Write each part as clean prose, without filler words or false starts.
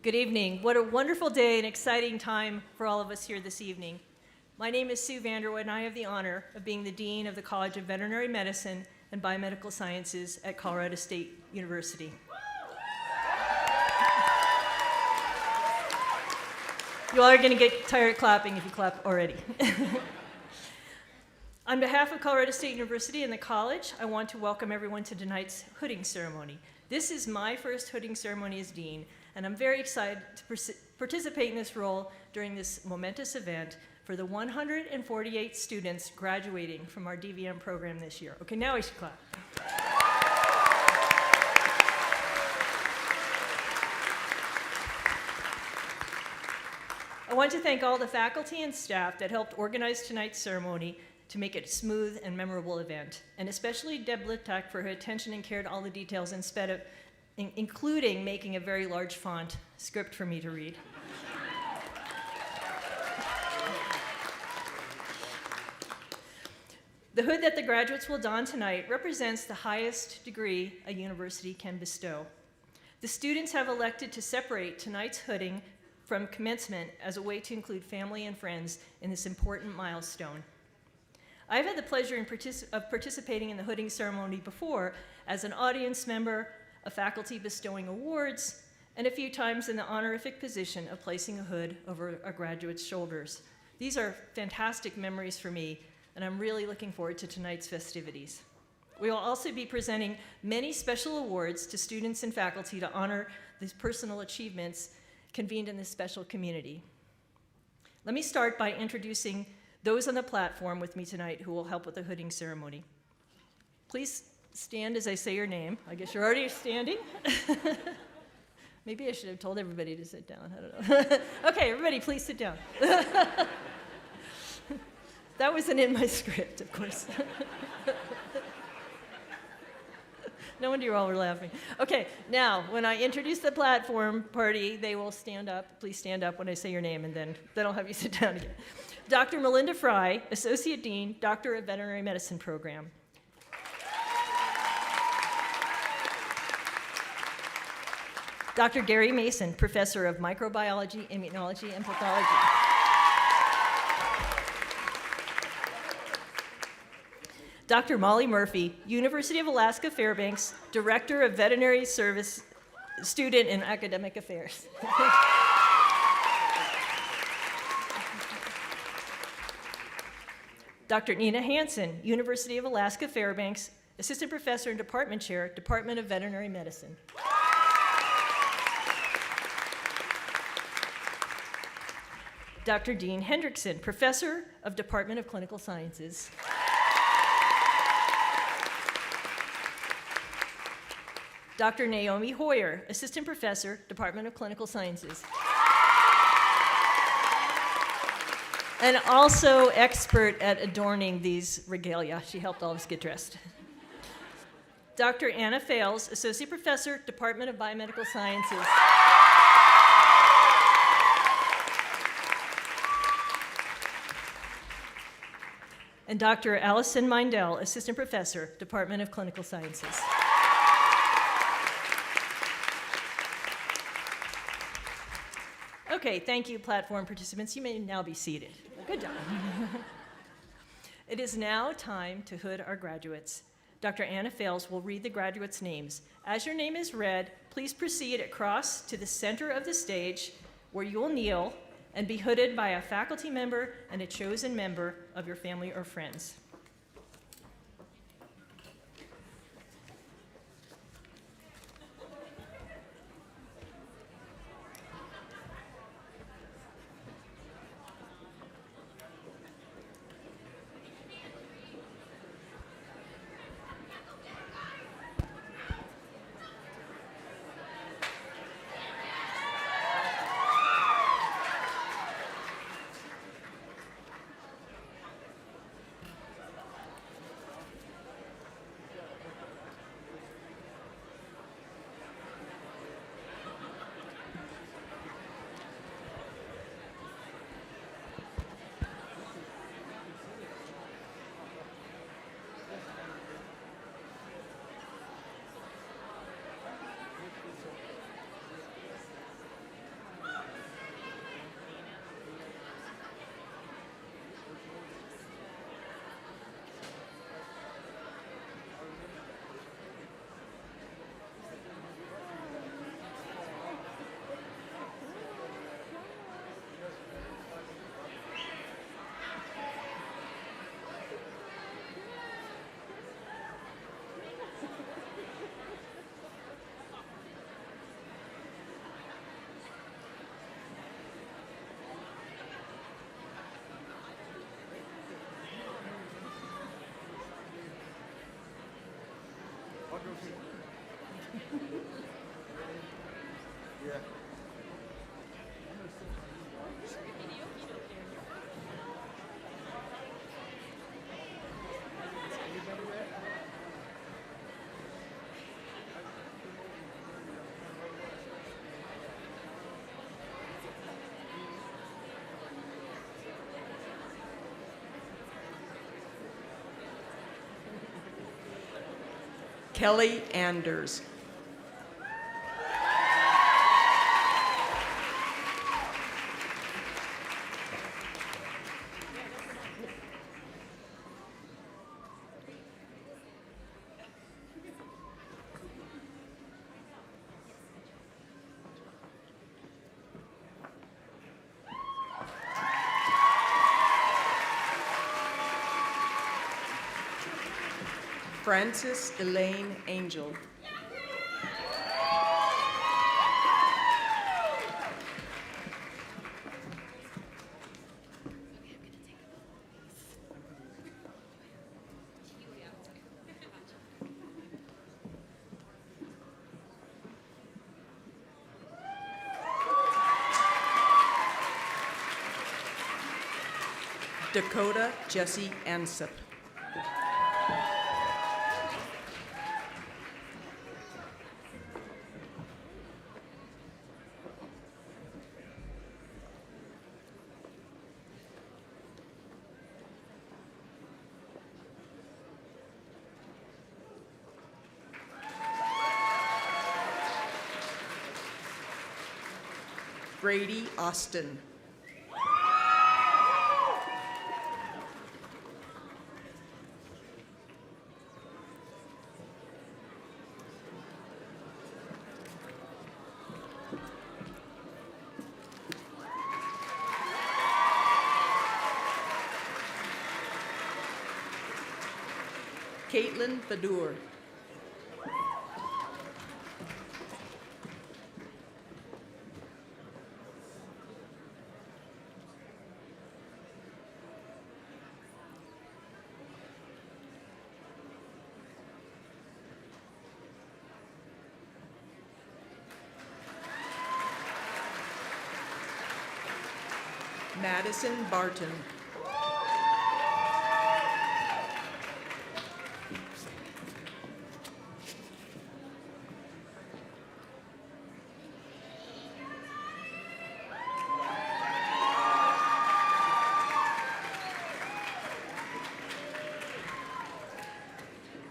Good evening. What a wonderful day and exciting time for all of us here this evening. My name is Sue Vanderwood, and I have the honor of being the Dean of the College of Veterinary Medicine and Biomedical Sciences at Colorado State University. You all are going to get tired of clapping if you clap already. On behalf of Colorado State University and the college, I want to welcome everyone to tonight's hooding ceremony. This is my first hooding ceremony as dean, and I'm very excited to participate in this role during this momentous event for the 148 students graduating from our DVM program this year. Okay, now we should clap. I want to thank all the faculty and staff that helped organize tonight's ceremony to make it a smooth and memorable event, and especially Deb Littak for her attention and care to all the details, including making a very large font script for me to read. The hood that the graduates will don tonight represents the highest degree a university can bestow. The students have elected to separate tonight's hooding from commencement as a way to include family and friends in this important milestone. I've had the pleasure of participating in the hooding ceremony before as an audience member, a faculty bestowing awards, and a few times in the honorific position of placing a hood over a graduate's shoulders. These are fantastic memories for me, and I'm really looking forward to tonight's festivities. We will also be presenting many special awards to students and faculty to honor these personal achievements convened in this special community. Let me start by introducing those on the platform with me tonight who will help with the hooding ceremony. Please stand as I say your name. I guess you're already standing. Maybe I should have told everybody to sit down. I don't know. Okay, everybody, please sit down. That wasn't in my script, of course. No wonder you all were laughing. Okay, now, when I introduce the platform party, they will stand up. Please stand up when I say your name, and then I'll have you sit down again. Dr. Melinda Fry, Associate Dean, Doctor of Veterinary Medicine Program. Dr. Gary Mason, Professor of Microbiology, Immunology, and Pathology. Dr. Molly Murphy, University of Alaska Fairbanks, Director of Veterinary Service, Student and Academic Affairs. Dr. Nina Hansen, University of Alaska Fairbanks, Assistant Professor and Department Chair, Department of Veterinary Medicine. Dr. Dean Hendrickson, Professor of Department of Clinical Sciences. Dr. Naomi Hoyer, Assistant Professor, Department of Clinical Sciences. And also expert at adorning these regalia. She helped all of us get dressed. Dr. Anna Fales, Associate Professor, Department of Biomedical Sciences. And Dr. Allison Mindell, Assistant Professor, Department of Clinical Sciences. Okay, thank you, platform participants. You may now be seated. Good job. It is now time to hood our graduates. Dr. Anna Fales will read the graduates' names. As your name is read, please proceed across to the center of the stage where you will kneel and be hooded by a faculty member and a chosen member of your family or friends. Kelly Anders. Frances Elaine Angel. Dakota Jesse Ansip. Brady Austin. Caitlin Badur. Madison Barton.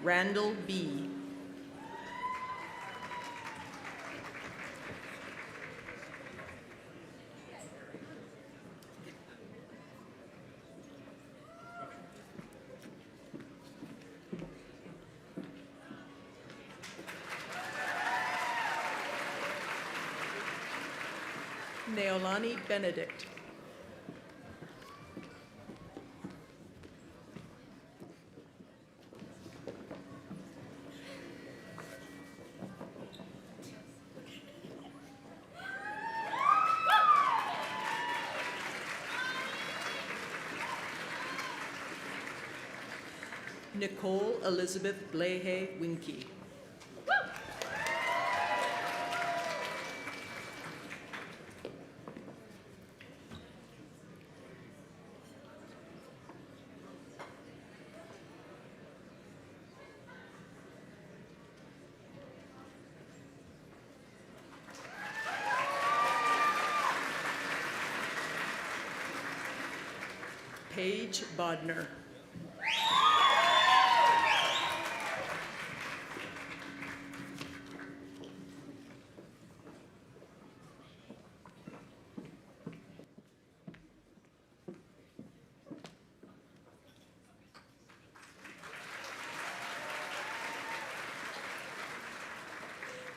Randall B. Neolani Benedict. Nicole Elizabeth Blehe Winke. Paige Bodner.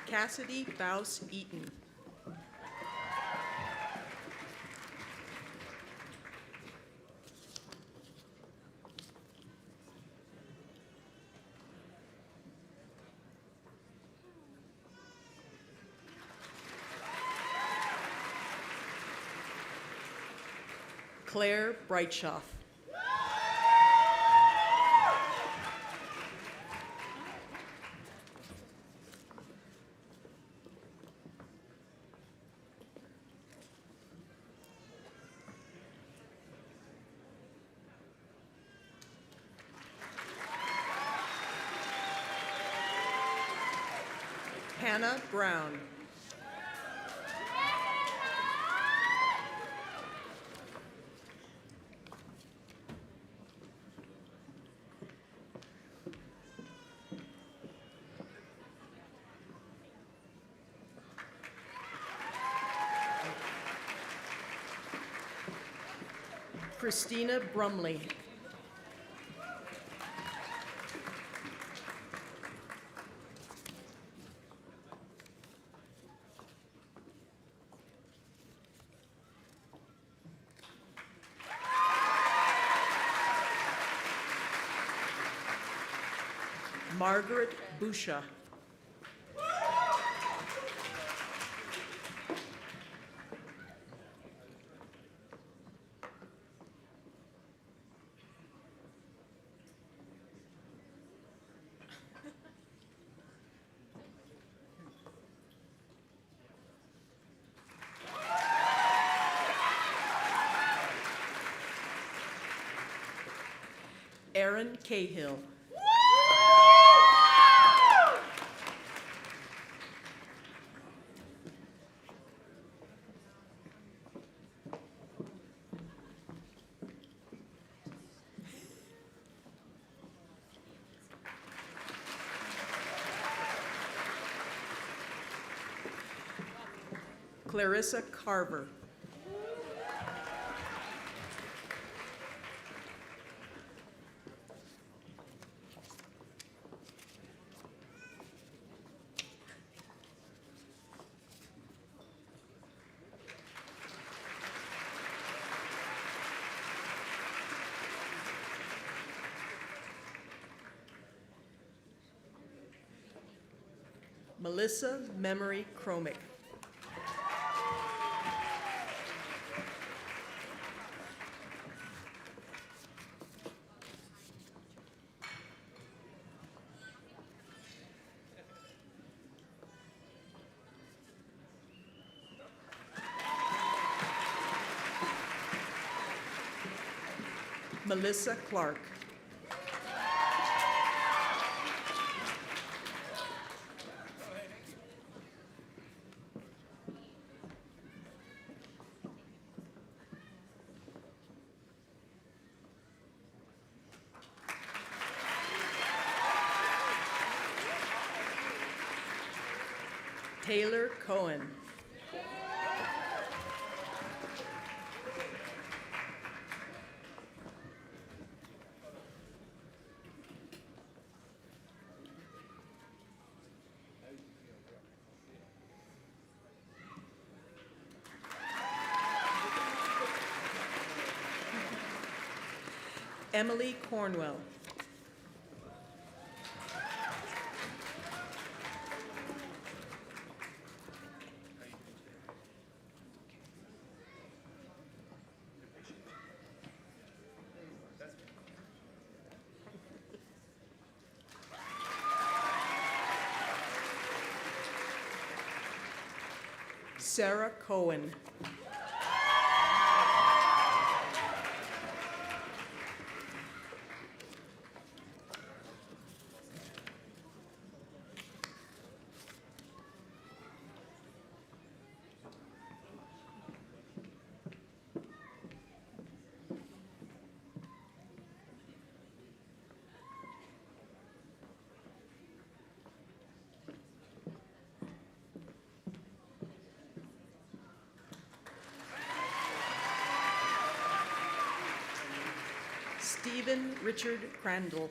Cassidy Baus Eaton. Claire Breitschoff. Hannah Brown. Christina Brumley. Margaret Busha. Aaron Cahill. Clarissa Carver. Melissa Memory Cromick. Melissa Clark. Taylor Cohen. Emily Cornwell. Sarah Cohen. Stephen Richard Crandall.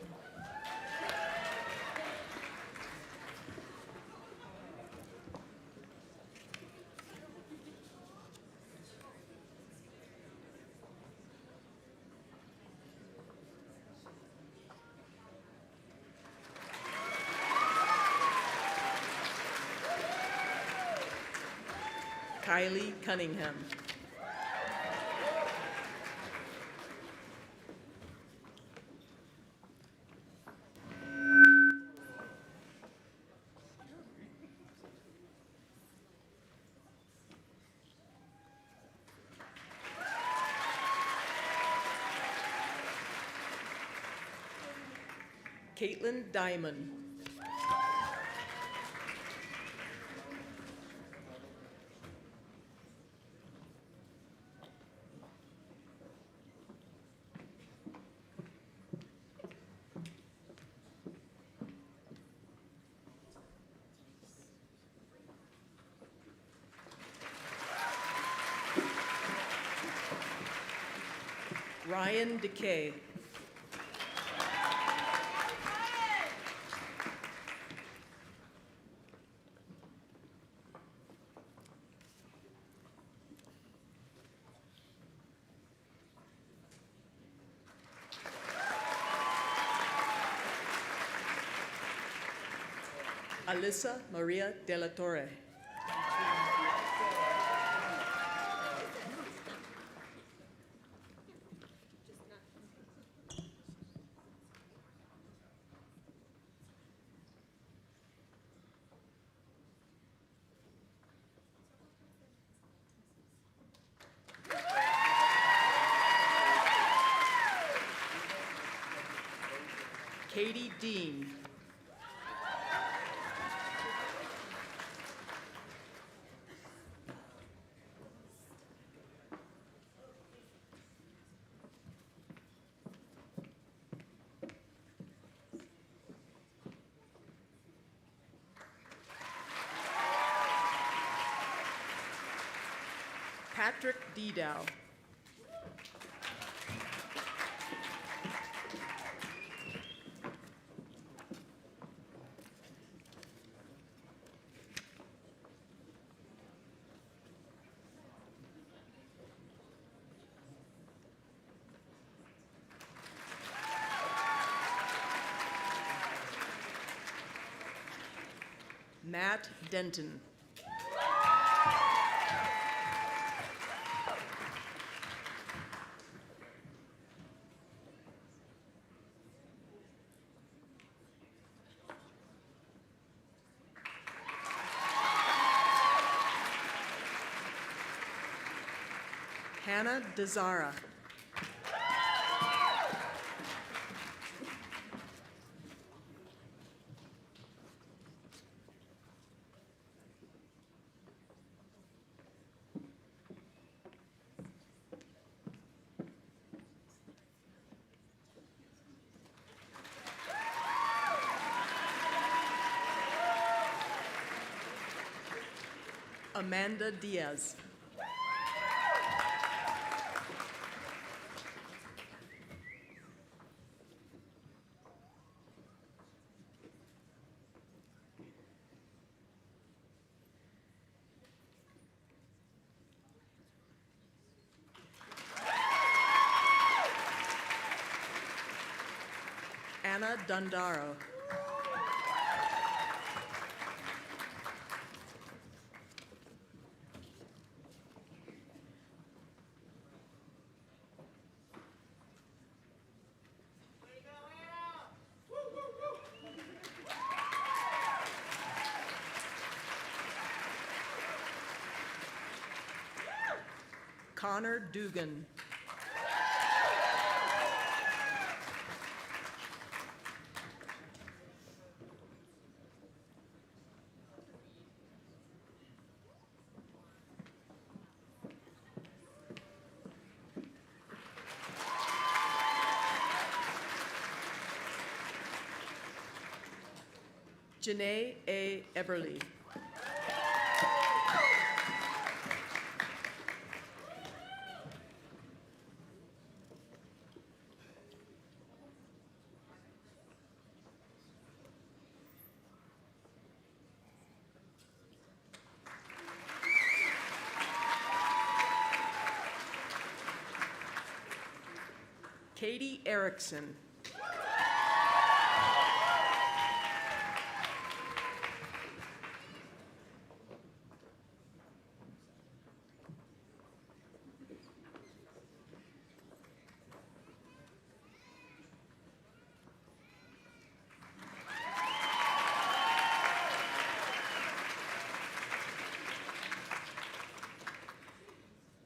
Kylie Cunningham. Caitlin Diamond. Ryan DeKay. Alyssa Maria de la Torre. Katie Dean. Patrick Didow. Matt Denton. Hannah Dezara. Amanda Diaz. Anna Dundaro. Connor Dugan. Janae A. Everly. Katie Erickson.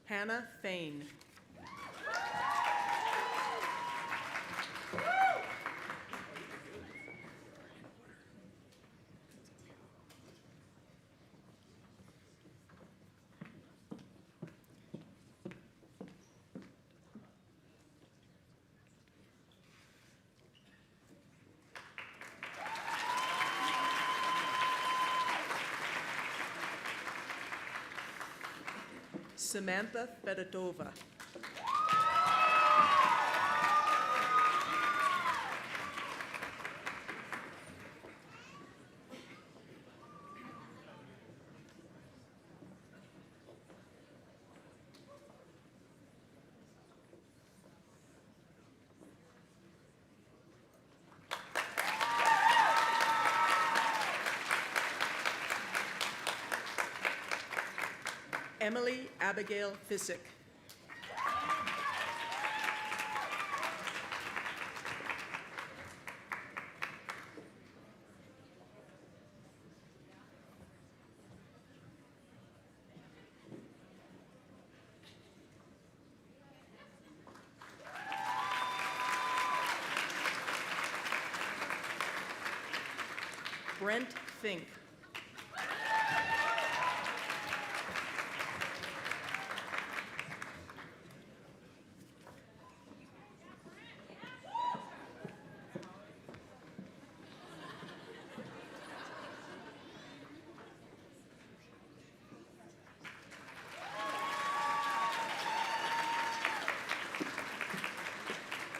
Hannah Fain. Samantha Fedotova. Emily Abigail Fissick. Brent Fink.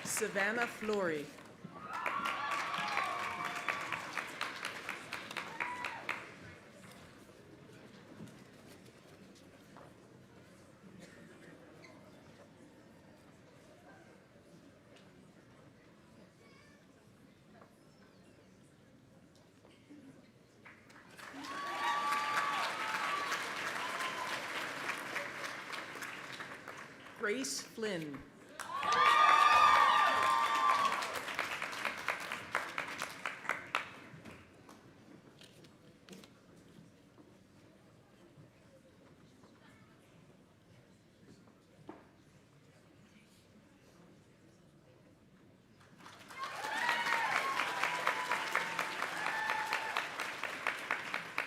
Savannah Flory. Grace Flynn.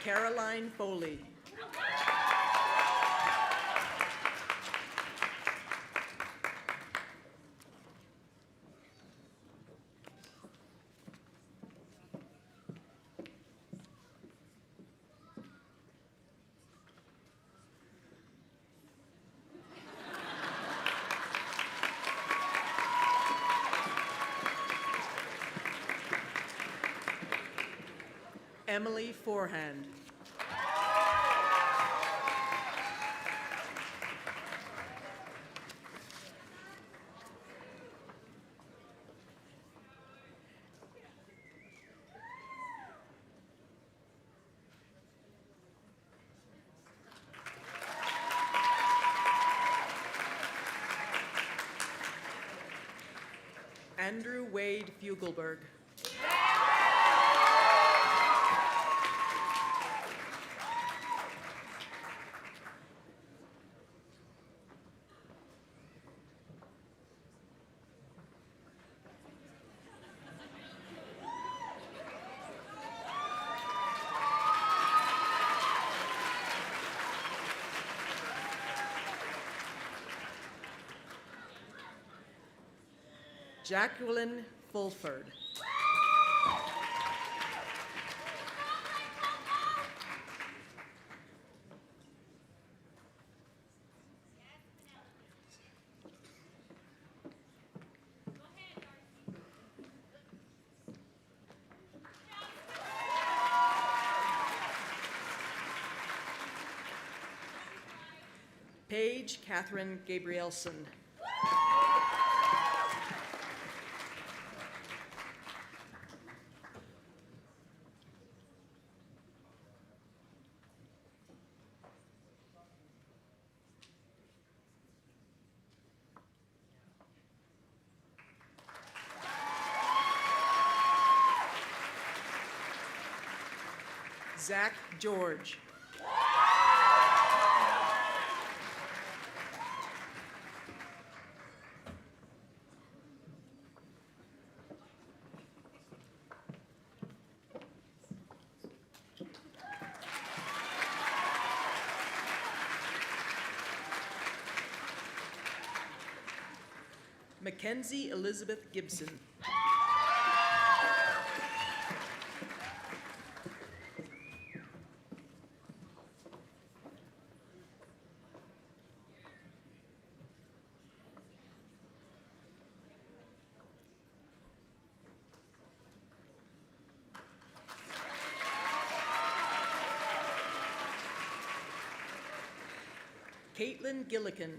Caroline Foley. Emily Forehand. Andrew Wade Fugelberg. Jacqueline Fulford. Paige Catherine Gabrielson. Zach George. Mackenzie Elizabeth Gibson. Caitlin Gillikin.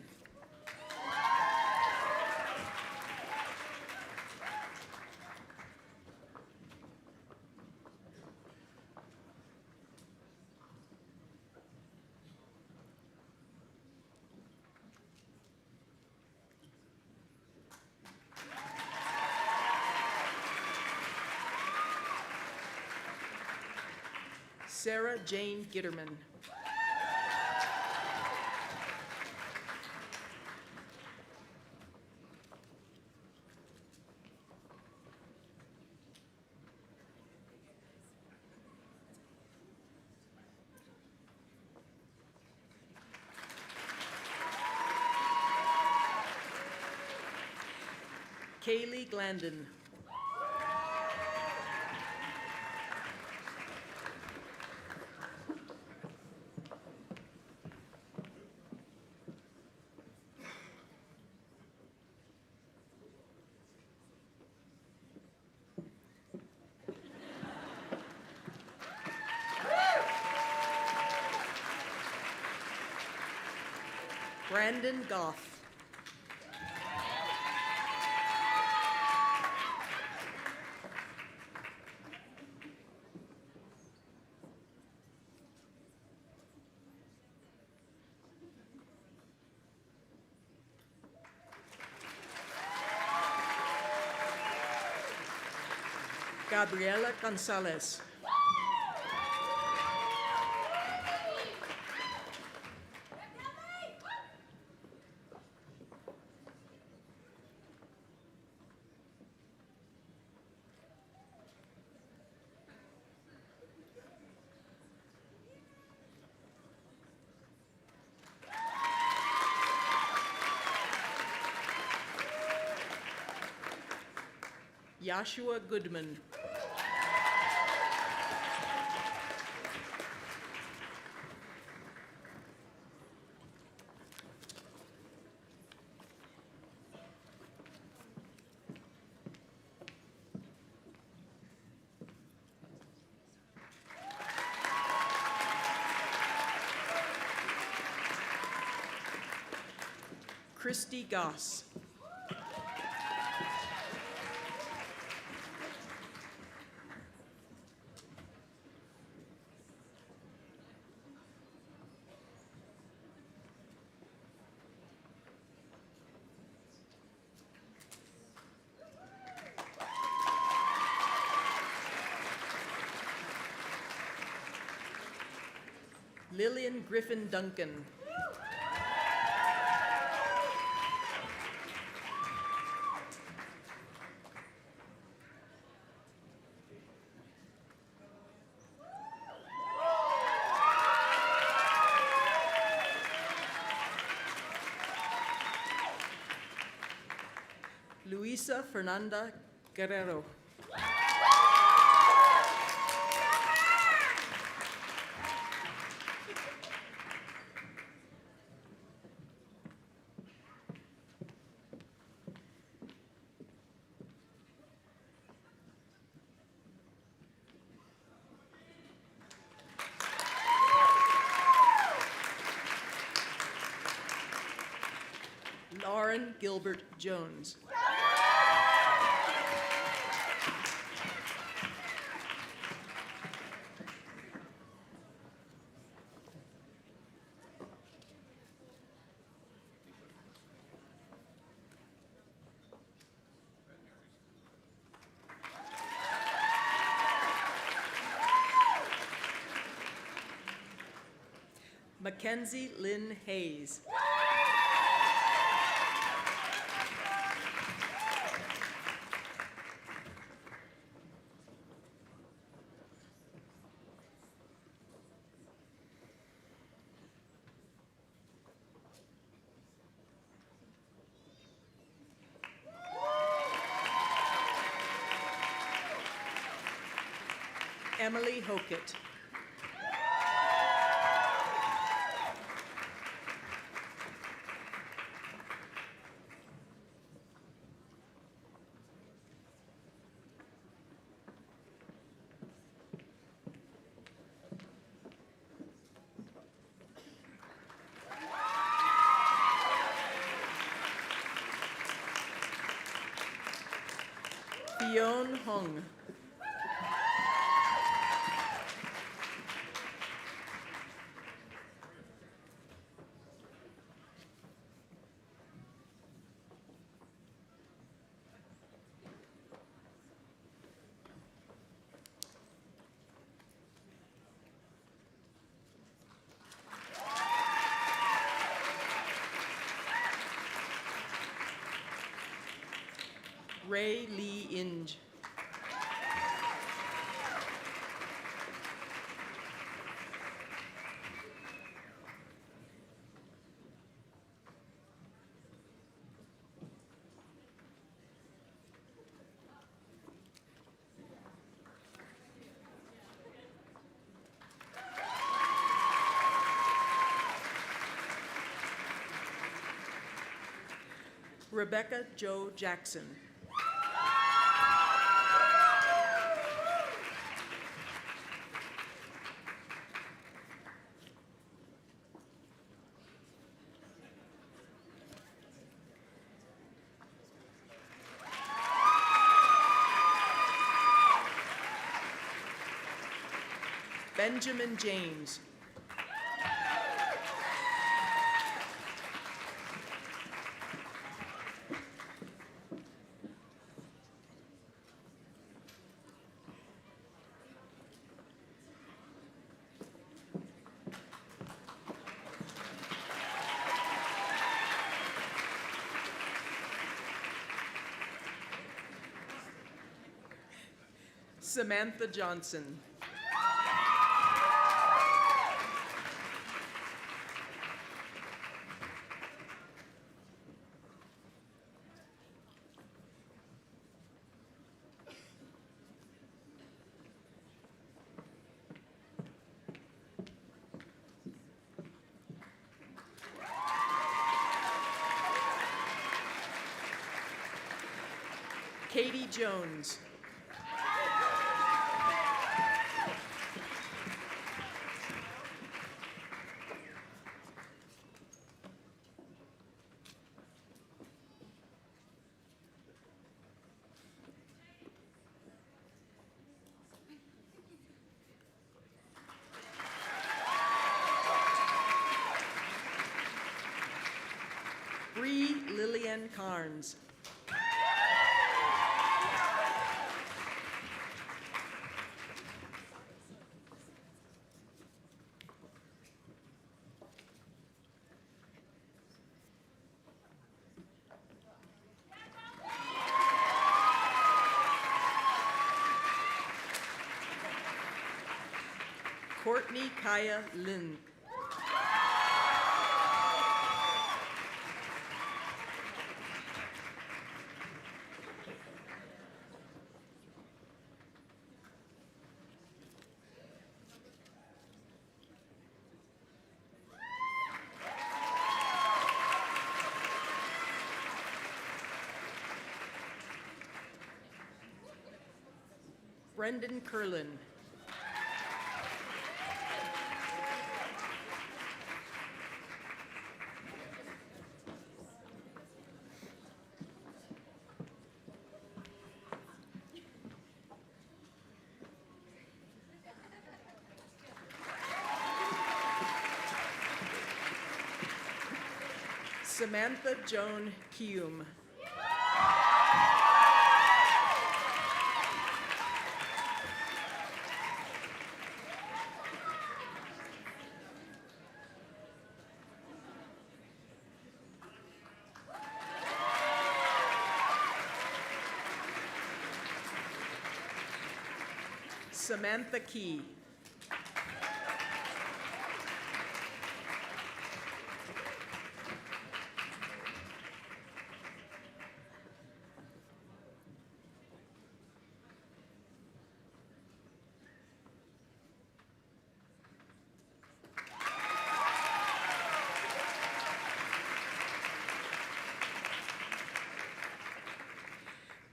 Sarah Jane Gitterman. Kaylee Glandon. Brandon Goff. Gabriela Gonzalez. Joshua Goodman. Christy Goss. Lillian Griffin Duncan. Luisa Fernanda Guerrero. Lauren Gilbert Jones. Mackenzie Lynn Hayes. Emily Hokett. Fionn Hung. Ray Lee Inge. Rebecca Jo Jackson. Benjamin James. Samantha Johnson. Katie Jones. Bree Lillian Carnes. Courtney Kaya Lin. Brendan Curlin. Samantha Joan Kium. Samantha Key.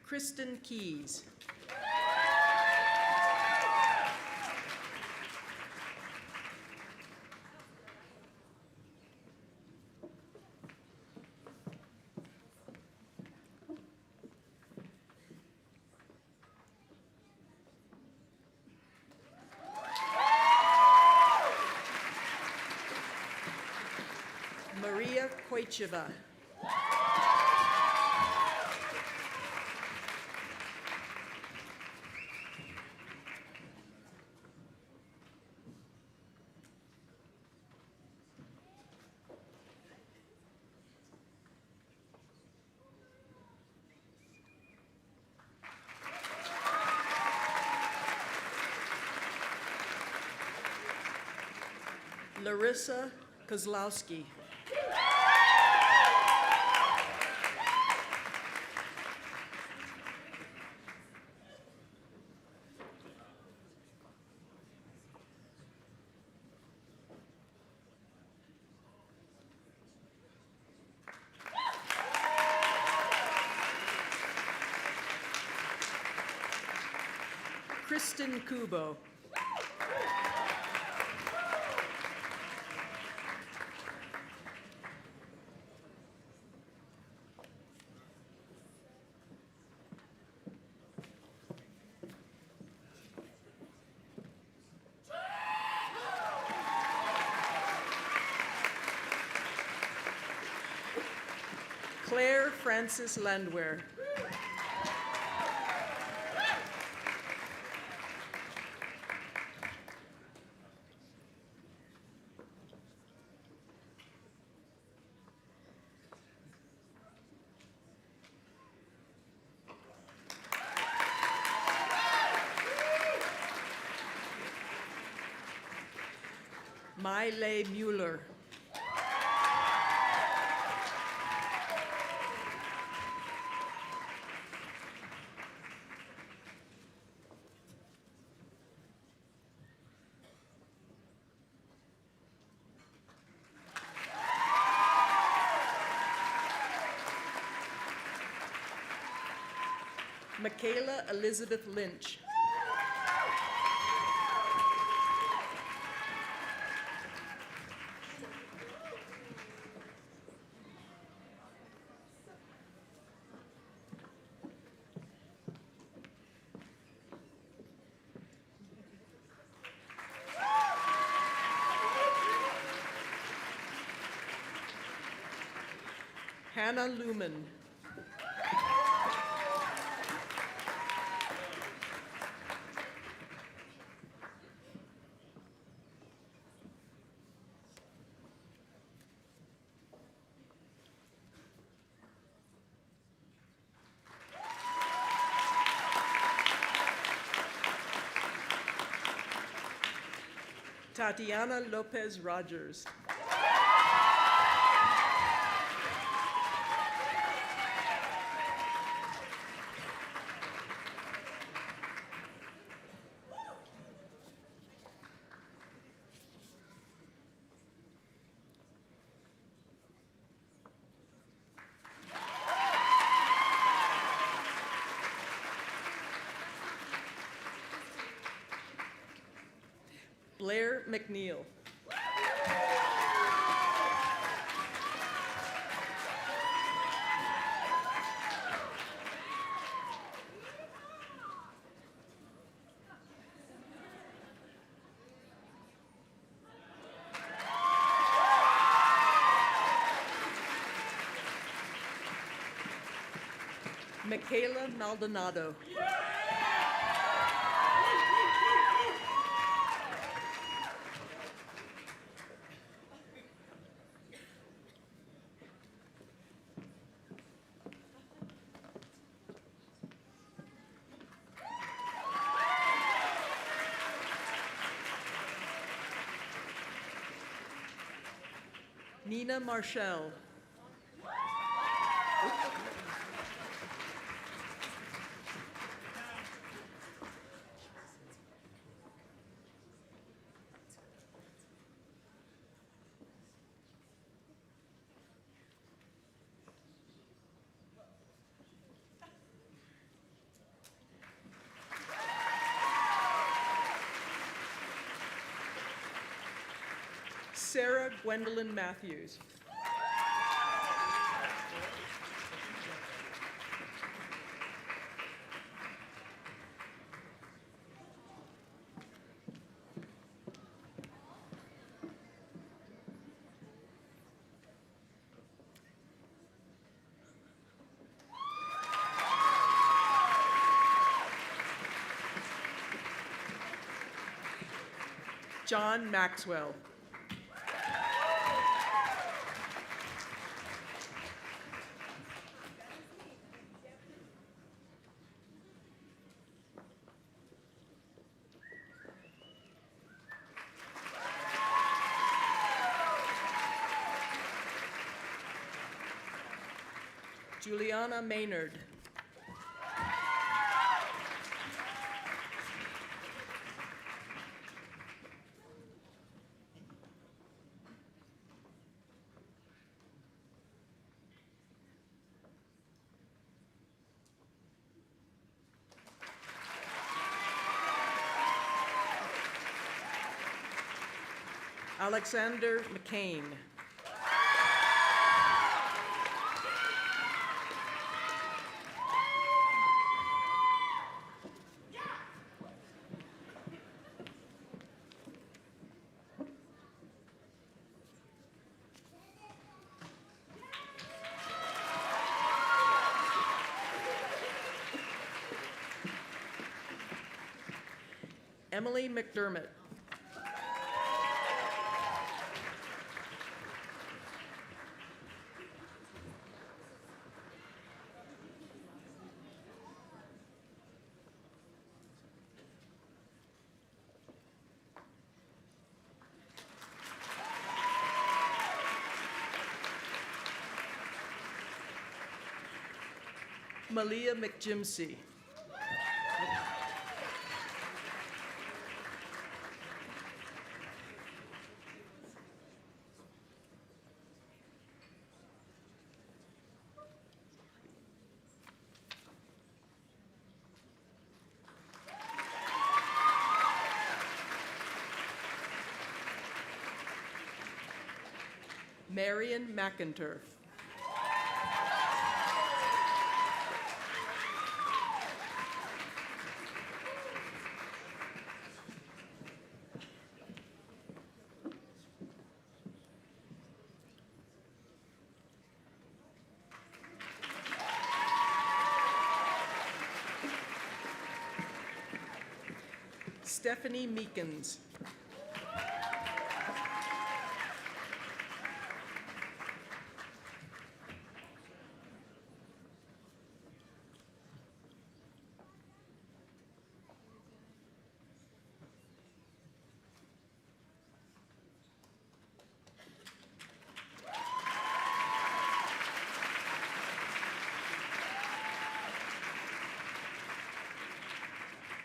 Kristen Keys. Maria Koicheva. Larissa Kozlowski. Kristen Kubo. Claire Frances Landwehr. Mai-Lei Mueller. Michaela Elizabeth Lynch. Hannah Lumen. Tatiana Lopez Rogers. Blair McNeil. Michaela Maldonado. Nina Marshall. Sarah Gwendolyn Matthews. John Maxwell. Juliana Maynard. Alexander McCain. Emily McDermott. Malia McJimsey. Marion McInturf. Stephanie Meekins.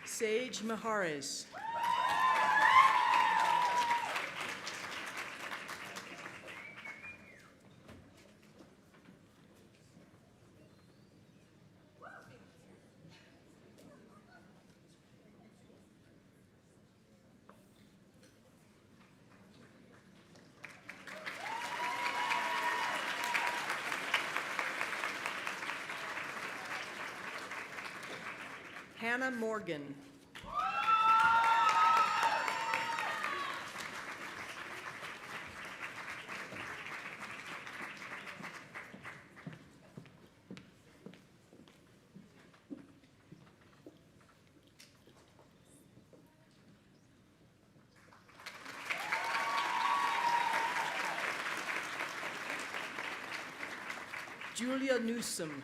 Sage Mahares. Hannah Morgan. Julia Newsom.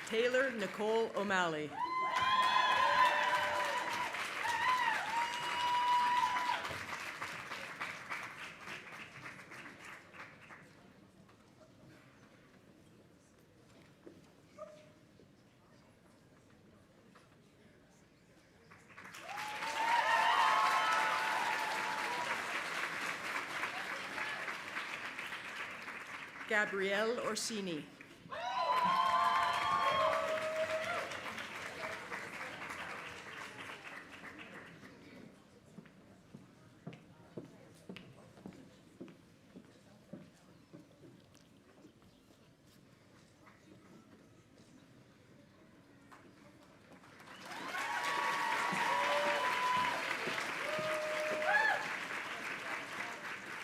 Taylor Nicole O'Malley. Gabrielle Orsini.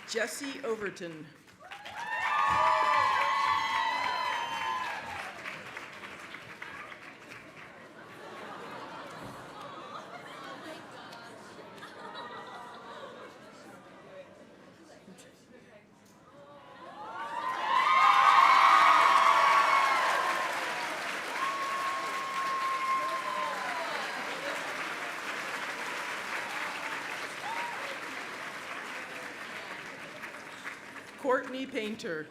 Jesse Overton. Courtney Painter.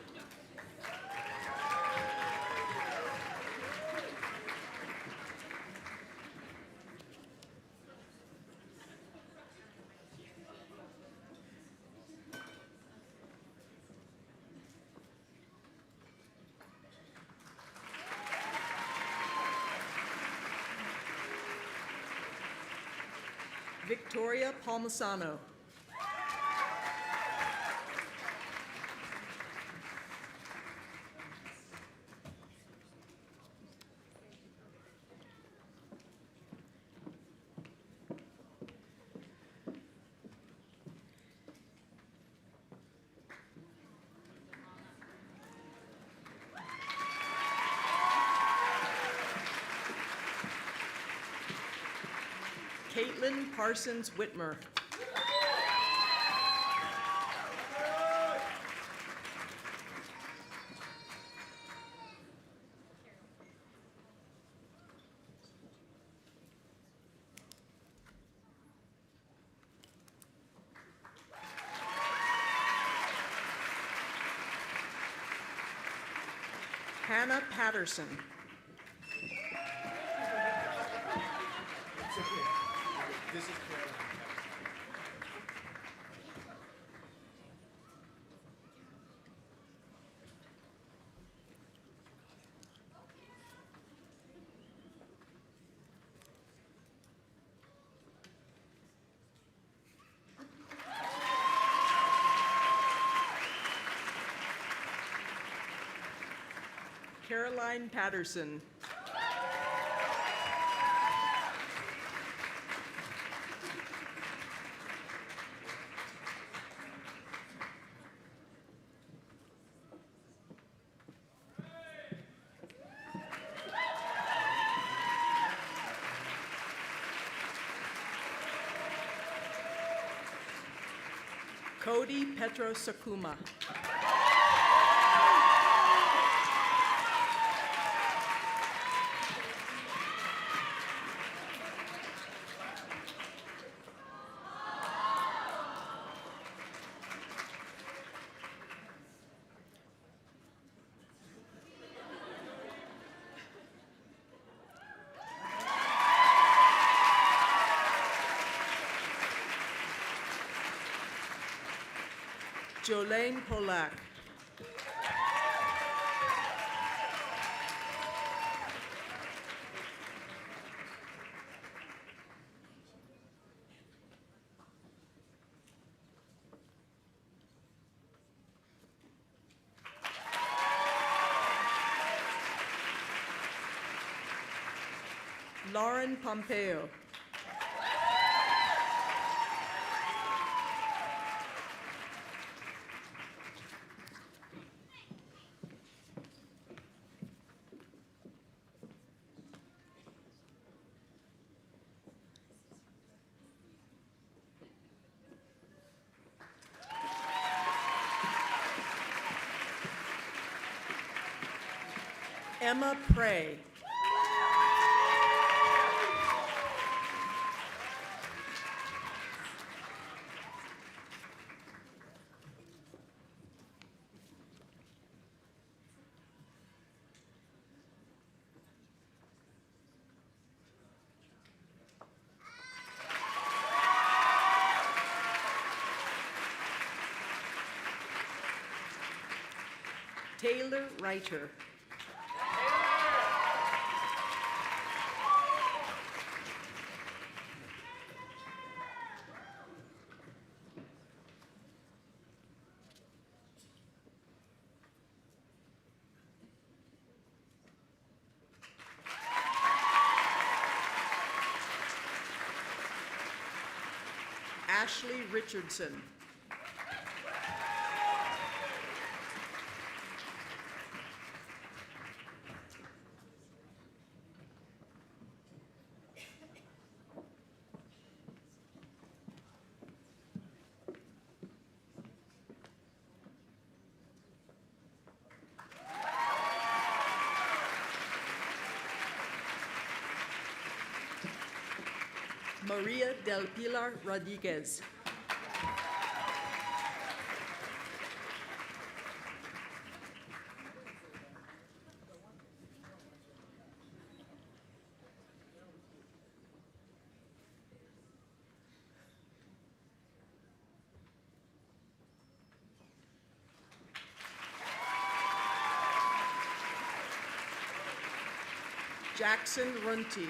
Victoria Palmisano. Caitlin Parsons Whitmer. Hannah Patterson. This is Caroline. Caroline Patterson. Cody Petrosakuma. Jolene Polak. Lauren Pompeo. Emma Prey. Taylor Reiter. Ashley Richardson. Maria del Pilar Rodriguez. Jackson Runty.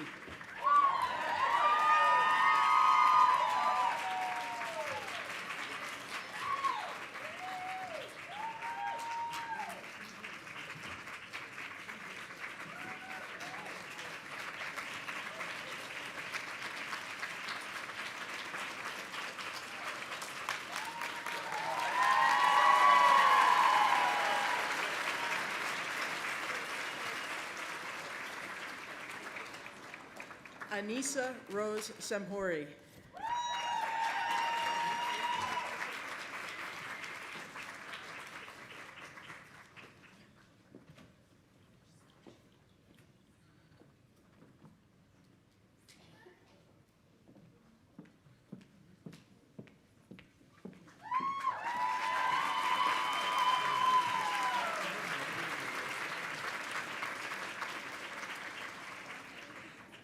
Anissa Rose Samhori.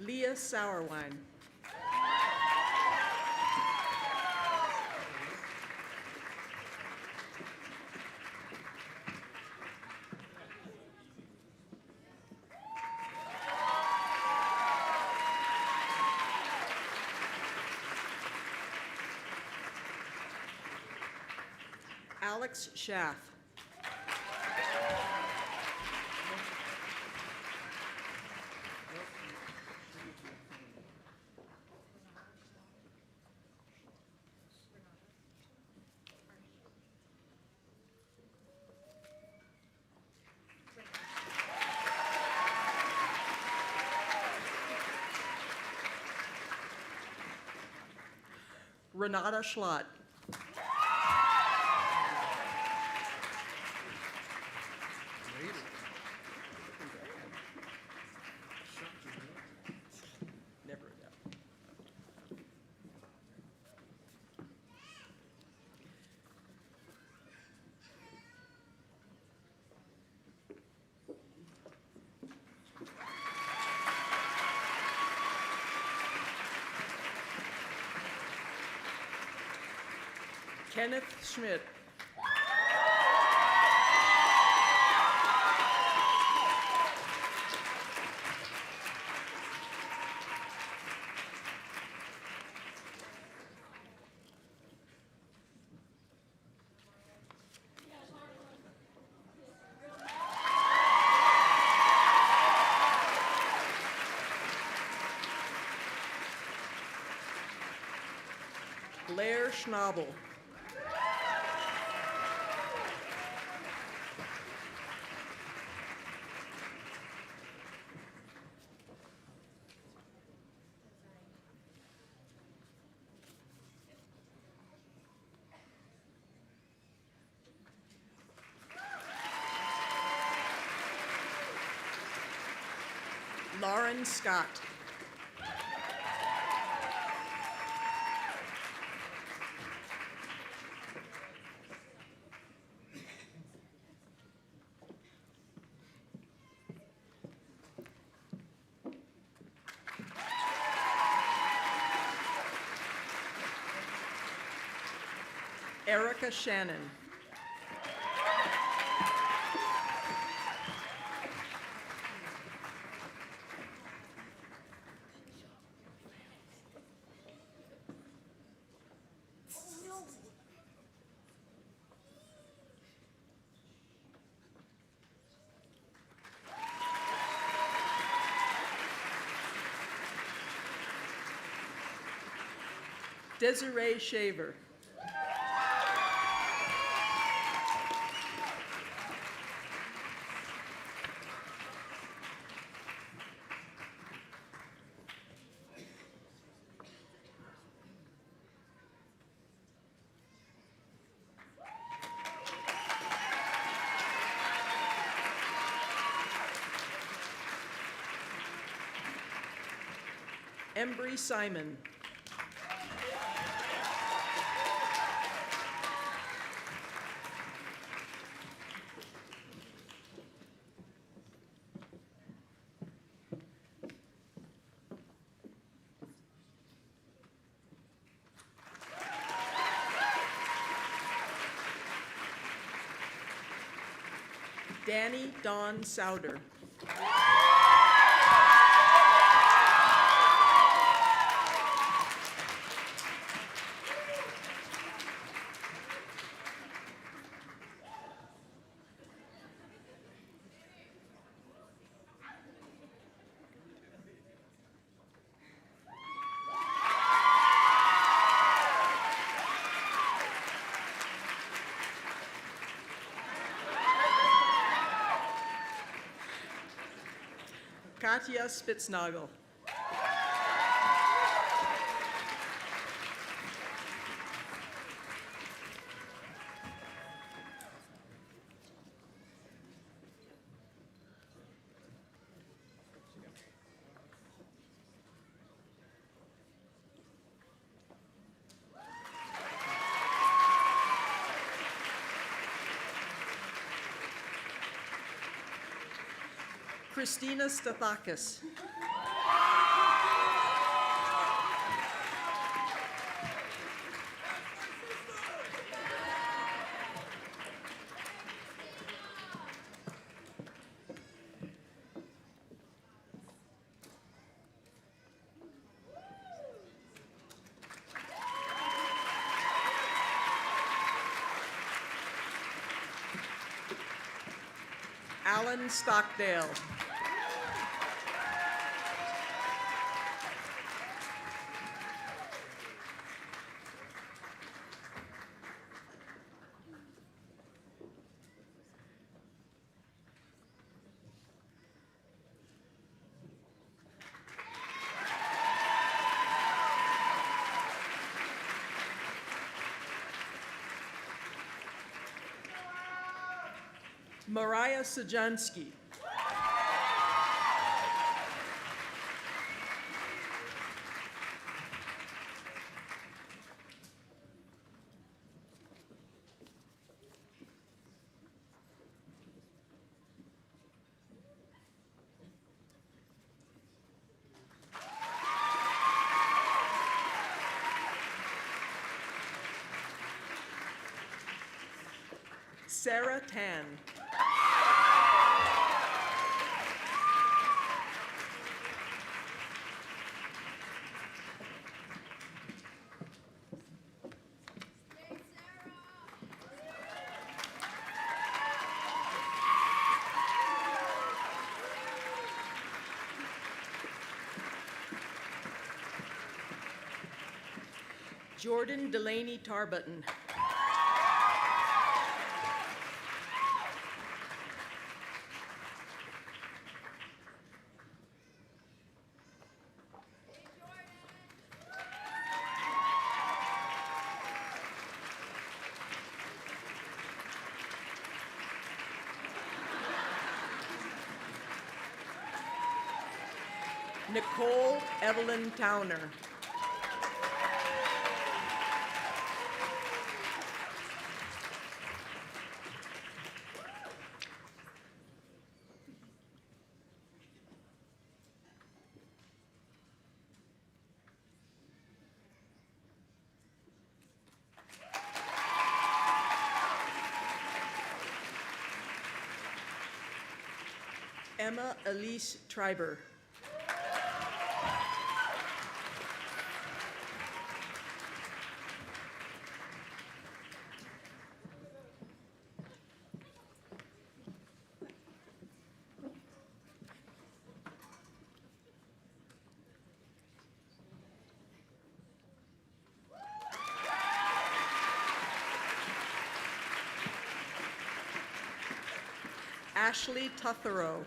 Leah Sauerwein. Alex Schaff. Renata Schlott. Never a doubt. Kenneth Schmidt. Blair Schnabel. Lauren Scott. Erica Shannon. Desiree Shaver. Embry Simon. Danny Dawn Souder. Katja Spitznagel. Christina Stathakis. Alan Stockdale. Mariah Sajansky. Sarah Tan. Jordan Delaney Tarbutton. Nicole Evelyn Towner. Emma Elise Triber. Ashley Tutherow.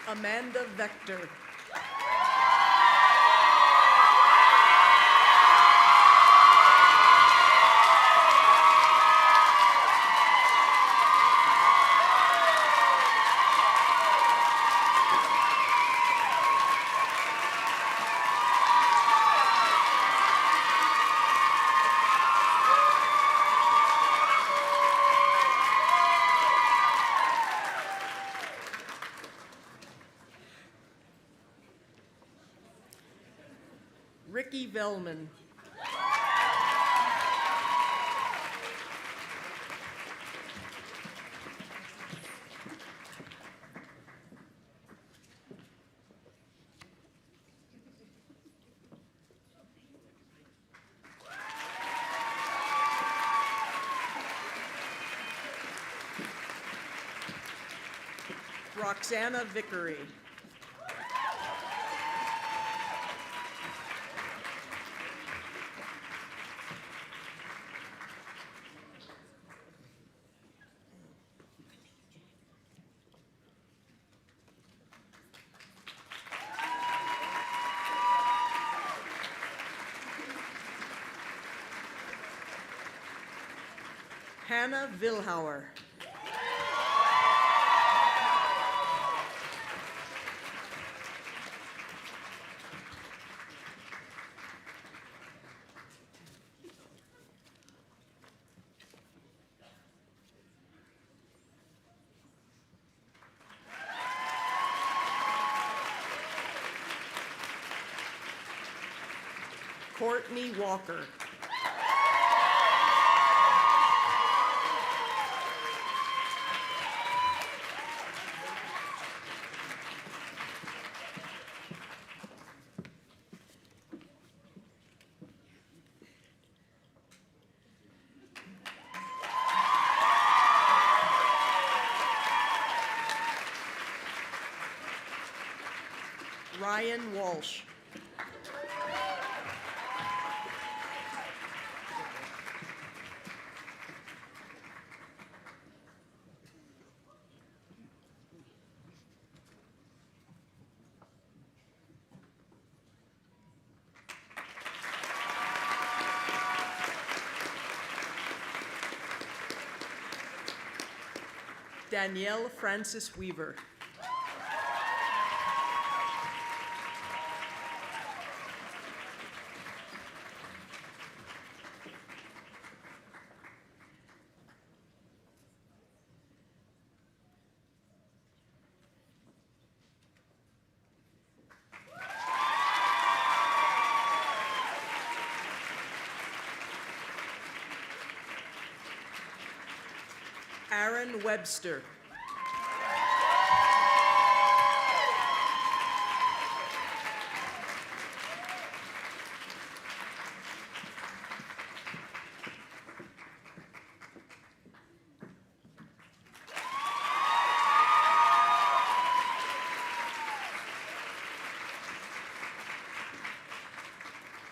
Amanda Vector. Ricky Velman. Roxana Vickery. Hannah Vilhauer. Courtney Walker. Ryan Walsh. Danielle Francis Weaver. Aaron Webster.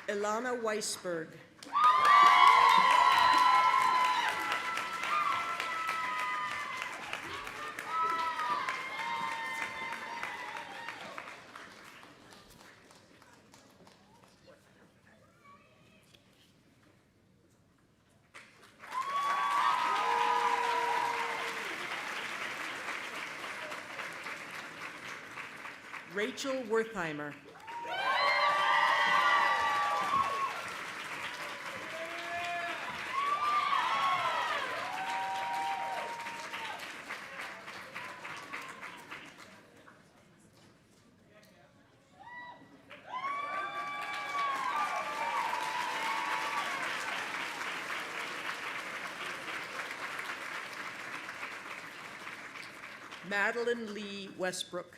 Ilana Weisberg. Rachel Wertheimer. Madeline Lee Westbrook.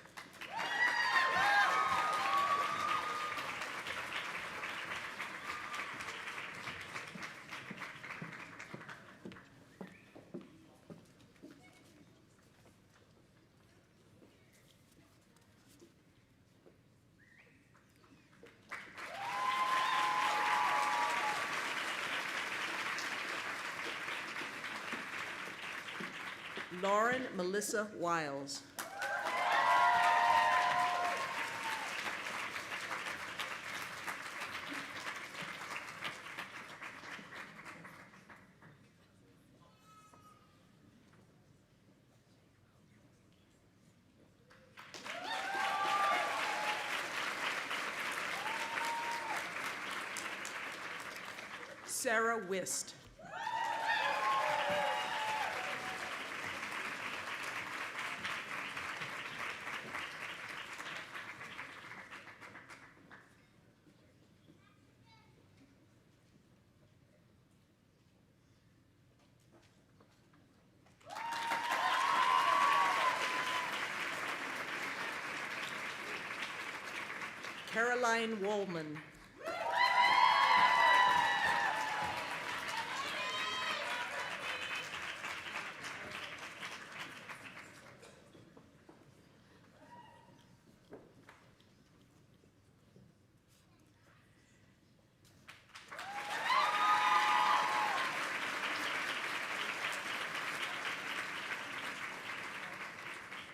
Lauren Melissa Wiles. Sarah Wist. Caroline Woolman.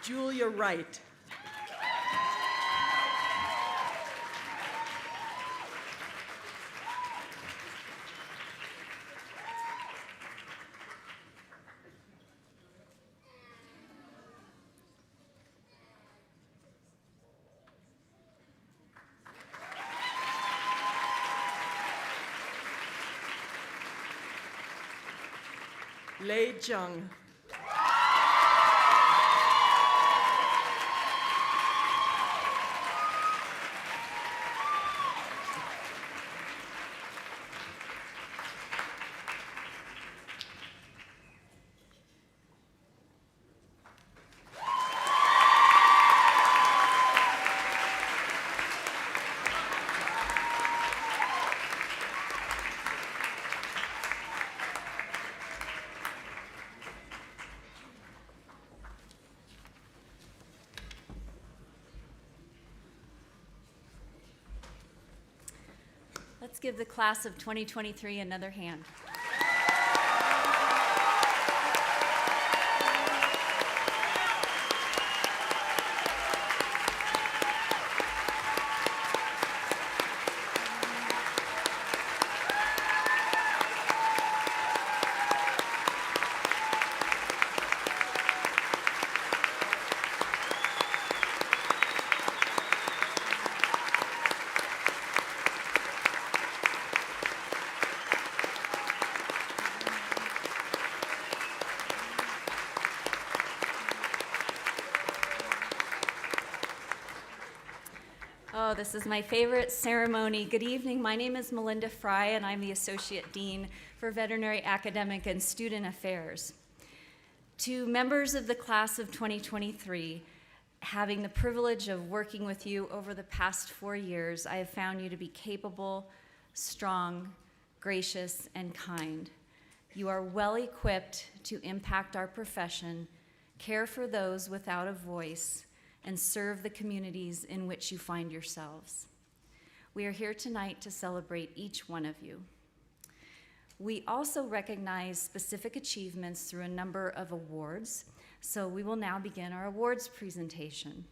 Julia Wright. Lei Jung. Let's give the class of 2023 another hand. Oh, this is my favorite ceremony. Good evening. My name is Melinda Fry, and I'm the Associate Dean for Veterinary Academic and Student Affairs. To members of the class of 2023, having the privilege of working with you over the past 4 years, I have found you to be capable, strong, gracious, and kind. You are well equipped to impact our profession, care for those without a voice, and serve the communities in which you find yourselves. We are here tonight to celebrate each one of you. We also recognize specific achievements through a number of awards, so we will now begin our awards presentation.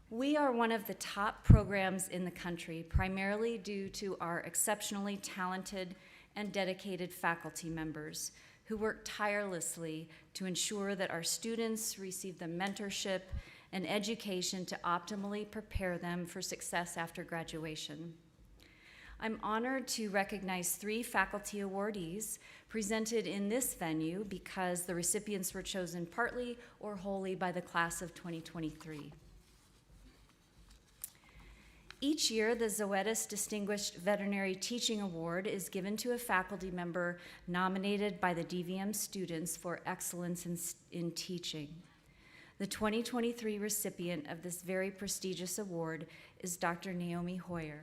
We are one of the top programs in the country, primarily due to our exceptionally talented and dedicated faculty members who work tirelessly to ensure that our students receive the mentorship and education to optimally prepare them for success after graduation. I'm honored to recognize 3 faculty awardees presented in this venue because the recipients were chosen partly or wholly by the class of 2023. Each year, the Zoetis Distinguished Veterinary Teaching Award is given to a faculty member nominated by the DVM students for excellence in teaching. The 2023 recipient of this very prestigious award is Dr. Naomi Hoyer.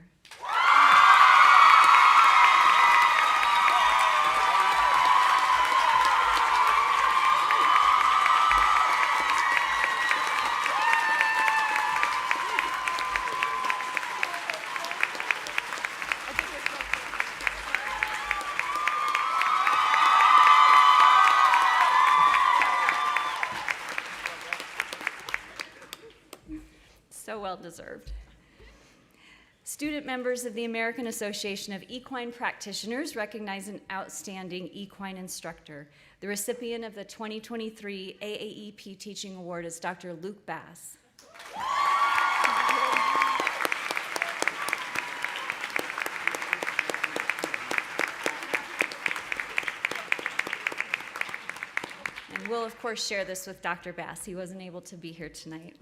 So well deserved. Student members of the American Association of Equine Practitioners recognize an outstanding equine instructor. The recipient of the 2023 AAEP Teaching Award is Dr. Luke Bass. And we'll, of course, share this with Dr. Bass. He wasn't able to be here tonight.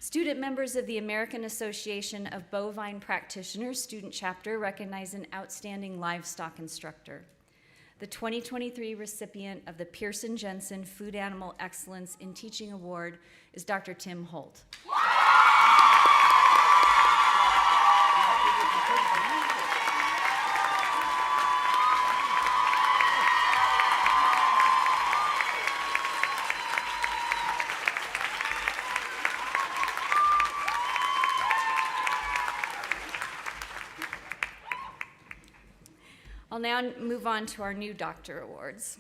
Student members of the American Association of Bovine Practitioners Student Chapter recognize an outstanding livestock instructor. The 2023 recipient of the Pearson Jensen Food Animal Excellence in Teaching Award is Dr. Tim Holt. I'll now move on to our new doctor awards.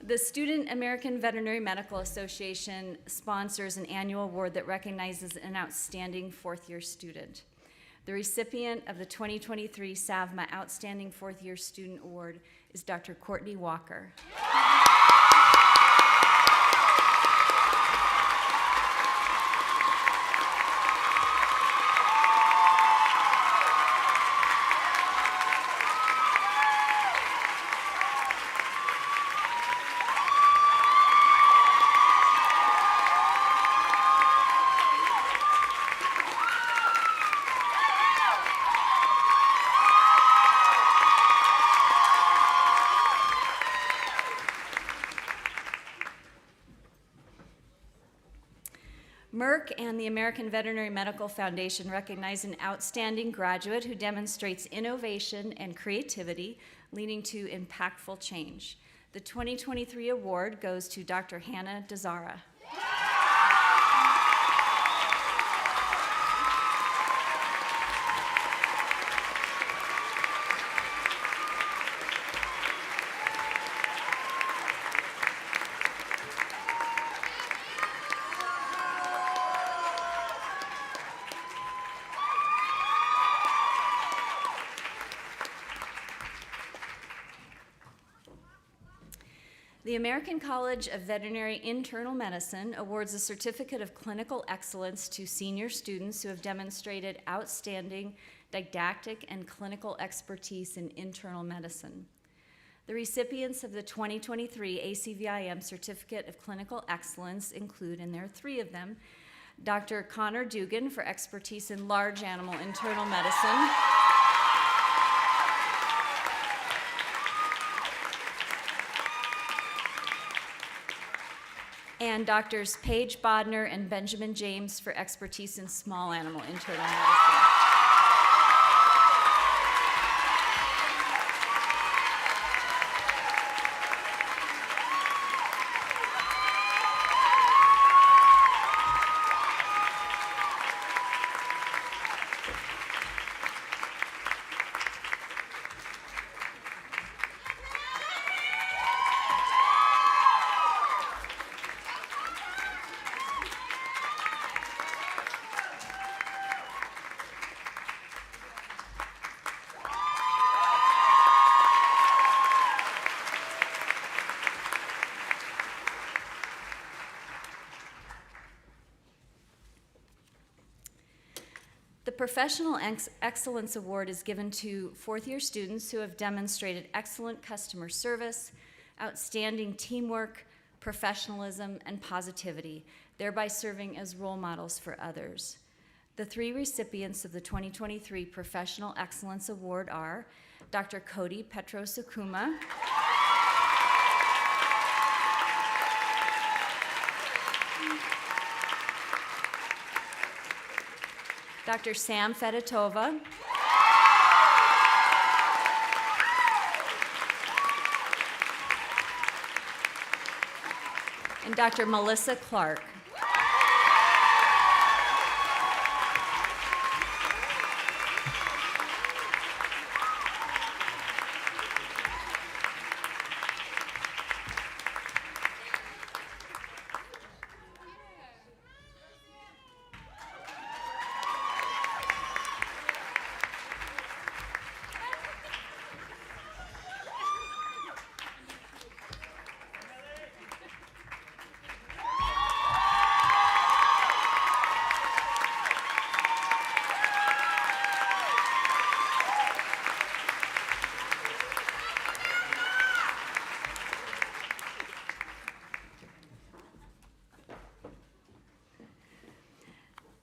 The Student American Veterinary Medical Association sponsors an annual award that recognizes an outstanding fourth-year student. The recipient of the 2023 SAVMA Outstanding Fourth-Year Student Award is Dr. Courtney Walker. Merck and the American Veterinary Medical Foundation recognize an outstanding graduate who demonstrates innovation and creativity, leading to impactful change. The 2023 award goes to Dr. Hannah Dazara. The American College of Veterinary Internal Medicine awards a Certificate of Clinical Excellence to senior students who have demonstrated outstanding didactic and clinical expertise in internal medicine. The recipients of the 2023 ACVIM Certificate of Clinical Excellence include, and there are three of them, Dr. Connor Dugan for expertise in large animal internal medicine, and Drs. Paige Bodner and Benjamin James for expertise in small animal internal medicine. The Professional Excellence Award is given to fourth-year students who have demonstrated excellent customer service, outstanding teamwork, professionalism, and positivity, thereby serving as role models for others. The three recipients of the 2023 Professional Excellence Award are Dr. Cody Petrosukuma, Dr. Sam Fedotova, and Dr. Melissa Clark.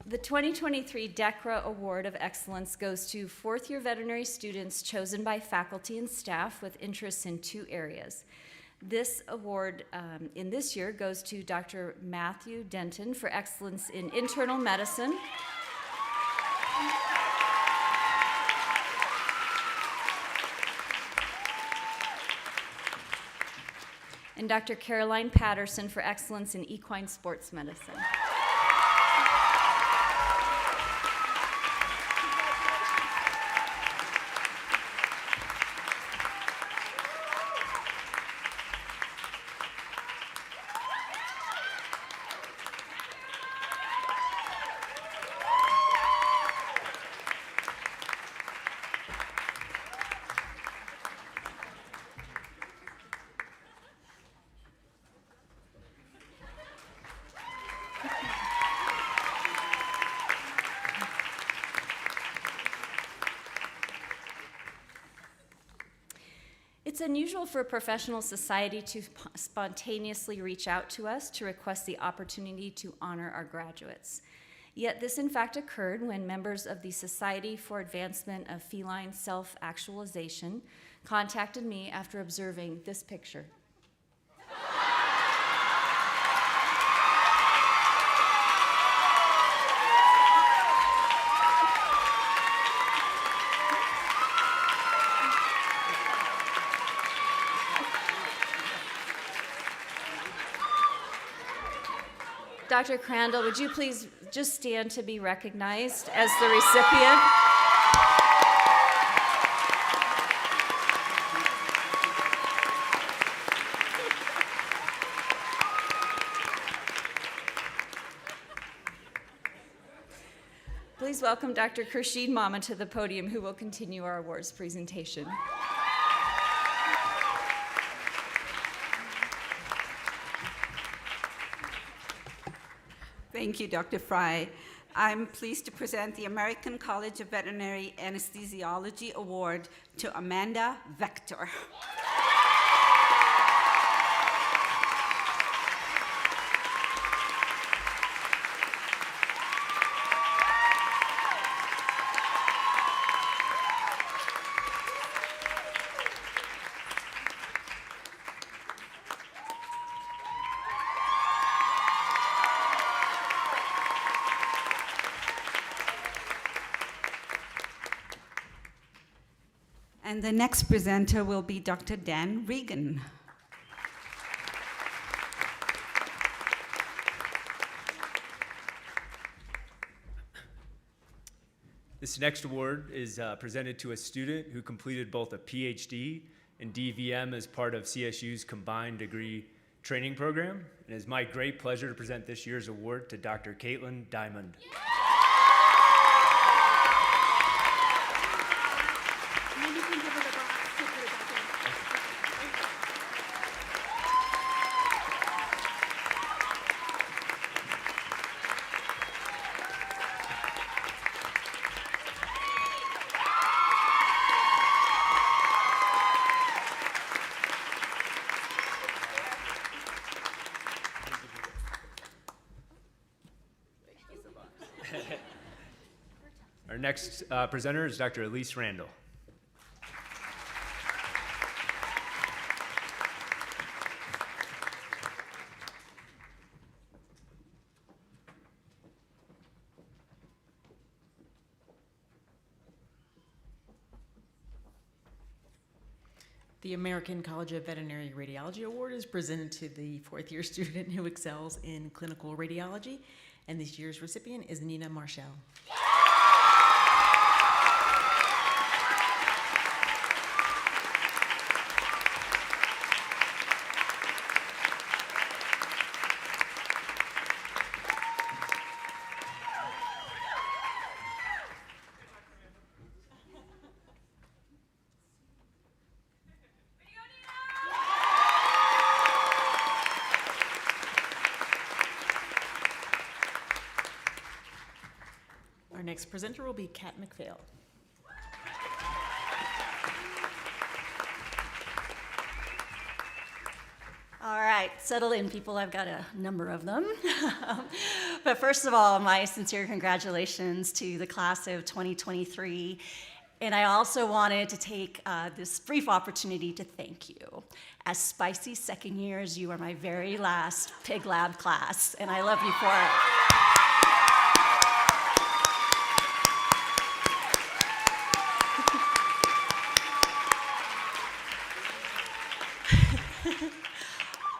The 2023 DECRA Award of Excellence goes to fourth-year veterinary students chosen by faculty and staff with interests in two areas. This award in this year goes to Dr. Matthew Denton for excellence in internal medicine, and Dr. Caroline Patterson for excellence in equine sports medicine. unusual for a professional society to spontaneously reach out to us to request the opportunity to honor our graduates. Yet this in fact occurred when members of the Society for Advancement of Feline Self-Actualization contacted me after observing this picture. Dr. Crandall, would you please just stand to be recognized as the recipient? Please welcome Dr. Khurshid Mama to the podium, who will continue our awards presentation. Thank you, Dr. Fry. I'm pleased to present the American College of Veterinary Anesthesiology Award to Amanda Vector. And the next presenter will be Dr. Dan Regan. This next award is presented to a student who completed both a PhD and DVM as part of CSU's combined degree training program. And it is my great pleasure to present this year's award to Dr. Caitlin Diamond. Yeah. Our next presenter is Dr. Elise Randall. The American College of Veterinary Radiology Award is presented to the fourth-year student who excels in clinical radiology, and this year's recipient is Nina Marshall. Our next presenter will be Kat McPhail. All right, settle in, people. I've got a number of them. But first of all, my sincere congratulations to the class of 2023. And I also wanted to take this brief opportunity to thank you. As spicy second years, you are my very last Pig Lab class, and I love you for it.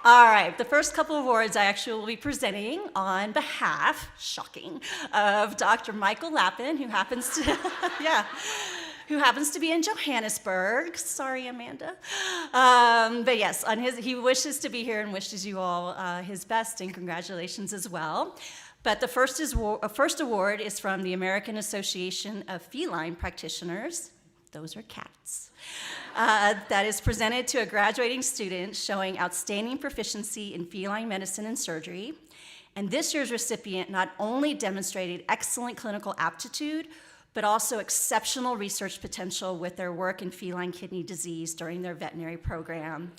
All right, the first couple of awards I actually will be presenting on behalf, shocking, of Dr. Michael Lappin, who happens to be in Johannesburg. Sorry, Amanda. But yes, he wishes to be here and wishes you all his best, and congratulations as well. But the first award is from the American Association of Feline Practitioners. Those are cats. That is presented to a graduating student showing outstanding proficiency in feline medicine and surgery. And this year's recipient not only demonstrated excellent clinical aptitude, but also exceptional research potential with their work in feline kidney disease during their veterinary program.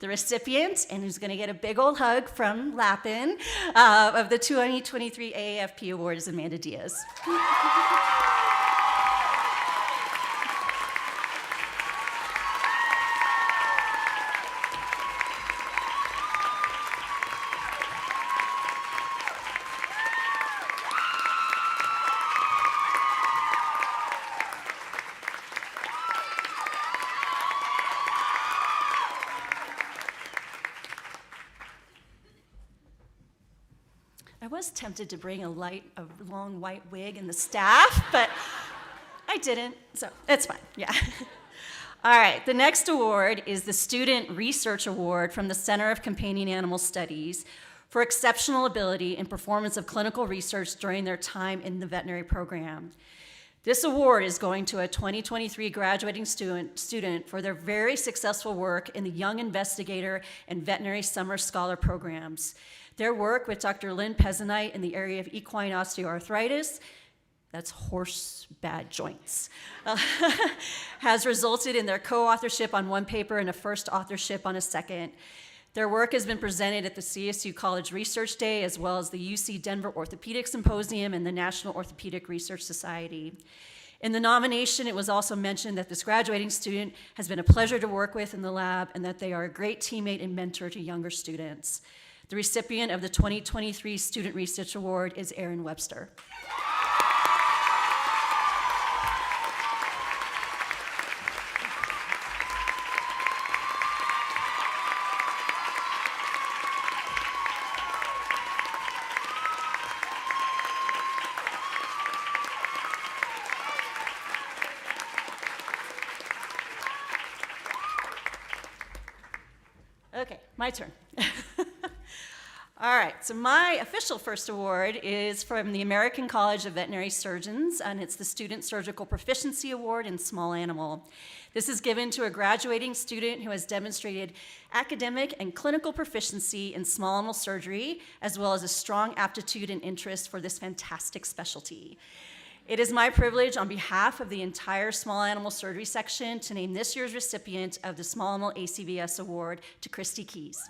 The recipient, and who's going to get a big old hug from Lappin, of the 2023 AAFP Award is Amanda Diaz. I was tempted to bring a long white wig and the staff, but I didn't, so it's fine, yeah. All right, the next award is the Student Research Award from the Center of Companion Animal Studies for exceptional ability in performance of clinical research during their time in the veterinary program. This award is going to a 2023 graduating student for their very successful work in the Young Investigator and Veterinary Summer Scholar programs. Their work with Dr. Lynn Pezzanite in the area of equine osteoarthritis, that's horse bad joints, has resulted in their co-authorship on one paper and a first authorship on a second. Their work has been presented at the CSU College Research Day, as well as the UC Denver Orthopedic Symposium and the National Orthopedic Research Society. In the nomination, it was also mentioned that this graduating student has been a pleasure to work with in the lab and that they are a great teammate and mentor to younger students. The recipient of the 2023 Student Research Award is Erin Webster. Okay, my turn. All right, so my official first award is from the American College of Veterinary Surgeons, and it's the Student Surgical Proficiency Award in Small Animal. This is given to a graduating student who has demonstrated academic and clinical proficiency in small animal surgery, as well as a strong aptitude and interest for this fantastic specialty. It is my privilege on behalf of the entire small animal surgery section to name this year's recipient of the Small Animal ACVS Award to Christy Keys.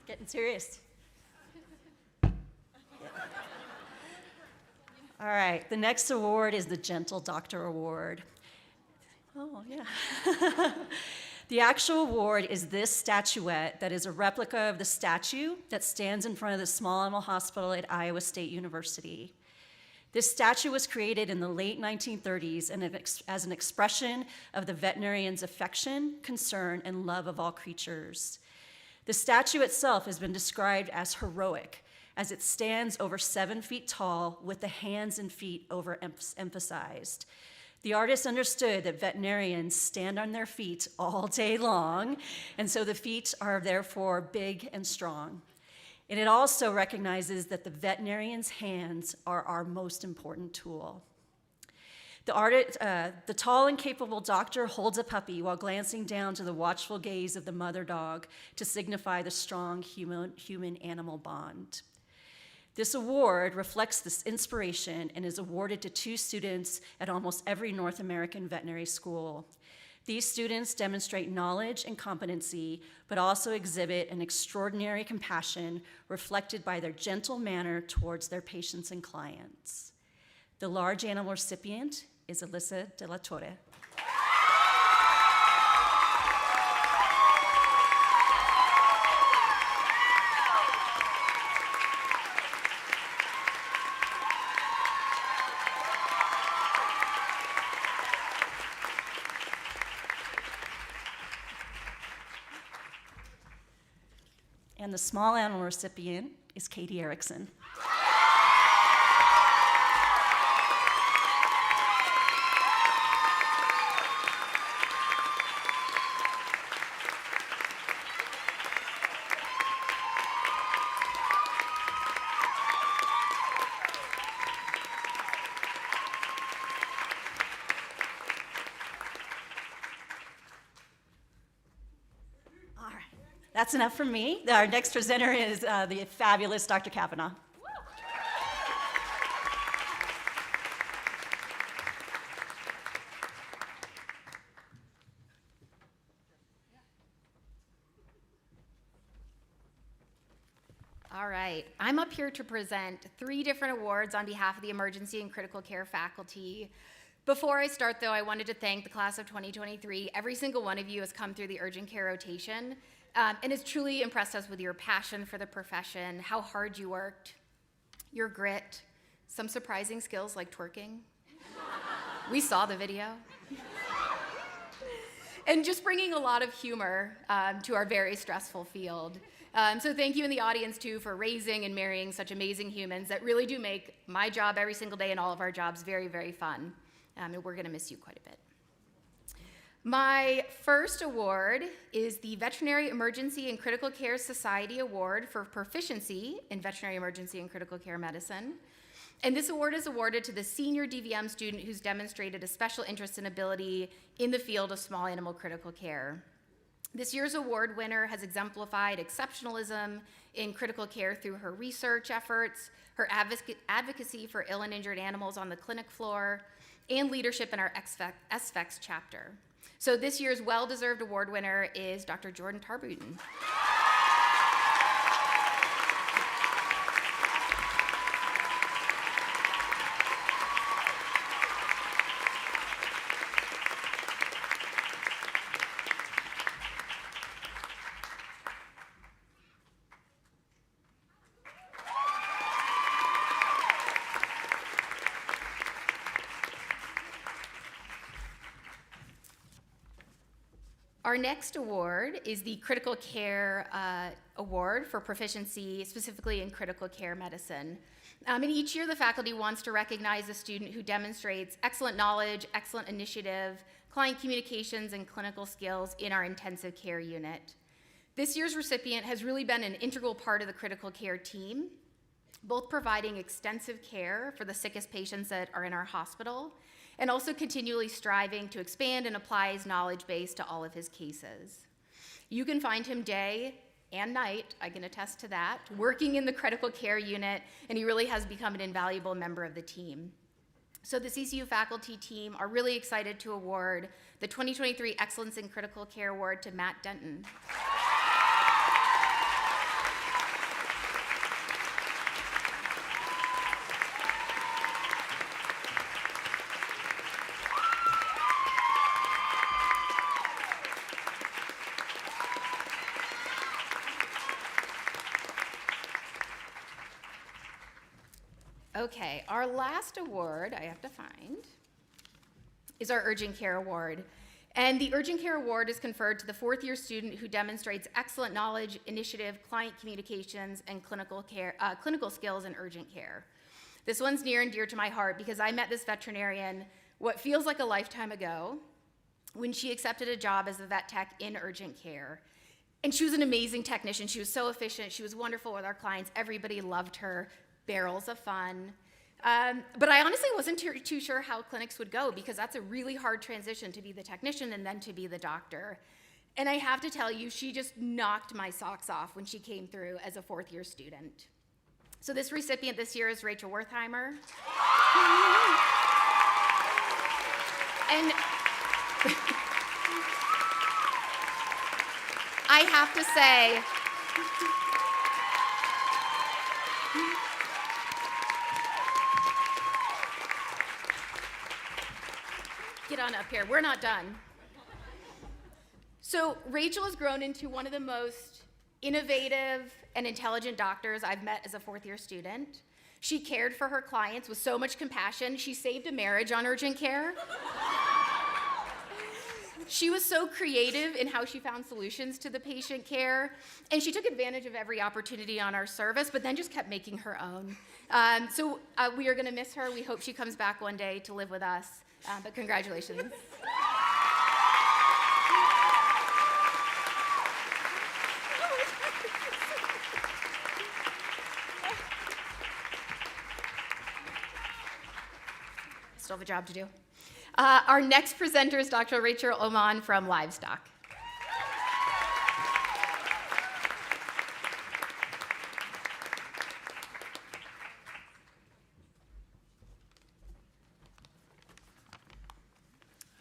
Getting serious. All right, the next award is the Gentle Doctor Award. Oh, yeah. The actual award is this statuette that is a replica of the statue that stands in front of the Small Animal Hospital at Iowa State University. This statue was created in the late 1930s and as an expression of the veterinarian's affection, concern, and love of all creatures. The statue itself has been described as heroic, as it stands over 7 feet tall with the hands and feet overemphasized. The artist understood that veterinarians stand on their feet all day long, and so the feet are therefore big and strong. And it also recognizes that the veterinarian's hands are our most important tool. The tall and capable doctor holds a puppy while glancing down to the watchful gaze of the mother dog to signify the strong human-animal bond. This award reflects this inspiration and is awarded to 2 students at almost every North American veterinary school. These students demonstrate knowledge and competency, but also exhibit an extraordinary compassion reflected by their gentle manner towards their patients and clients. The large animal recipient is Alyssa De La Torre. And the small animal recipient is Katie Erickson. All right, that's enough from me. Our next presenter is the fabulous Dr. Kavanaugh. All right, I'm up here to present 3 different awards on behalf of the emergency and critical care faculty. Before I start, though, I wanted to thank the class of 2023. Every single one of you has come through the urgent care rotation, and has truly impressed us with your passion for the profession, how hard you worked, your grit, some surprising skills like twerking. We saw the video. And just bringing a lot of humor to our very stressful field. So thank you in the audience, too, for raising and marrying such amazing humans that really do make my job every single day and all of our jobs very, very fun. And we're going to miss you quite a bit. My first award is the Veterinary Emergency and Critical Care Society Award for Proficiency in Veterinary Emergency and Critical Care Medicine. And this award is awarded to the senior DVM student who's demonstrated a special interest and ability in the field of small animal critical care. This year's award winner has exemplified exceptionalism in critical care through her research efforts, her advocacy for ill and injured animals on the clinic floor, and leadership in our SVEX chapter. So this year's well-deserved award winner is Dr. Jordan Tarbuten. Our next award is the Critical Care Award for Proficiency, specifically in critical care medicine. And each year, the faculty wants to recognize a student who demonstrates excellent knowledge, excellent initiative, client communications, and clinical skills in our intensive care unit. This year's recipient has really been an integral part of the critical care team, both providing extensive care for the sickest patients that are in our hospital, and also continually striving to expand and apply his knowledge base to all of his cases. You can find him day and night, I can attest to that, working in the critical care unit, and he really has become an invaluable member of the team. So the CCU faculty team are really excited to award the 2023 Excellence in Critical Care Award to Matt Denton. Okay, our last award, I have to find, is our Urgent Care Award. And the Urgent Care Award is conferred to the 4th-year student who demonstrates excellent knowledge, initiative, client communications, and clinical skills in urgent care. This one's near and dear to my heart because I met this veterinarian what feels like a lifetime ago when she accepted a job as a vet tech in urgent care. And she was an amazing technician. She was so efficient. She was wonderful with our clients. Everybody loved her. Barrels of fun. But I honestly wasn't too sure how clinics would go because that's a really hard transition to be the technician and then to be the doctor. And I have to tell you, she just knocked my socks off when she came through as a 4th-year student. So this recipient this year is Rachel Wertheimer. And I have to say, get on up here, we're not done. So Rachel has grown into one of the most innovative and intelligent doctors I've met as a 4th-year student. She cared for her clients with so much compassion, she saved a marriage on urgent care. She was so creative in how she found solutions to the patient care, and she took advantage of every opportunity on our service, but then just kept making her own. So we are going to miss her. We hope she comes back one day to live with us, but congratulations. Still have a job to do. Our next presenter is Dr. Rachel Oman from Livestock.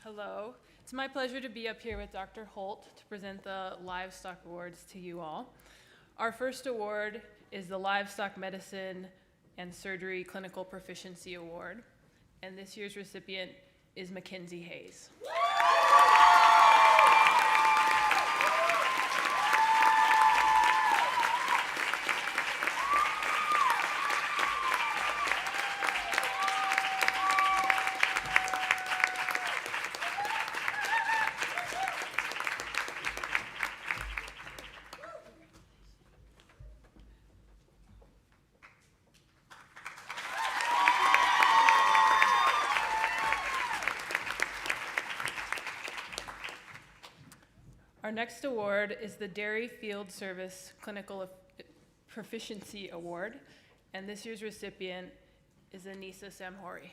Hello. It's my pleasure to be up here with Dr. Holt to present the Livestock Awards to you all. Our first award is the Livestock Medicine and Surgery Clinical Proficiency Award, and this year's recipient is Mackenzie Hayes. Our next award is the Dairy Field Service Clinical Proficiency Award, and this year's recipient is Anissa Samhori.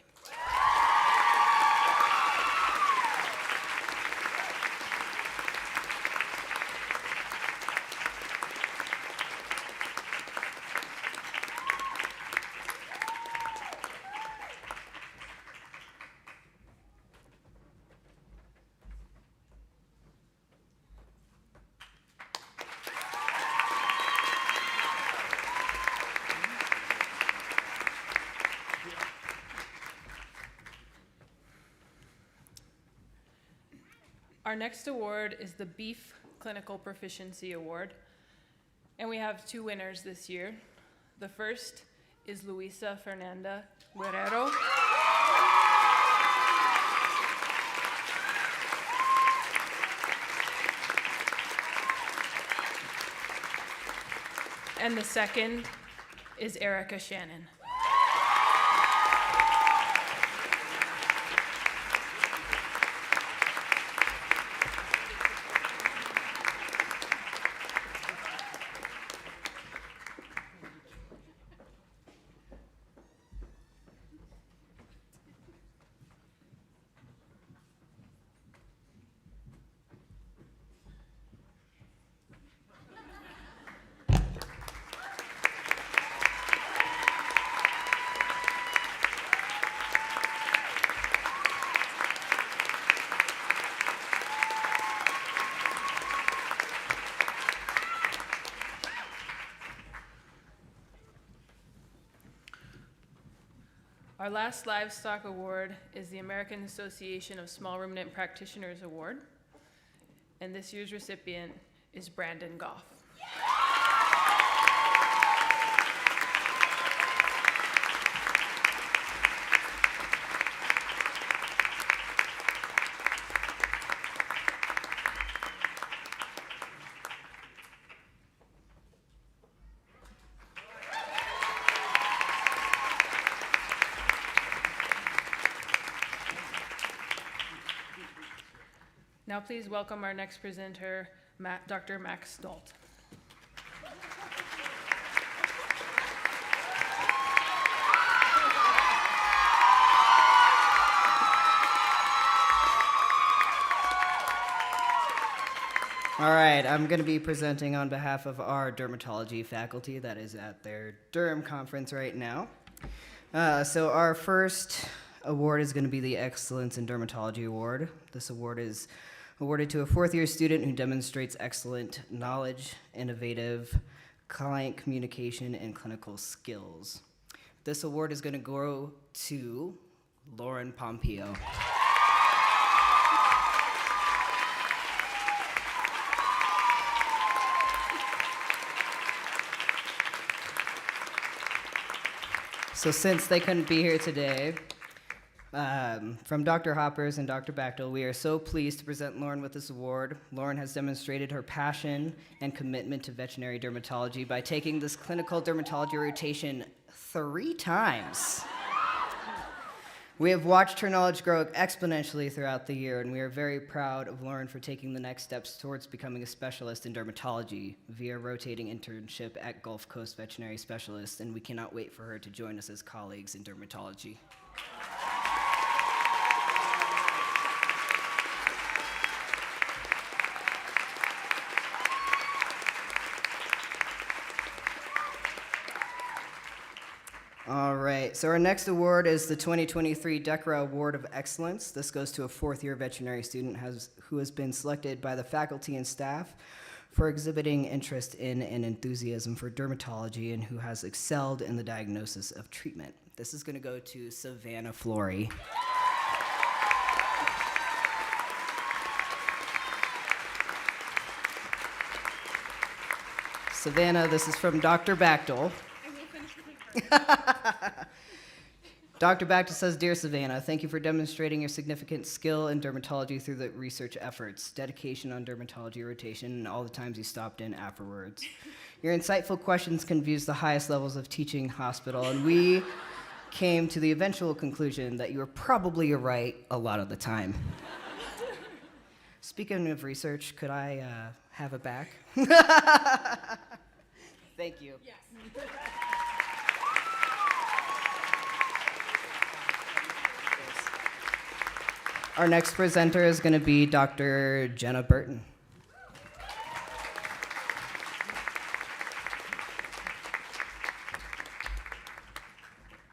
Our next award is the Beef Clinical Proficiency Award, and we have two winners this year. The first is Luisa Fernanda Guerrero. And the second is Erica Shannon. Our last livestock award is the American Association of Small Ruminant Practitioners Award, and this year's recipient is Brandon Goff. Now please welcome our next presenter, Dr. Max Stolt. All right, I'm going to be presenting on behalf of our dermatology faculty that is at their derm conference right now. So our first award is going to be the Excellence in Dermatology Award. This award is awarded to a fourth-year student who demonstrates excellent knowledge, innovative client communication, and clinical skills. This award is going to go to Lauren Pompeo. So since they couldn't be here today, From Dr. Hoppers and Dr. Bechtel, we are so pleased to present Lauren with this award. Lauren has demonstrated her passion and commitment to veterinary dermatology by taking this clinical dermatology rotation 3 times. We have watched her knowledge grow exponentially throughout the year, and we are very proud of Lauren for taking the next steps towards becoming a specialist in dermatology via rotating internship at Gulf Coast Veterinary Specialists, and we cannot wait for her to join us as colleagues in dermatology. All right, so our next award is the 2023 DECRA Award of Excellence. This goes to a 4th-year veterinary student who has been selected by the faculty and staff for exhibiting interest in and enthusiasm for dermatology and who has excelled in the diagnosis of treatment. This is going to go to Savannah Flory. Savannah, this is from Dr. Bechtel. Dr. Bechtel says, "Dear Savannah, thank you for demonstrating your significant skill in dermatology through the research efforts, dedication on dermatology rotation, and all the times you stopped in afterwards. Your insightful questions confused the highest levels of teaching hospital, and we came to the eventual conclusion that you were probably right a lot of the time." Speaking of research, could I have it back? Thank you. Yes. Our next presenter is going to be Dr. Jenna Burton.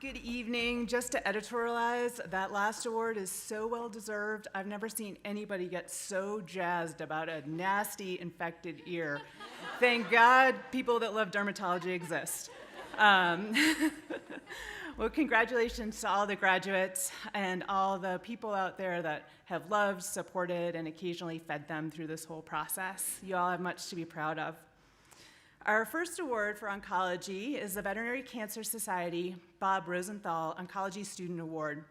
Good evening. Just to editorialize, that last award is so well deserved. I've never seen anybody get so jazzed about a nasty infected ear. Thank God people that love dermatology exist. Well, congratulations to all the graduates and all the people out there that have loved, supported, and occasionally fed them through this whole process. You all have much to be proud of. Our first award for oncology is the Veterinary Cancer Society Bob Rosenthal Oncology Student Award.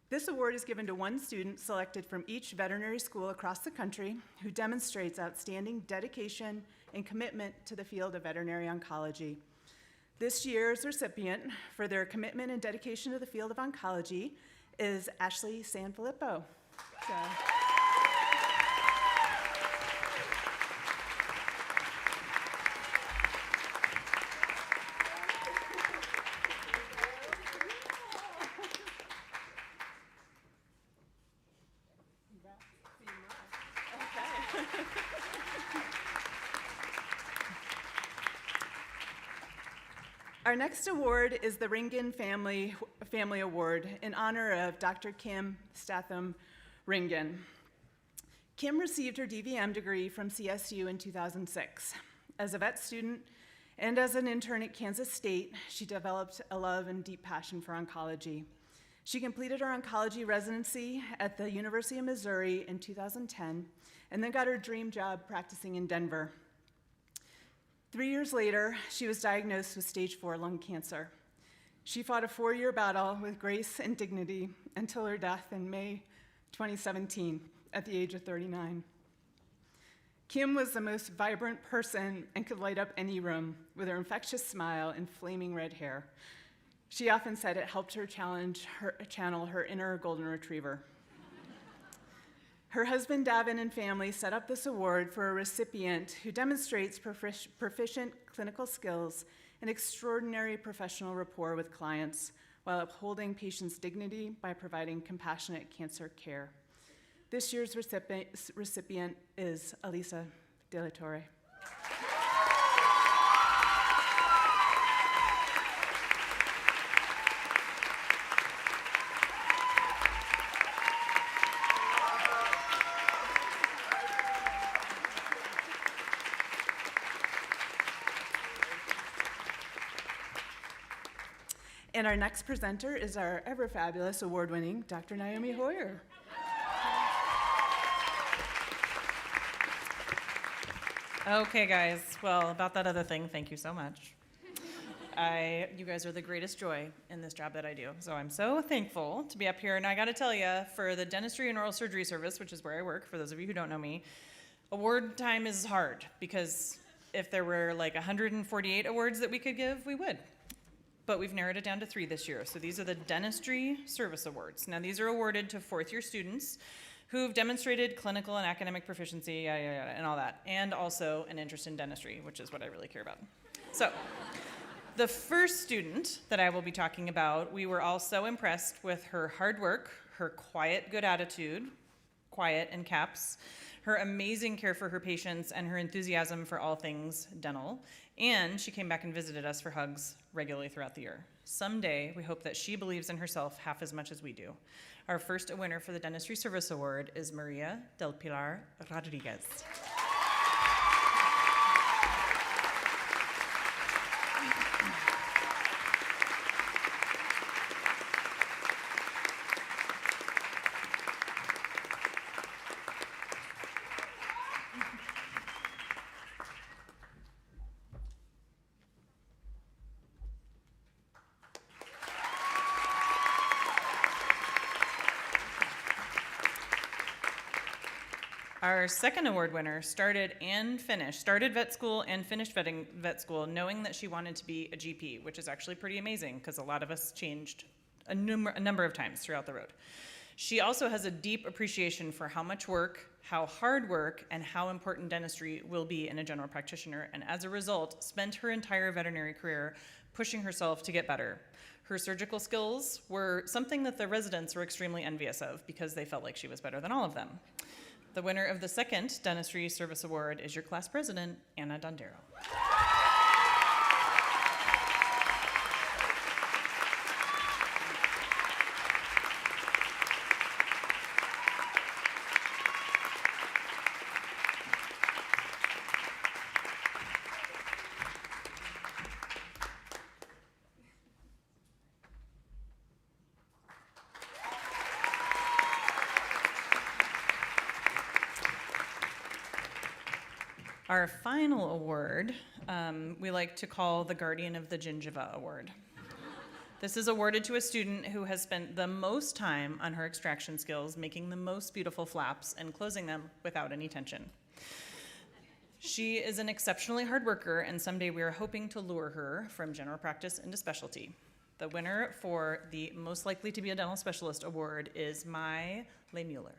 This award is given to one student selected from each veterinary school across the country who demonstrates outstanding dedication and commitment to the field of veterinary oncology. This year's recipient for their commitment and dedication to the field of oncology is Ashley Sanfilippo. Our next award is the Ringen Family Award in honor of Dr. Kim Statham Ringen. Kim received her DVM degree from CSU in 2006. As a vet student and as an intern at Kansas State, she developed a love and deep passion for oncology. She completed her oncology residency at the University of Missouri in 2010 and then got her dream job practicing in Denver. 3 years later, she was diagnosed with stage 4 lung cancer. She fought a 4-year battle with grace and dignity until her death in May 2017 at the age of 39. Kim was the most vibrant person and could light up any room with her infectious smile and flaming red hair. She often said it helped her channel her inner golden retriever. Her husband, Davin, and family set up this award for a recipient who demonstrates proficient clinical skills and extraordinary professional rapport with clients while upholding patients' dignity by providing compassionate cancer care. This year's recipient is Elisa De La Torre. And our next presenter is our ever-fabulous award-winning Dr. Naomi Hoyer. Okay, guys. Well, about that other thing, thank you so much. You guys are the greatest joy in this job that I do. So I'm so thankful to be up here. And I got to tell you, for the dentistry and oral surgery service, which is where I work, for those of you who don't know me, award time is hard because if there were like 148 awards that we could give, we would. But we've narrowed it down to 3 this year. So these are the Dentistry Service Awards. Now these are awarded to 4th-year students who've demonstrated clinical and academic proficiency, yada, yada, yada, and all that, and also an interest in dentistry, which is what I really care about. So the first student that I will be talking about, we were all so impressed with her hard work, her quiet, good attitude, quiet in caps, her amazing care for her patients, and her enthusiasm for all things dental. And she came back and visited us for hugs regularly throughout the year. Someday, we hope that she believes in herself half as much as we do. Our first winner for the Dentistry Service Award is Maria del Pilar Rodriguez. Our second award winner started vet school and finished vet school knowing that she wanted to be a GP, which is actually pretty amazing because a lot of us changed a number of times throughout the road. She also has a deep appreciation for how much work, how hard work, and how important dentistry will be in a general practitioner, and as a result, spent her entire veterinary career pushing herself to get better. Her surgical skills were something that the residents were extremely envious of because they felt like she was better than all of them. The winner of the second Dentistry Service Award is your class president, Anna Dondero. Our final award, we like to call the Guardian of the Gingiva Award. This is awarded to a student who has spent the most time on her extraction skills, making the most beautiful flaps and closing them without any tension. She is an exceptionally hard worker, and someday we are hoping to lure her from general practice into specialty. The winner for the Most Likely to be a Dental Specialist Award is Mai Lehmuller.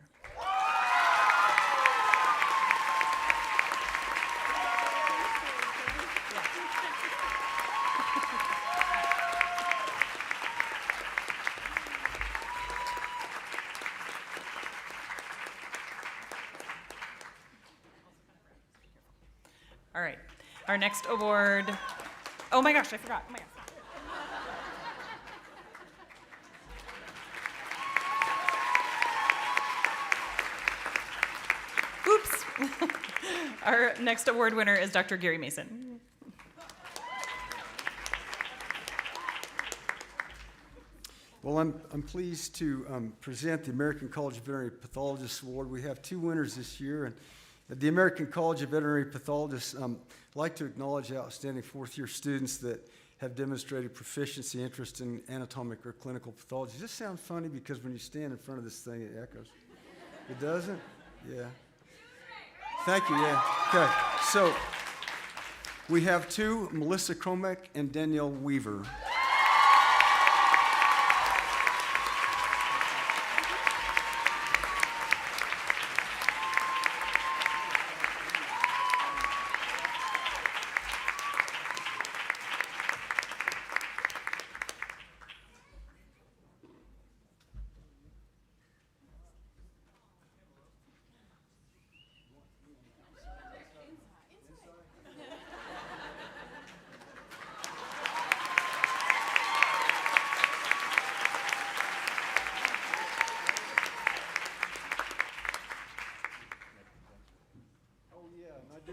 All right, our next award, oh my gosh, I forgot, oh my gosh. Oops. Our next award winner is Dr. Gary Mason. Well, I'm pleased to present the American College of Veterinary Pathologists Award. We have 2 winners this year, and the American College of Veterinary Pathologists like to acknowledge outstanding 4th-year students that have demonstrated proficiency, interest in anatomic or clinical pathology. Does this sound funny? Because when you stand in front of this thing, it echoes. It doesn't? Yeah. Thank you, yeah. Okay, so we have 2, Melissa Kromek and Danielle Weaver.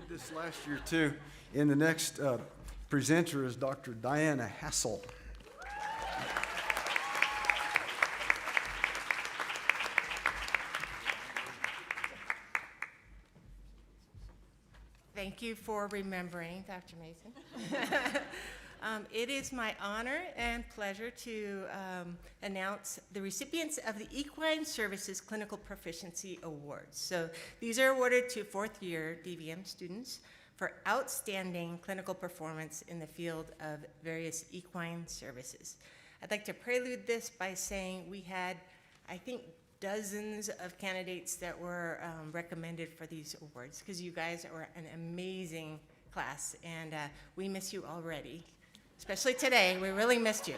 This last year too. And the next presenter is Dr. Diana Hassel. Thank you for remembering, Dr. Mason. It is my honor and pleasure to announce the recipients of the Equine Services Clinical Proficiency Awards. So these are awarded to fourth-year DVM students for outstanding clinical performance in the field of various equine services. I'd like to prelude this by saying we had, I think, dozens of candidates that were recommended for these awards, because you guys are an amazing class, and we miss you already, especially today. We really missed you.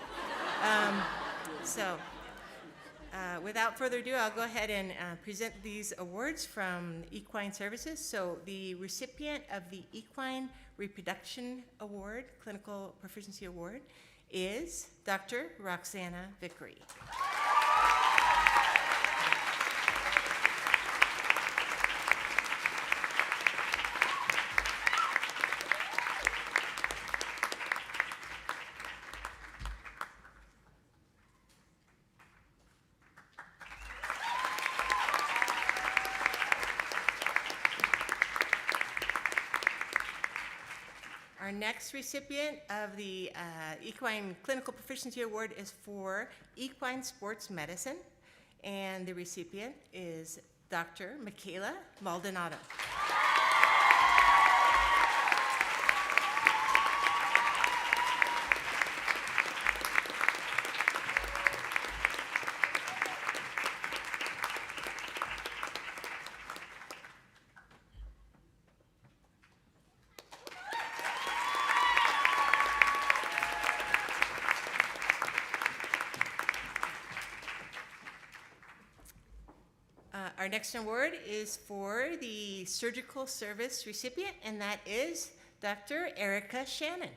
Without further ado, I'll go ahead and present these awards from Equine Services. So the recipient of the Equine Reproduction Award, Clinical Proficiency Award, is Dr. Roxana Vickery. Our next recipient of the Equine Clinical Proficiency Award is for Equine Sports Medicine, and the recipient is Dr. Michaela Maldonado. Our next award is for the surgical service recipient, and that is Dr. Erica Shannon.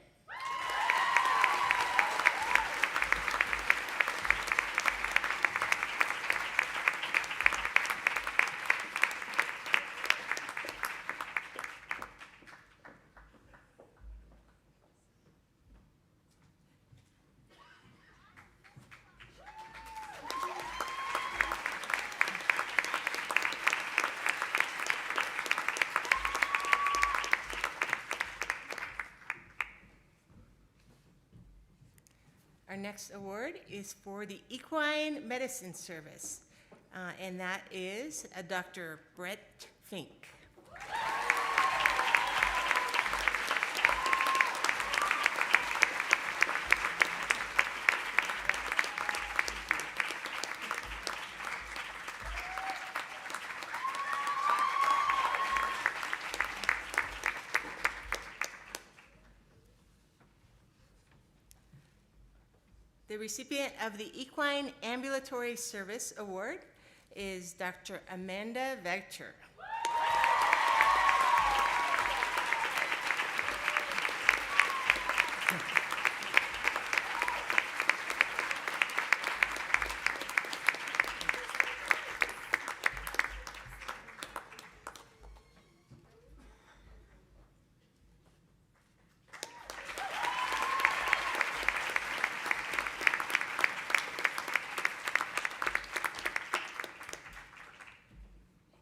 Our next award is for the Equine Medicine Service, and that is Dr. Brett Fink. The recipient of the Equine Ambulatory Service Award is Dr. Amanda Vector.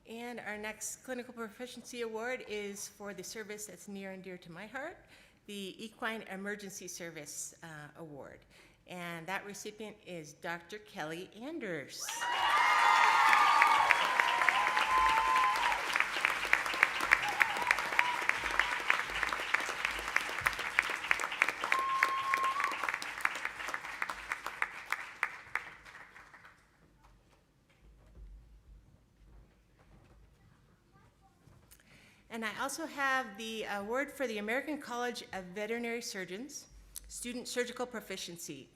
And our next Clinical Proficiency Award is for the service that's near and dear to my heart, the Equine Emergency Service Award. And that recipient is Dr. Kelly Anders. And I also have the award for the American College of Veterinary Surgeons, Student Surgical Proficiency.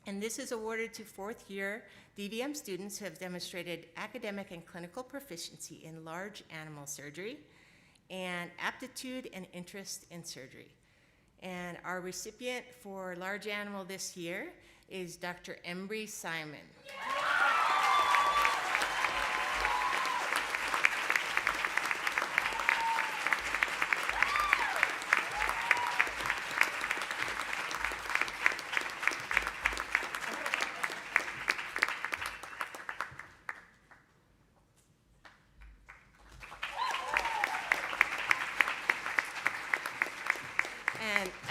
And this is awarded to fourth-year DVM students who have demonstrated academic and clinical proficiency in large animal surgery and aptitude and interest in surgery. And our recipient for large animal this year is Dr. Embry Simon.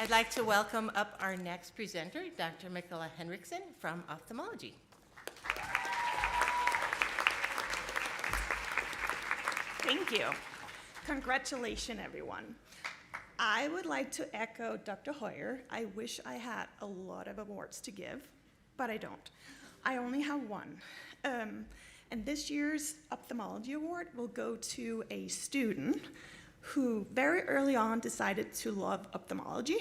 I'd like to welcome up our next presenter, Dr. Michaela Henriksen from Ophthalmology. Thank you. Congratulations, everyone. I would like to echo Dr. Hoyer. I wish I had a lot of awards to give, but I don't. I only have one. And this year's Ophthalmology Award will go to a student who very early on decided to love ophthalmology.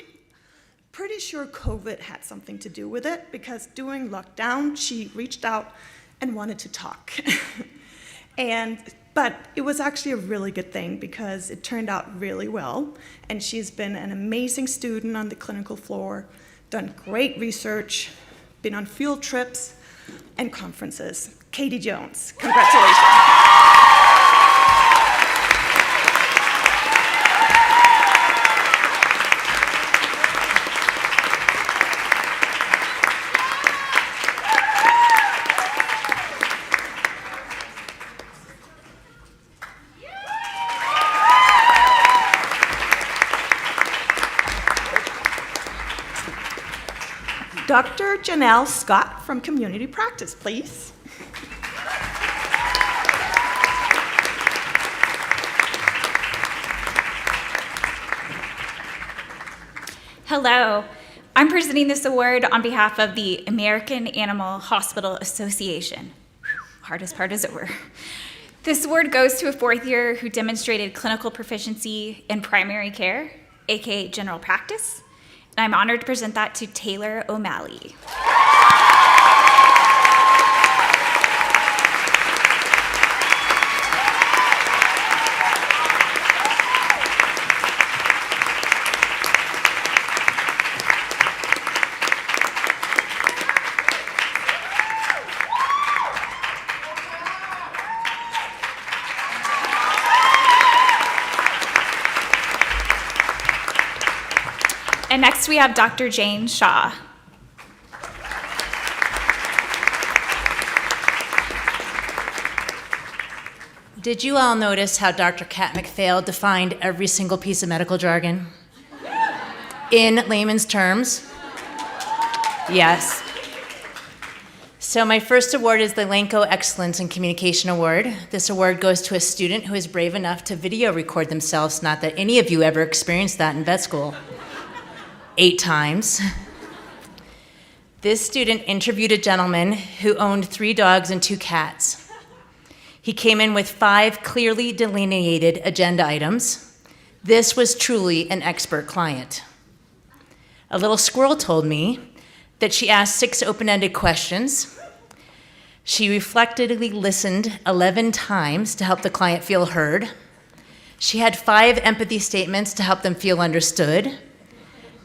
Pretty sure COVID had something to do with it, because during lockdown, she reached out and wanted to talk. But it was actually a really good thing, because it turned out really well, and she's been an amazing student on the clinical floor, done great research, been on field trips and conferences. Katie Jones, congratulations. Dr. Janelle Scott from Community Practice, please. Hello, I'm presenting this award on behalf of the American Animal Hospital Association. Hardest part is over. This award goes to a fourth year who demonstrated clinical proficiency in primary care, aka general practice, and I'm honored to present that to Taylor O'Malley. And next we have Dr. Jane Shaw. Did you all notice how Dr. Kat McPhail defined every single piece of medical jargon? In layman's terms? Yes. So my first award is the Lanco Excellence in Communication Award. This award goes to a student who is brave enough to video record themselves, not that any of you ever experienced that in vet school. 8 times. This student interviewed a gentleman who owned 3 dogs and 2 cats. He came in with 5 clearly delineated agenda items. This was truly an expert client. A little squirrel told me that she asked 6 open-ended questions. She reflectively listened 11 times to help the client feel heard. She had 5 empathy statements to help them feel understood,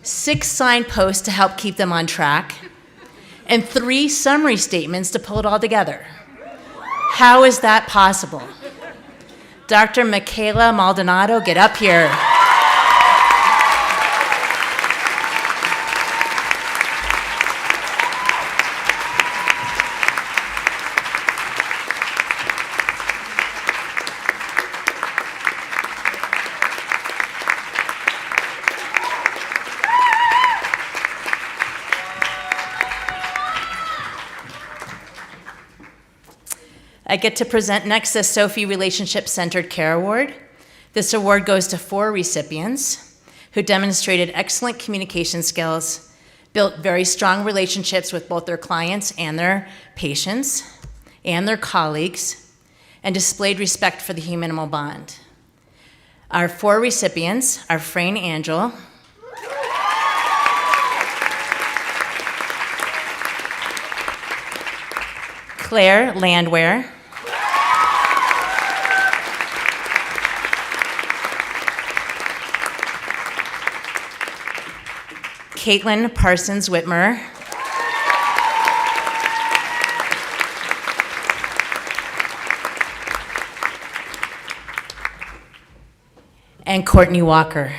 6 signposts to help keep them on track, and 3 summary statements to pull it all together. How is that possible? Dr. Michaela Maldonado, get up here. I get to present next the Sophie Relationship Centered Care Award. This award goes to 4 recipients who demonstrated excellent communication skills, built very strong relationships with both their clients and their patients and their colleagues, and displayed respect for the human-animal bond. Our 4 recipients are Frayne Angel, Claire Landwehr, Caitlin Parsons Whitmer, and Courtney Walker.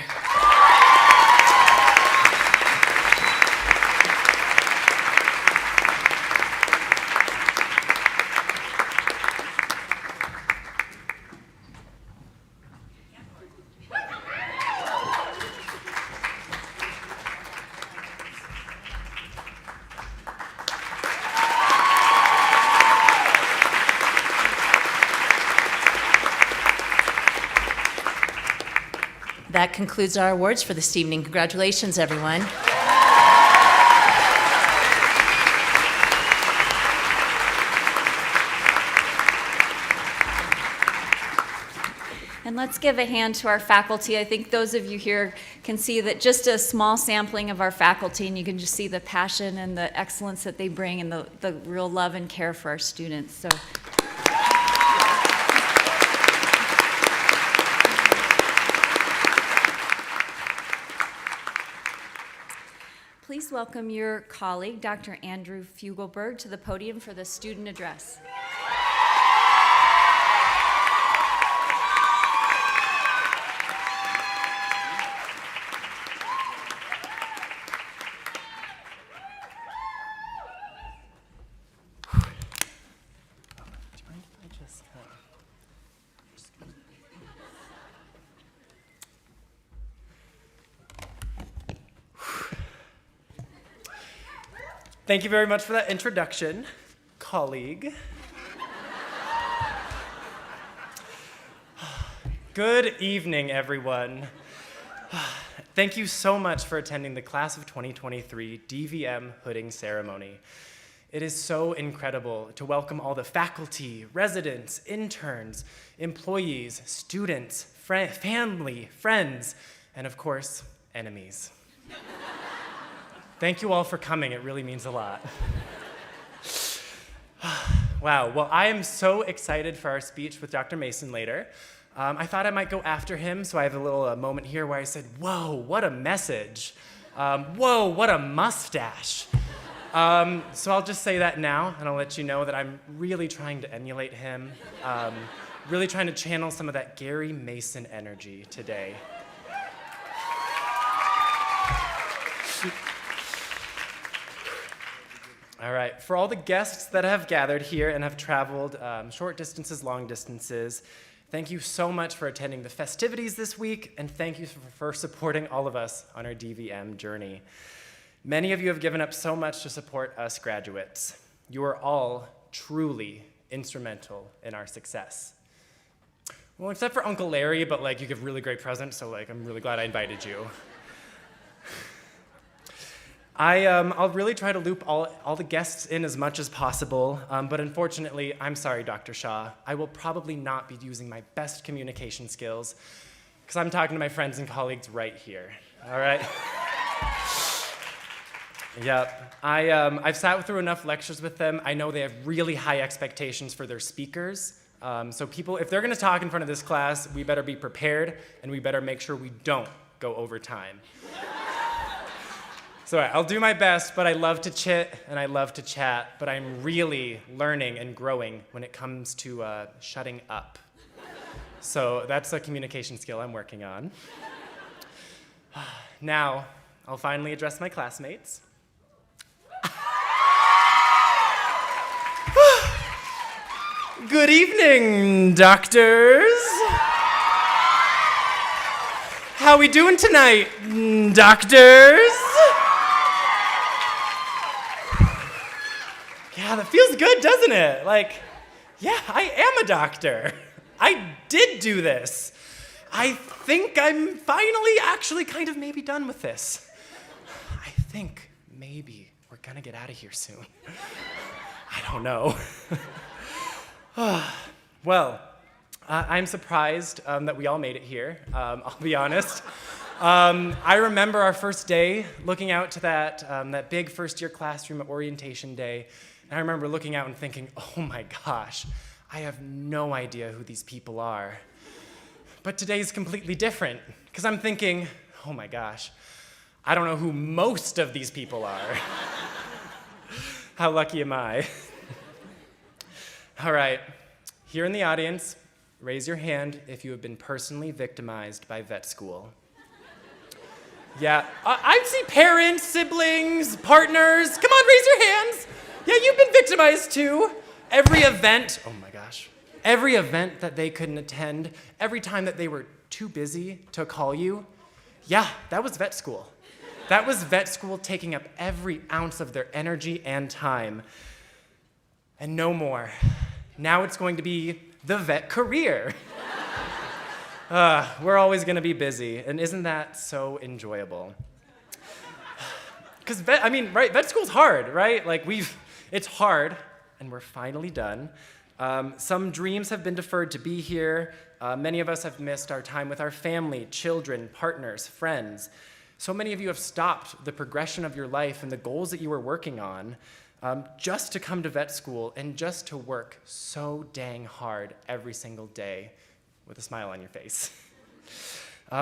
That concludes our awards for this evening. Congratulations, everyone. And let's give a hand to our faculty. I think those of you here can see that just a small sampling of our faculty, and you can just see the passion and the excellence that they bring and the real love and care for our students. So. Please welcome your colleague, Dr. Andrew Fugelberg, to the podium for the student address. Thank you very much for that introduction, colleague. Good evening, everyone. Thank you so much for attending the Class of 2023 DVM hooding ceremony. It is so incredible to welcome all the faculty, residents, interns, employees, students, family, friends, and of course, enemies. Thank you all for coming. It really means a lot. Wow. Well, I am so excited for our speech with Dr. Mason later. I thought I might go after him, so I have a little moment here where I said, whoa, what a message. Whoa, what a mustache. So I'll just say that now, and I'll let you know that I'm really trying to emulate him, really trying to channel some of that Gary Mason energy today. All right, for all the guests that have gathered here and have traveled short distances, long distances, thank you so much for attending the festivities this week, and thank you for supporting all of us on our DVM journey. Many of you have given up so much to support us graduates. You are all truly instrumental in our success. Well, except for Uncle Larry, but you give really great presents, so I'm really glad I invited you. I'll really try to loop all the guests in as much as possible, but unfortunately, I'm sorry, Dr. Shaw. I will probably not be using my best communication skills because I'm talking to my friends and colleagues right here, all right? Yep. I've sat through enough lectures with them. I know they have really high expectations for their speakers. So people, if they're going to talk in front of this class, we better be prepared, and we better make sure we don't go over time. So I'll do my best, but I love to chit and I love to chat, but I'm really learning and growing when it comes to shutting up. So that's a communication skill I'm working on. Now, I'll finally address my classmates. Good evening, doctors. How we doing tonight, doctors? Yeah, that feels good, doesn't it? Yeah, I am a doctor. I did do this. I think I'm finally actually kind of maybe done with this. I think maybe we're gonna get out of here soon. I don't know. Well, I'm surprised that we all made it here, I'll be honest. I remember our first day looking out to that big first-year classroom at orientation day. And I remember looking out and thinking, oh my gosh, I have no idea who these people are. But today's completely different, because I'm thinking, oh my gosh, I don't know who most of these people are. How lucky am I? All right, here in the audience, raise your hand if you have been personally victimized by vet school. Yeah, I see parents, siblings, partners. Come on, raise your hands. Yeah, you've been victimized too. Every event, oh my gosh, every event that they couldn't attend, every time that they were too busy to call you, yeah, that was vet school. That was vet school taking up every ounce of their energy and time. And no more. Now it's going to be the vet career. We're always gonna be busy, and isn't that so enjoyable? Because vet school's hard, right? It's hard, and we're finally done. Some dreams have been deferred to be here. Many of us have missed our time with our family, children, partners, friends. So many of you have stopped the progression of your life and the goals that you were working on just to come to vet school and just to work so dang hard every single day with a smile on your face.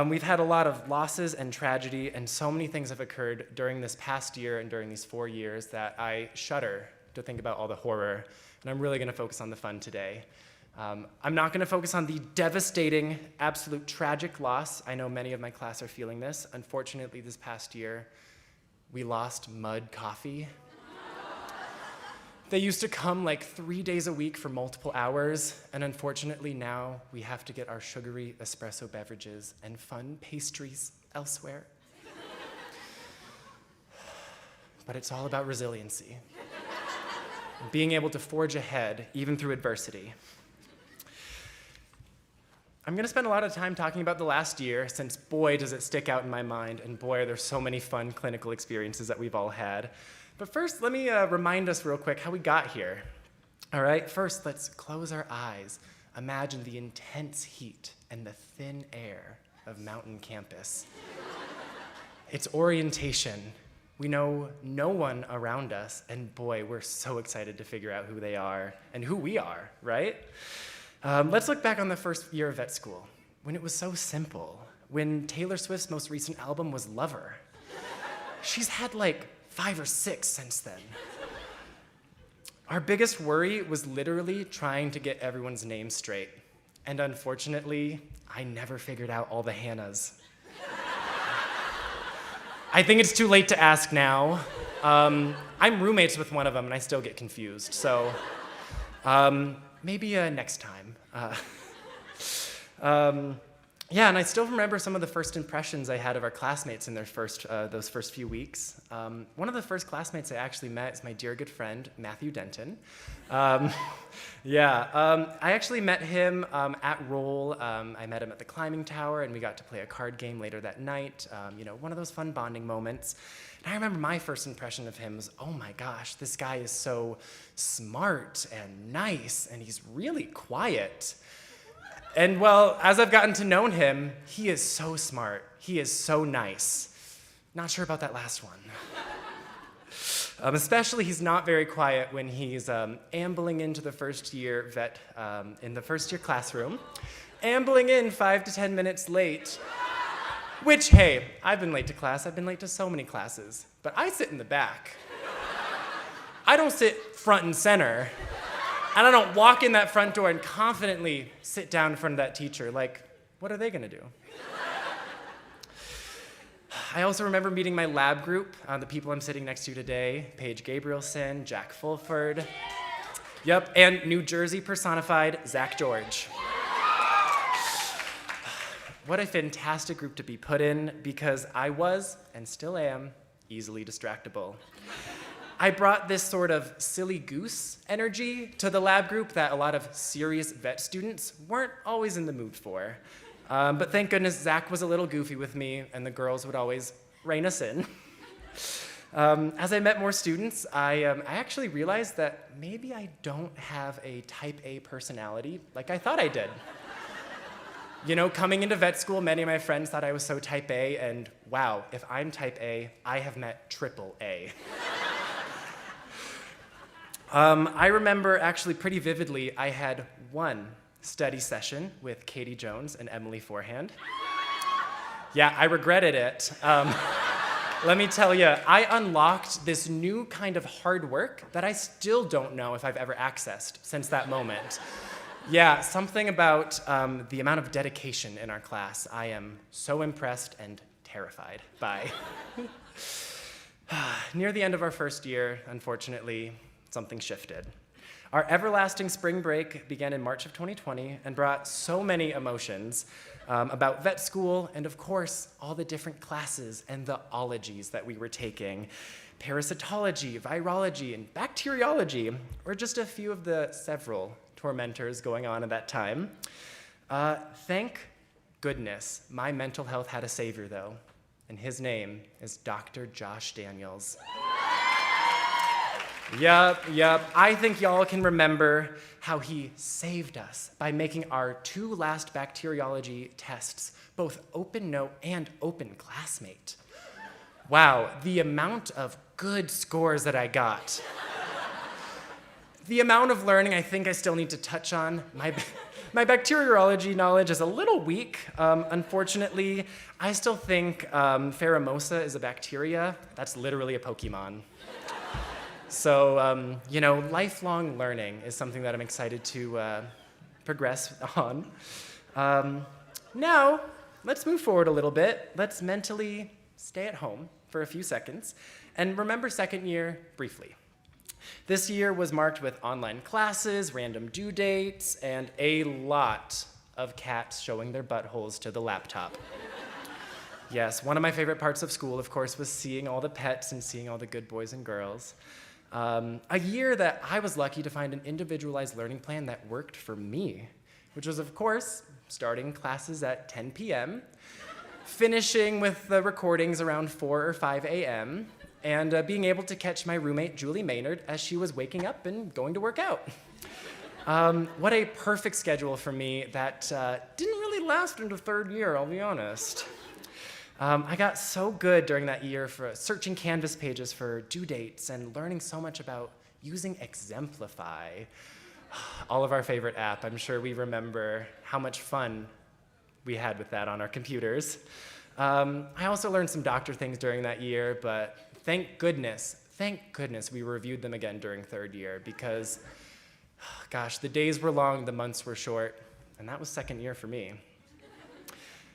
We've had a lot of losses and tragedy, and so many things have occurred during this past year and during these 4 years that I shudder to think about all the horror, and I'm really gonna focus on the fun today. I'm not gonna focus on the devastating, absolute tragic loss. I know many of my class are feeling this. Unfortunately, this past year, we lost Mud Coffee. They used to come like 3 days a week for multiple hours, and unfortunately now we have to get our sugary espresso beverages and fun pastries elsewhere. But it's all about resiliency. Being able to forge ahead, even through adversity. I'm gonna spend a lot of time talking about the last year, since boy does it stick out in my mind, and boy are there so many fun clinical experiences that we've all had. But first, let me remind us real quick how we got here. All right, first let's close our eyes. Imagine the intense heat and the thin air of Mountain Campus. It's orientation. We know no one around us, and boy, we're so excited to figure out who they are and who we are, right? Let's look back on the first year of vet school, when it was so simple, when Taylor Swift's most recent album was Lover. She's had like 5 or 6 since then. Our biggest worry was literally trying to get everyone's names straight, and unfortunately, I never figured out all the Hannahs. I think it's too late to ask now. I'm roommates with one of them, and I still get confused. So maybe next time. Yeah, and I still remember some of the first impressions I had of our classmates in their those first few weeks. One of the first classmates I actually met is my dear good friend, Matthew Denton. I actually met him at Roll. I met him at the climbing tower, and we got to play a card game later that night. One of those fun bonding moments. And I remember my first impression of him was, oh my gosh, this guy is so smart and nice, and he's really quiet. And well, as I've gotten to know him, he is so smart. He is so nice. Not sure about that last one. Especially he's not very quiet when he's ambling into the first year vet, in the first year classroom, ambling in 5 to 10 minutes late, which, hey, I've been late to class. I've been late to so many classes, but I sit in the back. I don't sit front and center. And I don't walk in that front door and confidently sit down in front of that teacher. Like, what are they gonna do? I also remember meeting my lab group, the people I'm sitting next to today, Paige Gabrielson, Jack Fulford. Yep, and New Jersey personified, Zach George. What a fantastic group to be put in, because I was, and still am, easily distractible. I brought this sort of silly goose energy to the lab group that a lot of serious vet students weren't always in the mood for. But thank goodness Zach was a little goofy with me, and the girls would always rein us in. As I met more students, I actually realized that maybe I don't have a type A personality like I thought I did. Coming into vet school, many of my friends thought I was so type A, and wow, if I'm type A, I have met triple A. I remember actually pretty vividly, I had one study session with Katie Jones and Emily Forehand. Yeah, I regretted it. Let me tell you, I unlocked this new kind of hard work that I still don't know if I've ever accessed since that moment. Yeah, something about the amount of dedication in our class I am so impressed and terrified by. Near the end of our first year, unfortunately, something shifted. Our everlasting spring break began in March of 2020 and brought so many emotions about vet school and, of course, all the different classes and the ologies that we were taking. Parasitology, virology, and bacteriology were just a few of the several tormentors going on at that time. Thank goodness, my mental health had a savior though, and his name is Dr. Josh Daniels. Yup. I think y'all can remember how he saved us by making our 2 last bacteriology tests both open note and open classmate. Wow, the amount of good scores that I got. The amount of learning I think I still need to touch on. My bacteriology knowledge is a little weak. Unfortunately, I still think Pheromosa is a bacteria. That's literally a Pokemon. So, lifelong learning is something that I'm excited to progress on. Now, let's move forward a little bit. Let's mentally stay at home for a few seconds and remember second year briefly. This year was marked with online classes, random due dates, and a lot of cats showing their buttholes to the laptop. Yes, one of my favorite parts of school, of course, was seeing all the pets and seeing all the good boys and girls. A year that I was lucky to find an individualized learning plan that worked for me, which was, of course, starting classes at 10 p.m., finishing with the recordings around 4 or 5 a.m., and being able to catch my roommate, Julie Maynard, as she was waking up and going to work out. What a perfect schedule for me that didn't really last into third year, I'll be honest. I got so good during that year for searching Canvas pages for due dates and learning so much about using Exemplify, all of our favorite app. I'm sure we remember how much fun we had with that on our computers. I also learned some doctor things during that year, but thank goodness we reviewed them again during third year because, gosh, the days were long, the months were short, and that was second year for me.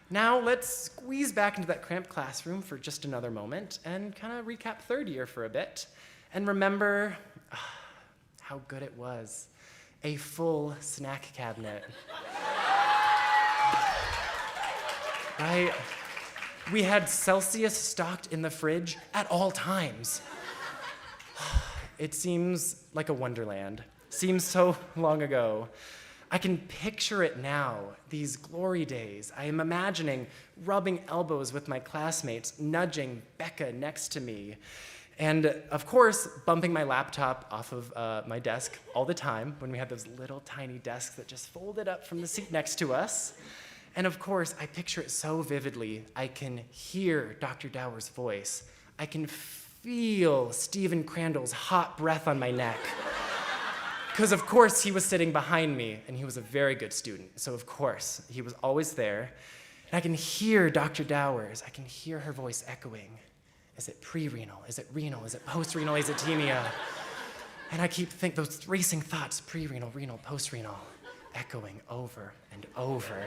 Now let's squeeze back into that cramped classroom for just another moment and kind of recap third year for a bit and remember how good it was. A full snack cabinet. Right? We had Celsius stocked in the fridge at all times. It seems like a wonderland. Seems so long ago. I can picture it now, these glory days. I am imagining rubbing elbows with my classmates, nudging Becca next to me, and of course, bumping my laptop off of my desk all the time when we had those little tiny desks that just folded up from the seat next to us. And of course, I picture it so vividly. I can hear Dr. Dower's voice. I can feel Stephen Crandall's hot breath on my neck. Because of course he was sitting behind me, and he was a very good student. So of course, he was always there. And I can hear Dr. Dowers. I can hear her voice echoing. Is it pre-renal? Is it renal? Is it post-renal azotemia? And I keep thinking those racing thoughts, pre-renal, renal, post-renal, echoing over and over.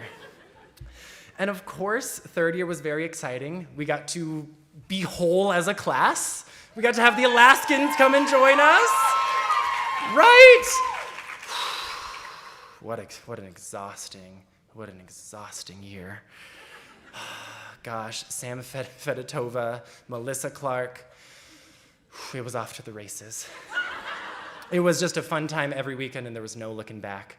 And of course, third year was very exciting. We got to be whole as a class. We got to have the Alaskans come and join us. Right? What an exhausting year. Gosh, Sam Fedotova, Melissa Clark, it was off to the races. It was just a fun time every weekend, and there was no looking back.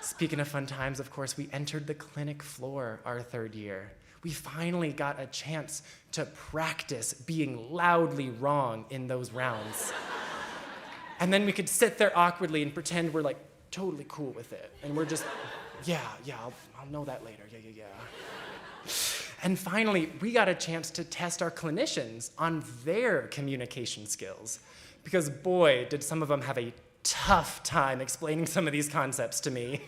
Speaking of fun times, of course, we entered the clinic floor our third year. We finally got a chance to practice being loudly wrong in those rounds. And then we could sit there awkwardly and pretend we're like totally cool with it. And we're just, I'll know that later, yeah. And finally, we got a chance to test our clinicians on their communication skills. Because boy, did some of them have a tough time explaining some of these concepts to me.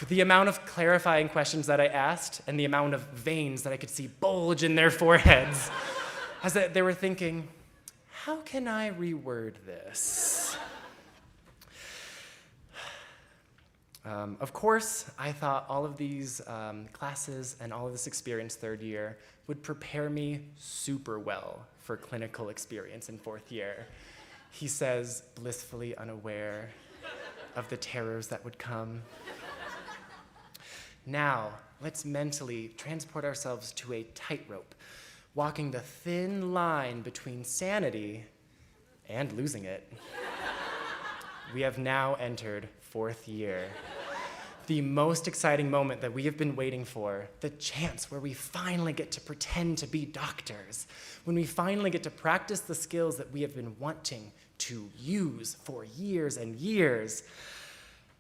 The amount of clarifying questions that I asked and the amount of veins that I could see bulge in their foreheads as they were thinking, how can I reword this? Of course, I thought all of these classes and all of this experience third year would prepare me super well for clinical experience in fourth year. He says, blissfully unaware of the terrors that would come. Now, let's mentally transport ourselves to a tightrope, walking the thin line between sanity and losing it. We have now entered fourth year. the most exciting moment that we have been waiting for, the chance where we finally get to pretend to be doctors, when we finally get to practice the skills that we have been wanting to use for years and years.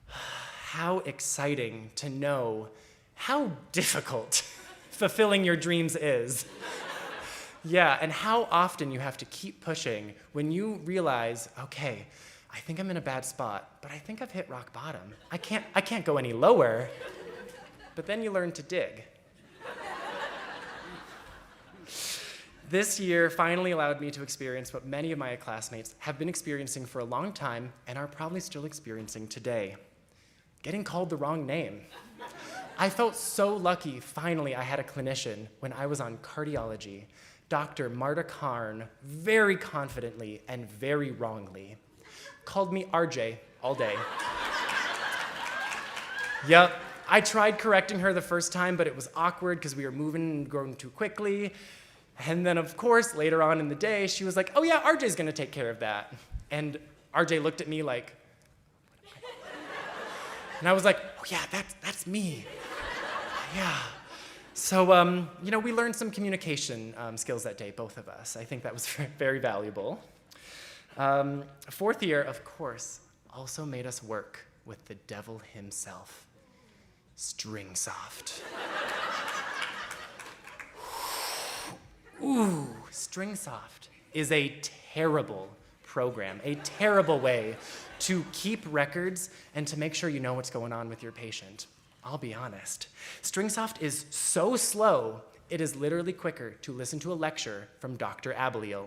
How exciting to know how difficult fulfilling your dreams is. Yeah, and how often you have to keep pushing when you realize, okay, I think I'm in a bad spot, but I think I've hit rock bottom. I can't go any lower. But then you learn to dig. This year finally allowed me to experience what many of my classmates have been experiencing for a long time and are probably still experiencing today: getting called the wrong name. I felt so lucky finally I had a clinician when I was on cardiology, Dr. Marta Karn, very confidently and very wrongly called me RJ all day. Yep, I tried correcting her the first time, but it was awkward because we were moving and growing too quickly. And then, of course, later on in the day, she was like, oh yeah, RJ's gonna take care of that. And RJ looked at me like, and I was like, oh yeah, that's me. Yeah. So, we learned some communication skills that day, both of us. I think that was very valuable. Fourth year, of course, also made us work with the devil himself, StringSoft. Ooh, StringSoft is a terrible program, a terrible way to keep records and to make sure you know what's going on with your patient. I'll be honest. StringSoft is so slow, it is literally quicker to listen to a lecture from Dr. Abalil.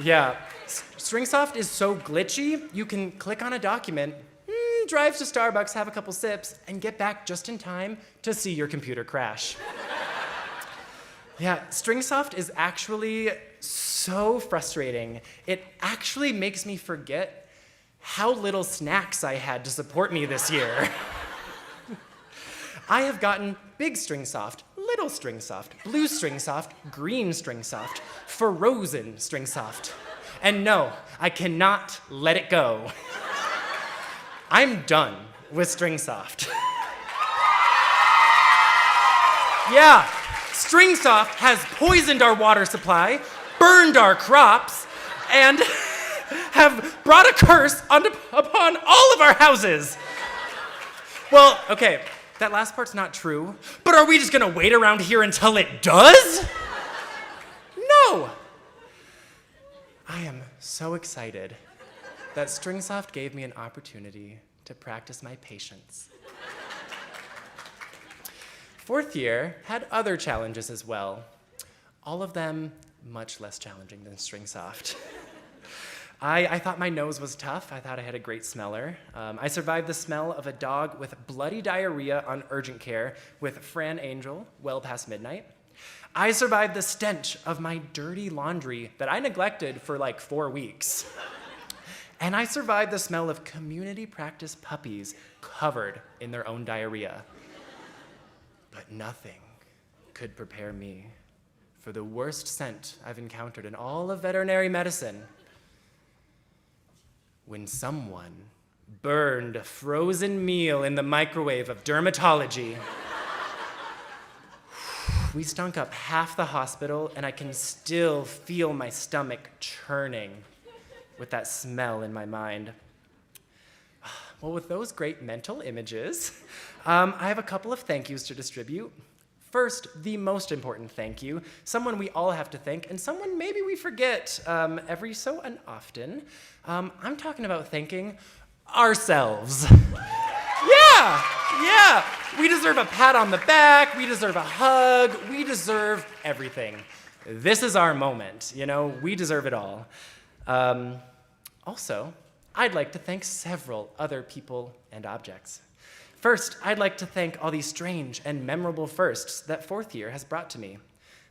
Yeah, StringSoft is so glitchy, you can click on a document, drive to Starbucks, have a couple sips, and get back just in time to see your computer crash. Yeah, StringSoft is actually so frustrating. It actually makes me forget how little snacks I had to support me this year. I have gotten big StringSoft, little StringSoft, blue StringSoft, green StringSoft, frozen StringSoft. And no, I cannot let it go. I'm done with StringSoft. Yeah, StringSoft has poisoned our water supply, burned our crops, and have brought a curse upon all of our houses. Well, okay, that last part's not true, but are we just gonna wait around here until it does? No! I am so excited that StringSoft gave me an opportunity to practice my patience. Fourth year had other challenges as well, all of them much less challenging than StringSoft. I thought my nose was tough. I thought I had a great smeller. I survived the smell of a dog with bloody diarrhea on urgent care with Fran Angel well past midnight. I survived the stench of my dirty laundry that I neglected for like 4 weeks. And I survived the smell of community practice puppies covered in their own diarrhea. But nothing could prepare me for the worst scent I've encountered in all of veterinary medicine: when someone burned a frozen meal in the microwave of dermatology. We stunk up half the hospital, and I can still feel my stomach churning with that smell in my mind. Well, with those great mental images, I have a couple of thank yous to distribute. First, the most important thank you, someone we all have to thank, and someone maybe we forget every so often. I'm talking about thanking ourselves. Yeah, we deserve a pat on the back, we deserve a hug, we deserve everything. This is our moment, we deserve it all. Also, I'd like to thank several other people and objects. First, I'd like to thank all these strange and memorable firsts that fourth year has brought to me.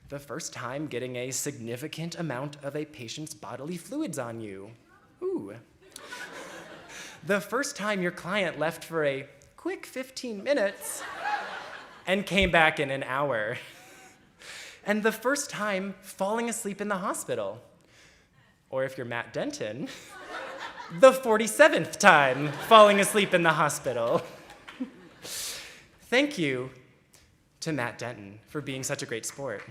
The first time getting a significant amount of a patient's bodily fluids on you. Ooh. The first time your client left for a quick 15 minutes and came back in an hour. And the first time falling asleep in the hospital. Or if you're Matt Denton, the 47th time falling asleep in the hospital. Thank you to Matt Denton for being such a great sport.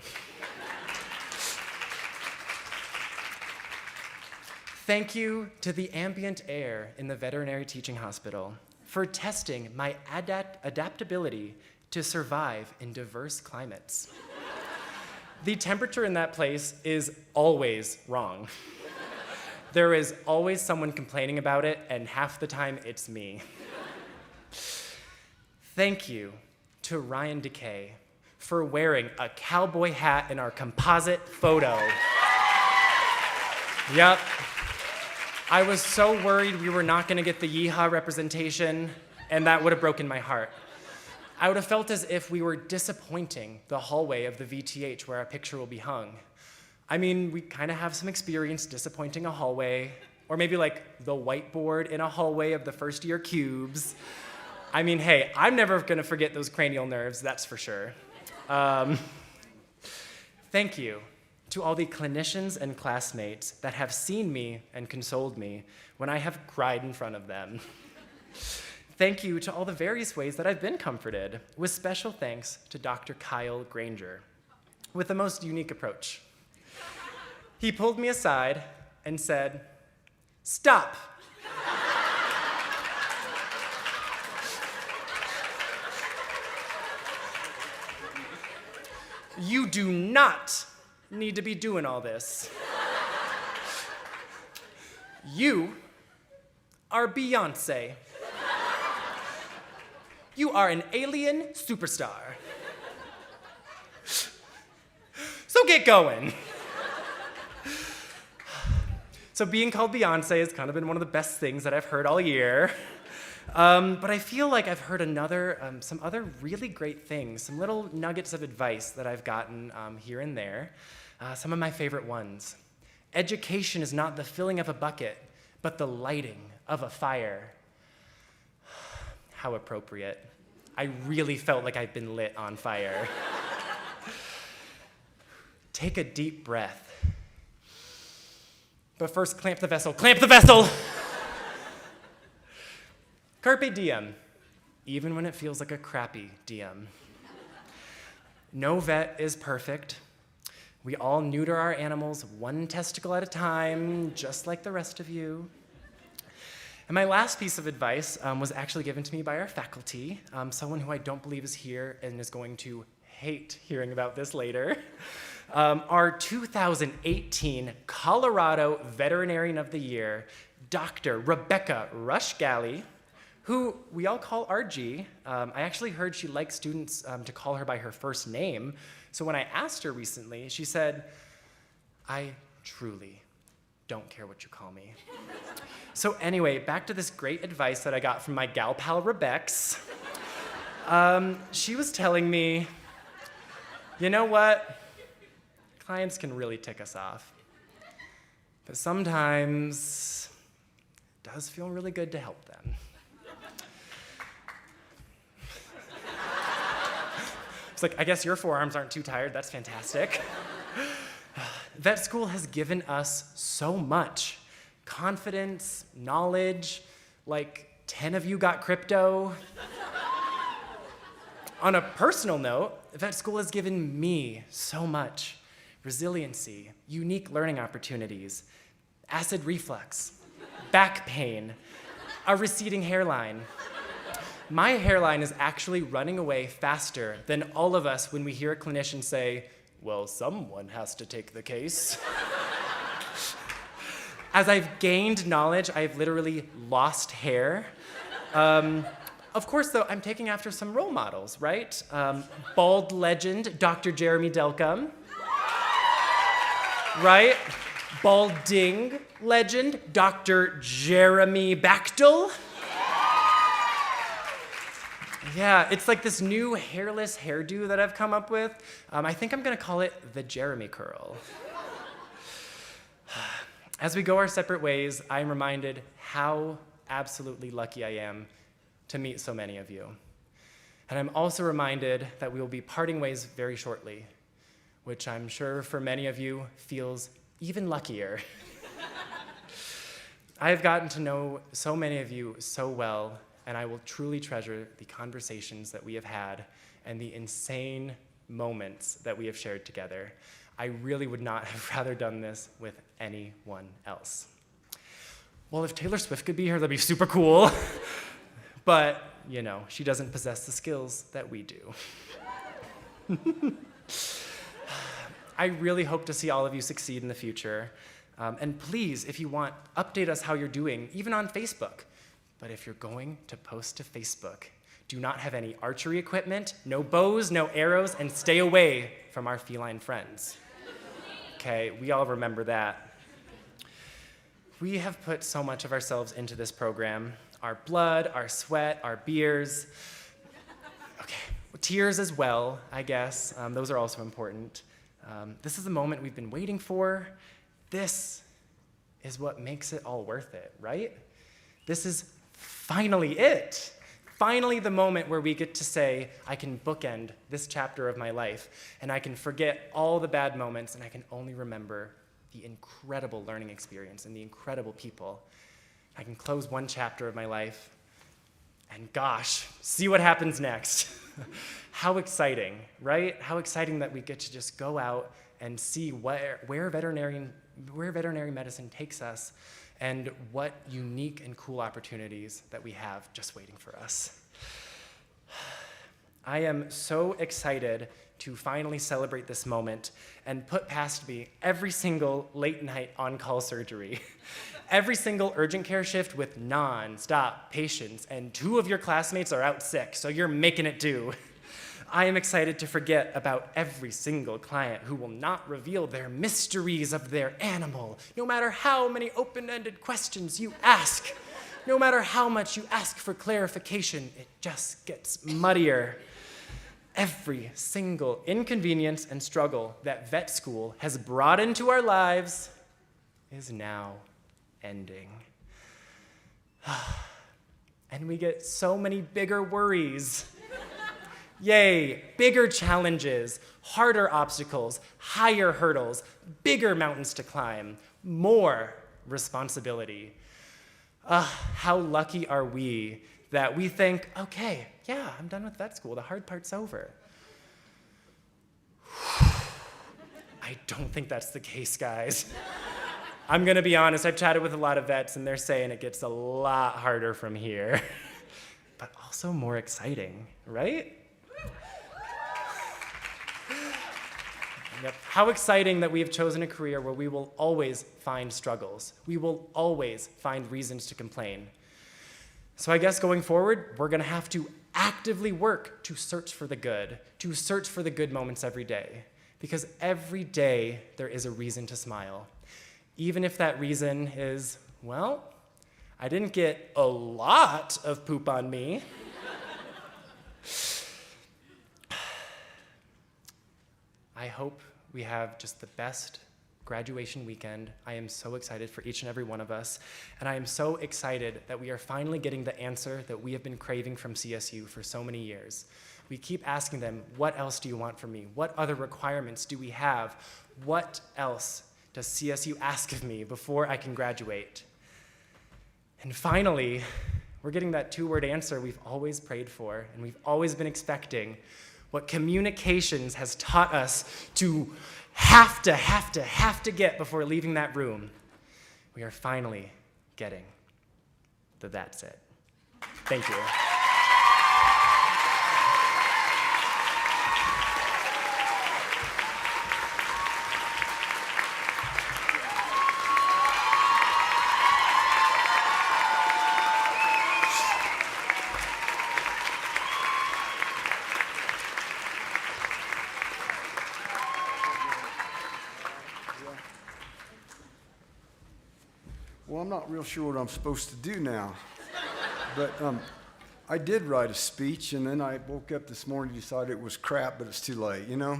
Thank you to the ambient air in the veterinary teaching hospital for testing my adaptability to survive in diverse climates. The temperature in that place is always wrong. There is always someone complaining about it, and half the time it's me. Thank you to Ryan Decay for wearing a cowboy hat in our composite photo. Yep. I was so worried we were not gonna get the yeehaw representation, and that would have broken my heart. I would have felt as if we were disappointing the hallway of the VTH where our picture will be hung. I mean, we kind of have some experience disappointing a hallway, or maybe like the whiteboard in a hallway of the first year cubes. I mean, hey, I'm never gonna forget those cranial nerves, that's for sure. Thank you to all the clinicians and classmates that have seen me and consoled me when I have cried in front of them. Thank you to all the various ways that I've been comforted, with special thanks to Dr. Kyle Granger, with the most unique approach. He pulled me aside and said, "Stop." You do not need to be doing all this. You are Beyonce. You are an alien superstar. So get going. So being called Beyonce has kind of been one of the best things that I've heard all year. But I feel like I've heard some other really great things, some little nuggets of advice that I've gotten here and there. Some of my favorite ones. Education is not the filling of a bucket, but the lighting of a fire. How appropriate. I really felt like I've been lit on fire. Take a deep breath. But first, clamp the vessel. Clamp the vessel! Carpe diem, even when it feels like a crappy diem. No vet is perfect. We all neuter our animals one testicle at a time, just like the rest of you. And my last piece of advice was actually given to me by our faculty, someone who I don't believe is here and is going to hate hearing about this later. Our 2018 Colorado Veterinarian of the Year, Dr. Rebecca Rush-Galley, who we all call RG. I actually heard she likes students to call her by her first name. So when I asked her recently, she said, "I truly don't care what you call me." So anyway, back to this great advice that I got from my gal pal Rebex. She was telling me, you know what? Clients can really tick us off. But sometimes it does feel really good to help them. It's like, I guess your forearms aren't too tired. That's fantastic. Vet school has given us so much. Confidence, knowledge, like 10 of you got crypto. On a personal note, vet school has given me so much. Resiliency, unique learning opportunities, acid reflux, back pain, a receding hairline. My hairline is actually running away faster than all of us when we hear a clinician say, "Well, someone has to take the case." As I've gained knowledge, I've literally lost hair. Of course, though, I'm taking after some role models, right? Bald legend, Dr. Jeremy Delcom. Right? Balding legend, Dr. Jeremy Bechtel. Yeah, it's like this new hairless hairdo that I've come up with. I think I'm gonna call it the Jeremy curl. As we go our separate ways, I'm reminded how absolutely lucky I am to meet so many of you. And I'm also reminded that we will be parting ways very shortly, which I'm sure for many of you feels even luckier. I have gotten to know so many of you so well, and I will truly treasure the conversations that we have had and the insane moments that we have shared together. I really would not have rather done this with anyone else. Well, if Taylor Swift could be here, that'd be super cool. But, you know, she doesn't possess the skills that we do. I really hope to see all of you succeed in the future. And please, if you want, update us how you're doing, even on Facebook. But if you're going to post to Facebook, do not have any archery equipment, no bows, no arrows, and stay away from our feline friends. Okay, we all remember that. We have put so much of ourselves into this program. Our blood, our sweat, our beers. Okay, tears as well, I guess. Those are also important. This is the moment we've been waiting for. This is what makes it all worth it, right? This is finally it. Finally the moment where we get to say, I can bookend this chapter of my life, and I can forget all the bad moments, and I can only remember the incredible learning experience and the incredible people. I can close one chapter of my life, and gosh, see what happens next. How exciting, right? How exciting that we get to just go out and see where veterinary medicine takes us, and what unique and cool opportunities that we have just waiting for us. I am so excited to finally celebrate this moment and put past me every single late night on-call surgery, every single urgent care shift with non-stop patients, and 2 of your classmates are out sick, so you're making it do. I am excited to forget about every single client who will not reveal their mysteries of their animal, no matter how many open-ended questions you ask. No matter how much you ask for clarification, it just gets muddier. Every single inconvenience and struggle that vet school has brought into our lives is now ending. And we get so many bigger worries. Yay, bigger challenges, harder obstacles, higher hurdles, bigger mountains to climb, more responsibility. How lucky are we that we think, okay, yeah, I'm done with vet school, the hard part's over. I don't think that's the case, guys. I'm gonna be honest, I've chatted with a lot of vets and they're saying it gets a lot harder from here, but also more exciting, right? Yep. How exciting that we have chosen a career where we will always find struggles. We will always find reasons to complain. So I guess going forward, we're gonna have to actively work to search for the good moments every day. Because every day there is a reason to smile. Even if that reason is, well, I didn't get a lot of poop on me. I hope we have just the best graduation weekend. I am so excited for each and every one of us, and I am so excited that we are finally getting the answer that we have been craving from CSU for so many years. We keep asking them, what else do you want from me? What other requirements do we have? What else does CSU ask of me before I can graduate? And finally, we're getting that 2-word answer we've always prayed for and we've always been expecting. What communications has taught us to have to get before leaving that room. We are finally getting the that's it. Thank you. Well, I'm not real sure what I'm supposed to do now. But I did write a speech, and then I woke up this morning and decided it was crap, but it's too late, you know?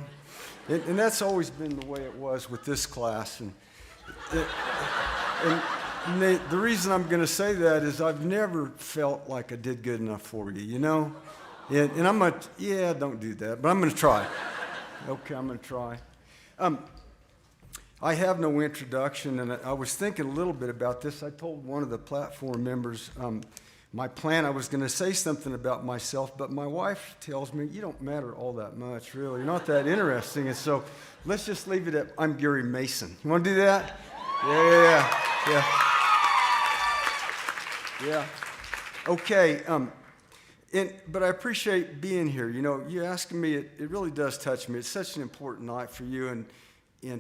And that's always been the way it was with this class. And the reason I'm going to say that is I've never felt like I did good enough for you, you know? And I'm going to, yeah, don't do that, but I'm going to try. Okay, I'm going to try. I have no introduction, and I was thinking a little bit about this. I told one of the platform members my plan. I was going to say something about myself, but my wife tells me, you don't matter all that much, really. You're not that interesting. And so let's just leave it at, I'm Gary Mason. You want to do that? Yeah. Okay. But I appreciate being here. You know, you asking me, it really does touch me. It's such an important night for you, and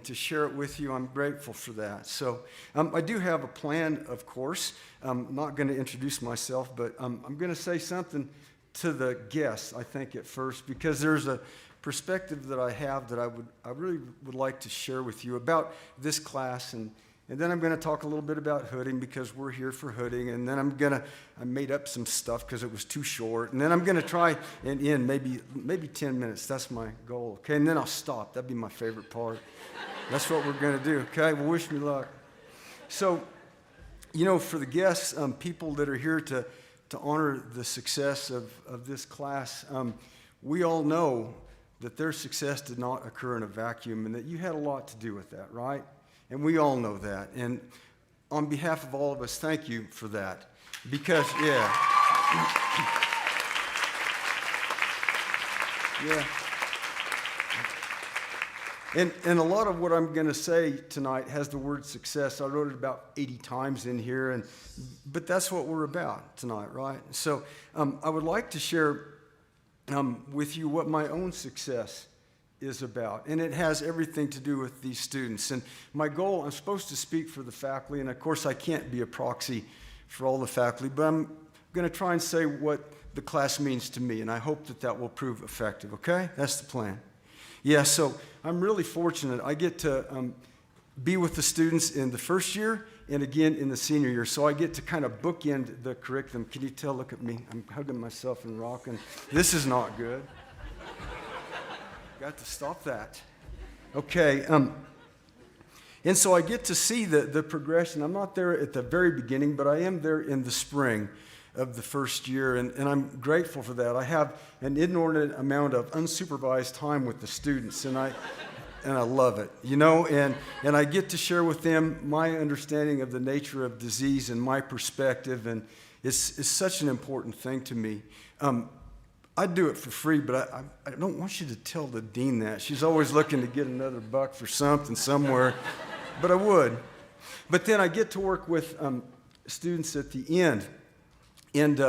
to share it with you, I'm grateful for that. So I do have a plan, of course. I'm not going to introduce myself, but I'm going to say something to the guests, I think, at first, because there's a perspective that I have that I really would like to share with you about this class, and then I'm going to talk a little bit about hooding because we're here for hooding, and then I made up some stuff because it was too short, and then I'm going to try and end maybe 10 minutes. That's my goal, okay? And then I'll stop. That'd be my favorite part. That's what we're going to do, okay? Well, wish me luck. So, you know, for the guests, people that are here to honor the success of this class, we all know that their success did not occur in a vacuum and that you had a lot to do with that, right? And we all know that. And on behalf of all of us, thank you for that. Because, yeah. And a lot of what I'm going to say tonight has the word success. I wrote it about 80 times in here, but that's what we're about tonight, right? So I would like to share with you what my own success is about, and it has everything to do with these students. And my goal, I'm supposed to speak for the faculty, and of course I can't be a proxy for all the faculty, but I'm going to try and say what the class means to me, and I hope that will prove effective, okay? That's the plan. Yeah, so I'm really fortunate. I get to be with the students in the first year and again in the senior year, so I get to kind of bookend the curriculum. Can you tell? Look at me. I'm hugging myself and rocking. This is not good. Got to stop that. Okay, and so I get to see the progression. I'm not there at the very beginning, but I am there in the spring of the first year, and I'm grateful for that. I have an inordinate amount of unsupervised time with the students, and I love it, you know, and I get to share with them my understanding of the nature of disease and my perspective, and it's such an important thing to me. I do it for free, but I don't want you to tell the dean that. She's always looking to get another buck for something somewhere, but I would. But then I get to work with students at the end, and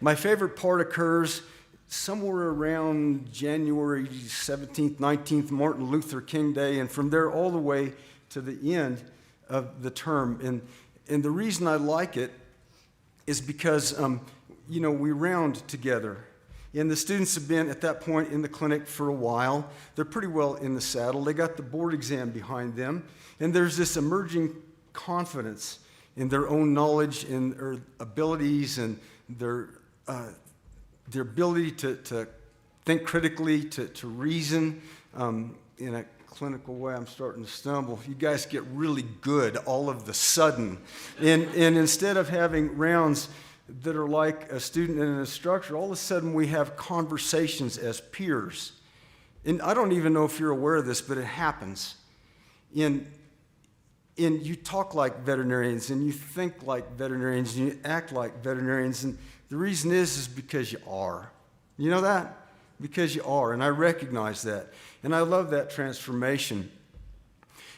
my favorite part occurs somewhere around January 17th, 19th, Martin Luther King Day, and from there all the way to the end of the term. And the reason I like it is because, you know, we round together. And the students have been at that point in the clinic for a while. They're pretty well in the saddle. They got the board exam behind them. And there's this emerging confidence in their own knowledge and their abilities and their ability to think critically, to reason in a clinical way. I'm starting to stumble. You guys get really good all of the sudden. And instead of having rounds that are like a student and an instructor, all of a sudden we have conversations as peers. And I don't even know if you're aware of this, but it happens. And you talk like veterinarians, and you think like veterinarians, and you act like veterinarians, and the reason is because you are. You know that? Because you are, and I recognize that. And I love that transformation.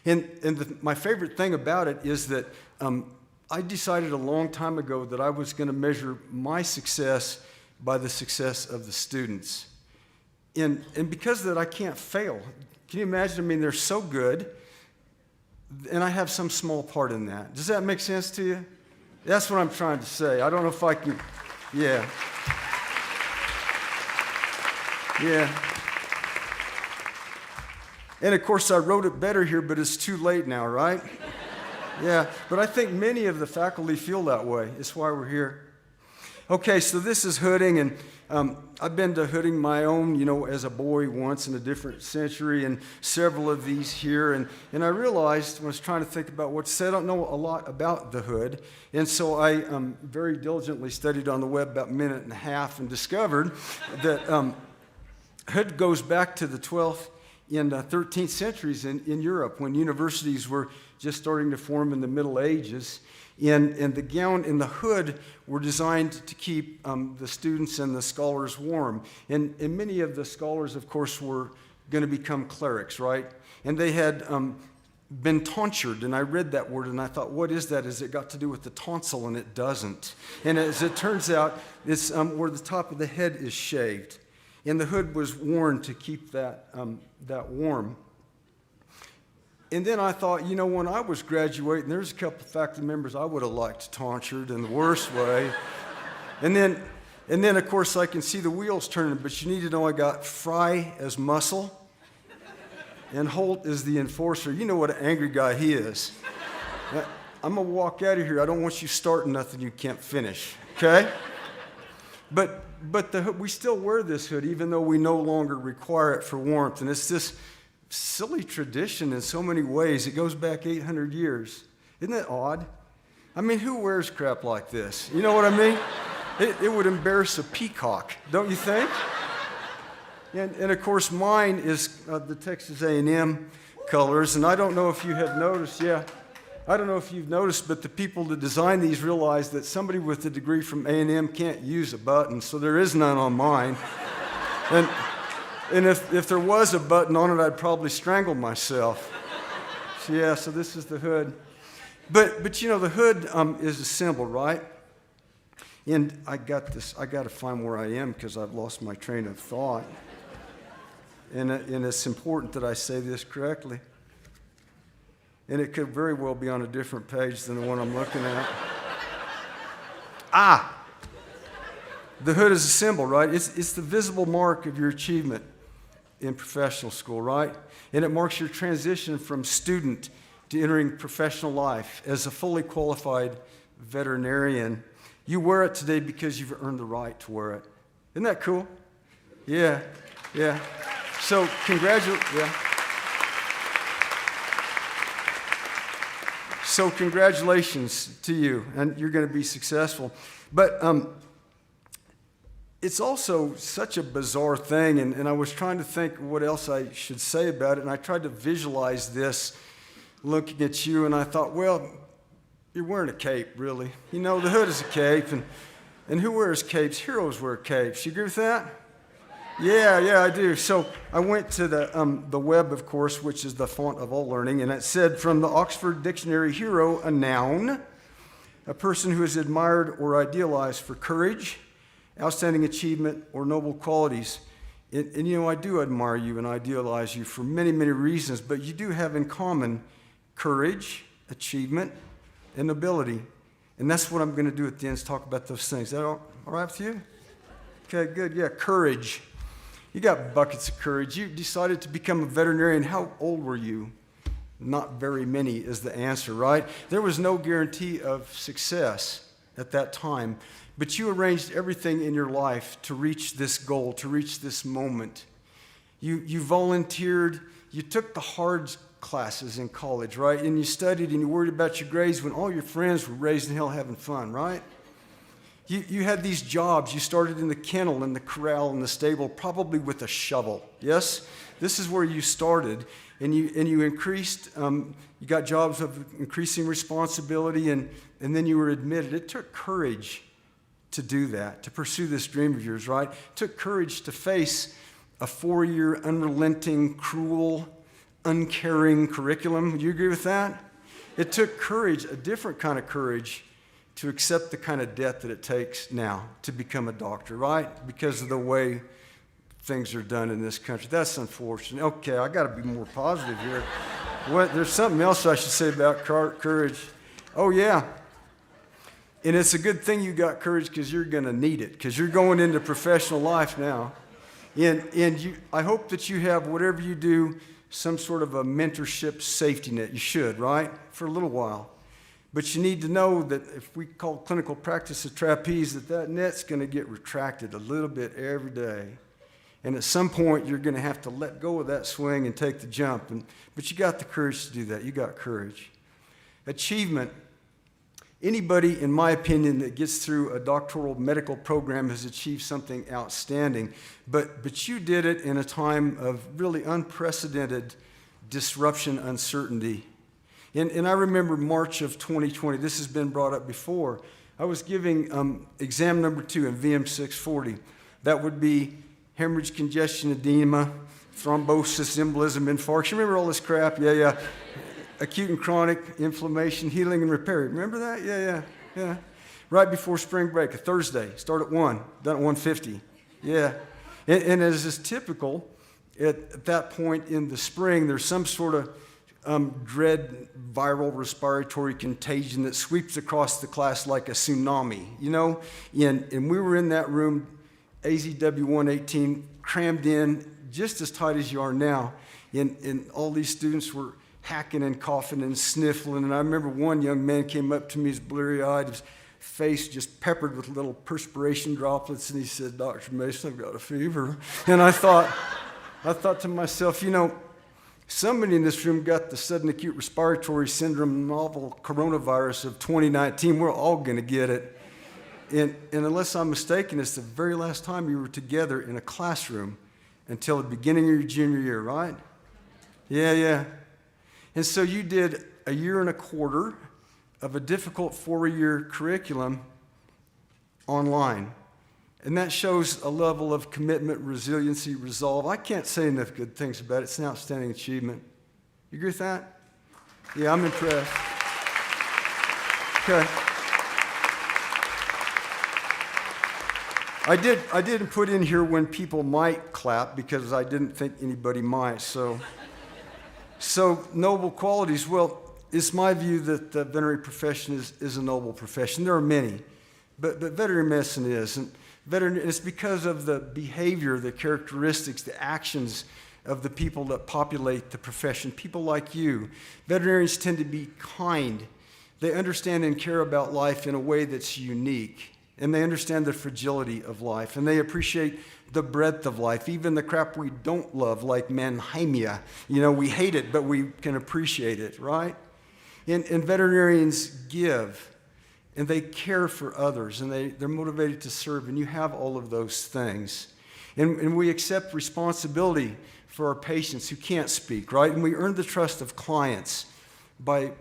And my favorite thing about it is that I decided a long time ago that I was going to measure my success by the success of the students. And because of that, I can't fail. Can you imagine? I mean, they're so good, and I have some small part in that. Does that make sense to you? That's what I'm trying to say. I don't know if I can, yeah. And of course, I wrote it better here, but it's too late now, right? Yeah, but I think many of the faculty feel that way. It's why we're here. Okay, so this is hooding, and I've been to hooding my own, you know, as a boy once in a different century, and several of these here. And I realized when I was trying to think about what to say, I don't know a lot about the hood. And so I very diligently studied on the web about a minute and a half and discovered that hood goes back to the 12th in the 13th centuries in Europe when universities were just starting to form in the Middle Ages. And the gown and the hood were designed to keep the students and the scholars warm. And many of the scholars, of course, were going to become clerics, right? And they had been tonsured, and I read that word, and I thought, what is that? Is it got to do with the tonsil? And it doesn't. And as it turns out, it's where the top of the head is shaved. And the hood was worn to keep that warm. And then I thought, you know, when I was graduating, there's a couple of faculty members I would have liked tonsured in the worst way. And then, of course, I can see the wheels turning, but you need to know I got Fry as muscle, and Holt is the enforcer. You know what an angry guy he is. I'm going to walk out of here. I don't want you starting nothing you can't finish, okay? But we still wear this hood, even though we no longer require it for warmth. And it's this silly tradition in so many ways. It goes back 800 years. Isn't that odd? I mean, who wears crap like this? You know what I mean? It would embarrass a peacock, don't you think? And of course, mine is the Texas A&M colors. And I don't know if you have noticed, I don't know if you've noticed, but the people that designed these realized that somebody with a degree from A&M can't use a button, so there is none on mine. And if there was a button on it, I'd probably strangle myself. So this is the hood. But you know, the hood is a symbol, right? And I got to find where I am because I've lost my train of thought. And it's important that I say this correctly. And it could very well be on a different page than the one I'm looking at. The hood is a symbol, right? It's the visible mark of your achievement in professional school, right? And it marks your transition from student to entering professional life as a fully qualified veterinarian. You wear it today because you've earned the right to wear it. Isn't that cool? Yeah. So congratulations to you, and you're going to be successful. But it's also such a bizarre thing, and I was trying to think what else I should say about it, and I tried to visualize this looking at you, and I thought, well, you're wearing a cape, really. You know, the hood is a cape, and who wears capes? Heroes wear capes. You agree with that? Yeah, I do. So I went to the web, of course, which is the font of all learning, and it said, from the Oxford Dictionary, hero, a noun, a person who is admired or idealized for courage, outstanding achievement, or noble qualities. And you know, I do admire you and idealize you for many, many reasons, but you do have in common courage, achievement, and nobility. And that's what I'm going to do at the end, is talk about those things. Is that all right with you? Okay, good. Yeah, courage. You got buckets of courage. You decided to become a veterinarian. How old were you? Not very many is the answer, right? There was no guarantee of success at that time, but you arranged everything in your life to reach this goal, to reach this moment. You volunteered. You took the hard classes in college, right? And you studied and you worried about your grades when all your friends were raised in hell having fun, right? You had these jobs. You started in the kennel, in the corral, in the stable, probably with a shovel. Yes? This is where you started. And you increased, you got jobs of increasing responsibility, and then you were admitted. It took courage to do that, to pursue this dream of yours, right? It took courage to face a 4-year, unrelenting, cruel, uncaring curriculum. Do you agree with that? It took courage, a different kind of courage, to accept the kind of debt that it takes now to become a doctor, right? Because of the way things are done in this country. That's unfortunate. Okay, I got to be more positive here. There's something else I should say about courage. Oh, yeah. And it's a good thing you got courage, because you're going to need it, because you're going into professional life now. And I hope that you have, whatever you do, some sort of a mentorship safety net. You should, right? For a little while. But you need to know that if we call clinical practice a trapeze, that net's going to get retracted a little bit every day. And at some point, you're going to have to let go of that swing and take the jump. But you got the courage to do that. You got courage. Achievement Anybody, in my opinion, that gets through a doctoral medical program has achieved something outstanding. But you did it in a time of really unprecedented disruption, uncertainty. And I remember March of 2020, this has been brought up before. I was giving exam number 2 in VM 640. That would be hemorrhage, congestion, edema, thrombosis, embolism, infarction. Remember all this crap? Yeah. Acute and chronic inflammation, healing and repair. Remember that? Yeah. Right before spring break, a Thursday. Start at 1, done at 1:50. Yeah. And as is typical, at that point in the spring, there's some sort of dread viral respiratory contagion that sweeps across the class like a tsunami, you know? And we were in that room, AZW 118, crammed in just as tight as you are now. And all these students were hacking and coughing and sniffling. And I remember one young man came up to me, he's bleary-eyed, his face just peppered with little perspiration droplets, and he said, "Dr. Mason, I've got a fever." And I thought to myself, you know, somebody in this room got the sudden acute respiratory syndrome novel coronavirus of 2019. We're all going to get it. And unless I'm mistaken, it's the very last time you were together in a classroom until the beginning of your junior year, right? Yeah. And so you did a year and a quarter of a difficult 4-year curriculum online. And that shows a level of commitment, resiliency, resolve. I can't say enough good things about it. It's an outstanding achievement. You agree with that? Yeah, I'm impressed. Okay. I didn't put in here when people might clap because I didn't think anybody might. So noble qualities, well, it's my view that the veterinary profession is a noble profession. There are many, but veterinary medicine is. And it's because of the behavior, the characteristics, the actions of the people that populate the profession, people like you. Veterinarians tend to be kind. They understand and care about life in a way that's unique. And they understand the fragility of life. And they appreciate the breadth of life, even the crap we don't love, like manheimia. You know, we hate it, but we can appreciate it, right? And veterinarians give, and they care for others, and they're motivated to serve, and you have all of those things. And we accept responsibility for our patients who can't speak, right? And we earn the trust of clients by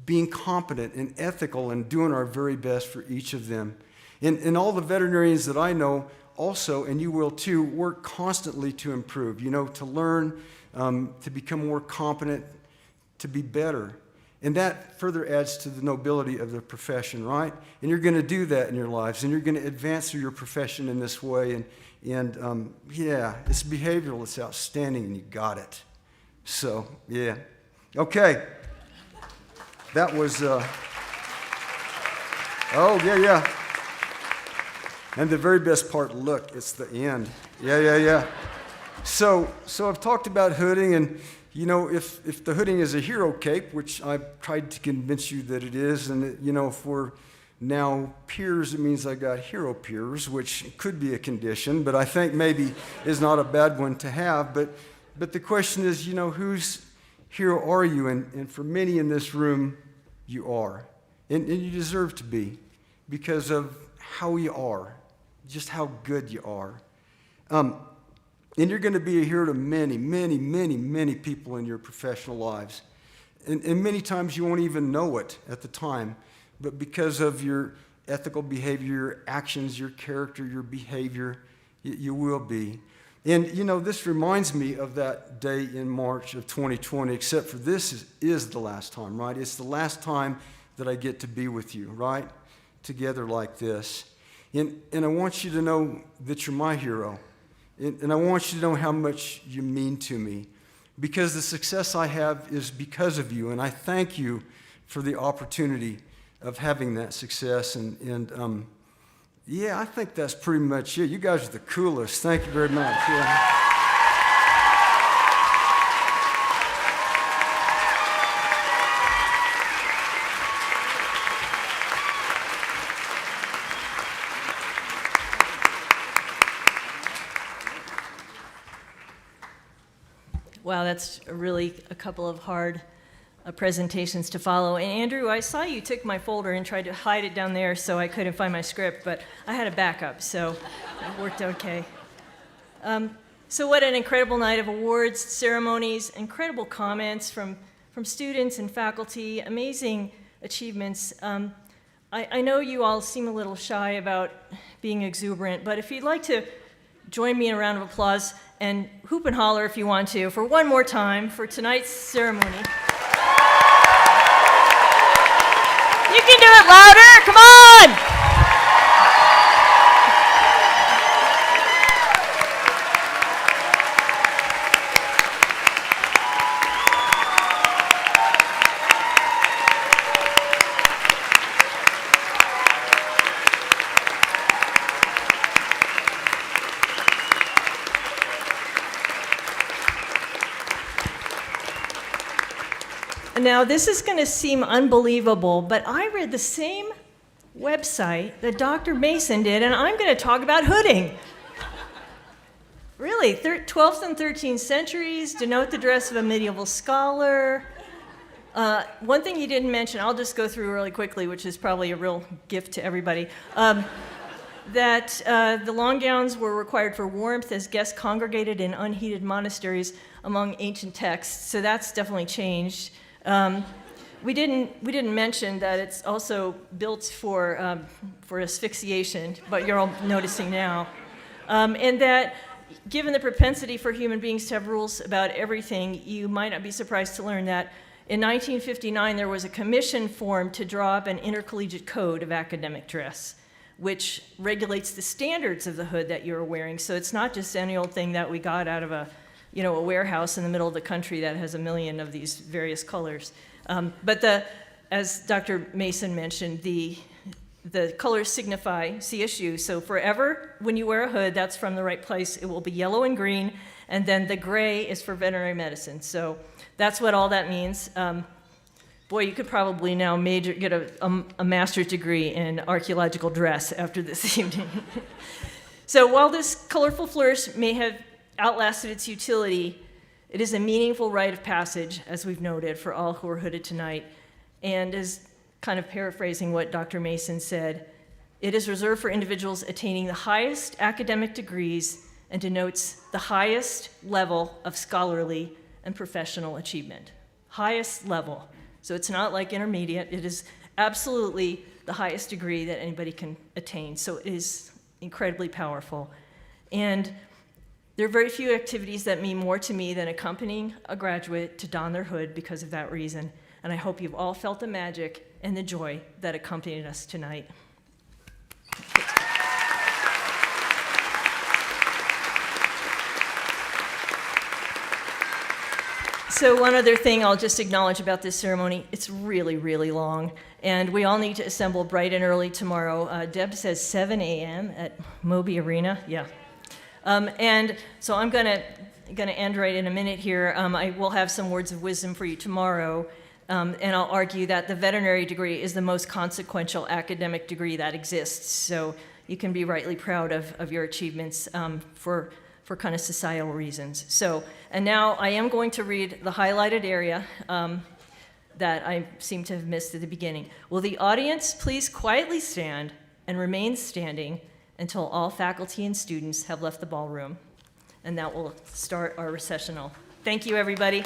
being competent and ethical and doing our very best for each of them. And all the veterinarians that I know also, and you will too, work constantly to improve, you know, to learn, to become more competent, to be better. And that further adds to the nobility of the profession, right? And you're going to do that in your lives, and you're going to advance through your profession in this way. And yeah, it's behavioral, it's outstanding, and you got it. So, yeah. Okay. That was, oh, yeah. And the very best part, look, it's the end. Yeah. So I've talked about hooding, and you know, if the hooding is a hero cape, which I've tried to convince you that it is, and you know, if we're now peers, it means I got hero peers, which could be a condition, but I think maybe is not a bad one to have. But the question is, you know, whose hero are you? And for many in this room, you are. And you deserve to be because of how you are, just how good you are. And you're going to be a hero to many people in your professional lives. And many times you won't even know it at the time, but because of your ethical behavior, your actions, your character, your behavior, you will be. And, you know, this reminds me of that day in March of 2020, except for this is the last time, right? It's the last time that I get to be with you, right? Together like this. And I want you to know that you're my hero. And I want you to know how much you mean to me. Because the success I have is because of you. And I thank you for the opportunity of having that success. And yeah, I think that's pretty much it. You guys are the coolest. Thank you very much. Yeah. Wow, that's really a couple of hard presentations to follow. And Andrew, I saw you took my folder and tried to hide it down there so I couldn't find my script, but I had a backup, so it worked okay. So what an incredible night of awards, ceremonies, incredible comments from students and faculty, amazing achievements. I know you all seem a little shy about being exuberant, but if you'd like to join me in a round of applause and hoop and holler if you want to for one more time for tonight's ceremony. You can do it louder, come on! Now, this is going to seem unbelievable, but I read the same website that Dr. Mason did, and I'm going to talk about hooding. Really, 12th and 13th centuries denote the dress of a medieval scholar. One thing he didn't mention, I'll just go through really quickly, which is probably a real gift to everybody, that the long gowns were required for warmth as guests congregated in unheated monasteries among ancient texts, so that's definitely changed. We didn't mention that it's also built for asphyxiation, but you're all noticing now. And that given the propensity for human beings to have rules about everything, you might not be surprised to learn that in 1959 there was a commission formed to draw up an intercollegiate code of academic dress, which regulates the standards of the hood that you're wearing. So it's not just any old thing that we got out of a warehouse in the middle of the country that has a million of these various colors. But as Dr. Mason mentioned, the colors signify CSU. So forever, when you wear a hood, that's from the right place. It will be yellow and green, and then the gray is for veterinary medicine. So that's what all that means. Boy, you could probably now get a master's degree in archaeological dress after this evening. So while this colorful flourish may have outlasted its utility, it is a meaningful rite of passage, as we've noted, for all who are hooded tonight. And as kind of paraphrasing what Dr. Mason said, it is reserved for individuals attaining the highest academic degrees and denotes the highest level of scholarly and professional achievement. Highest level. So it's not like intermediate, it is absolutely the highest degree that anybody can attain. So it is incredibly powerful. And there are very few activities that mean more to me than accompanying a graduate to don their hood because of that reason. And I hope you've all felt the magic and the joy that accompanied us tonight. So one other thing I'll just acknowledge about this ceremony, it's really, really long. And we all need to assemble bright and early tomorrow. Deb says 7 a.m. at Moby Arena. Yeah. And so I'm gonna end right in a minute here. I will have some words of wisdom for you tomorrow, and I'll argue that the veterinary degree is the most consequential academic degree that exists. So you can be rightly proud of your achievements for kind of societal reasons. So, and now I am going to read the highlighted area that I seem to have missed at the beginning. Will the audience please quietly stand and remain standing until all faculty and students have left the ballroom. And that will start our recessional. Thank you, everybody.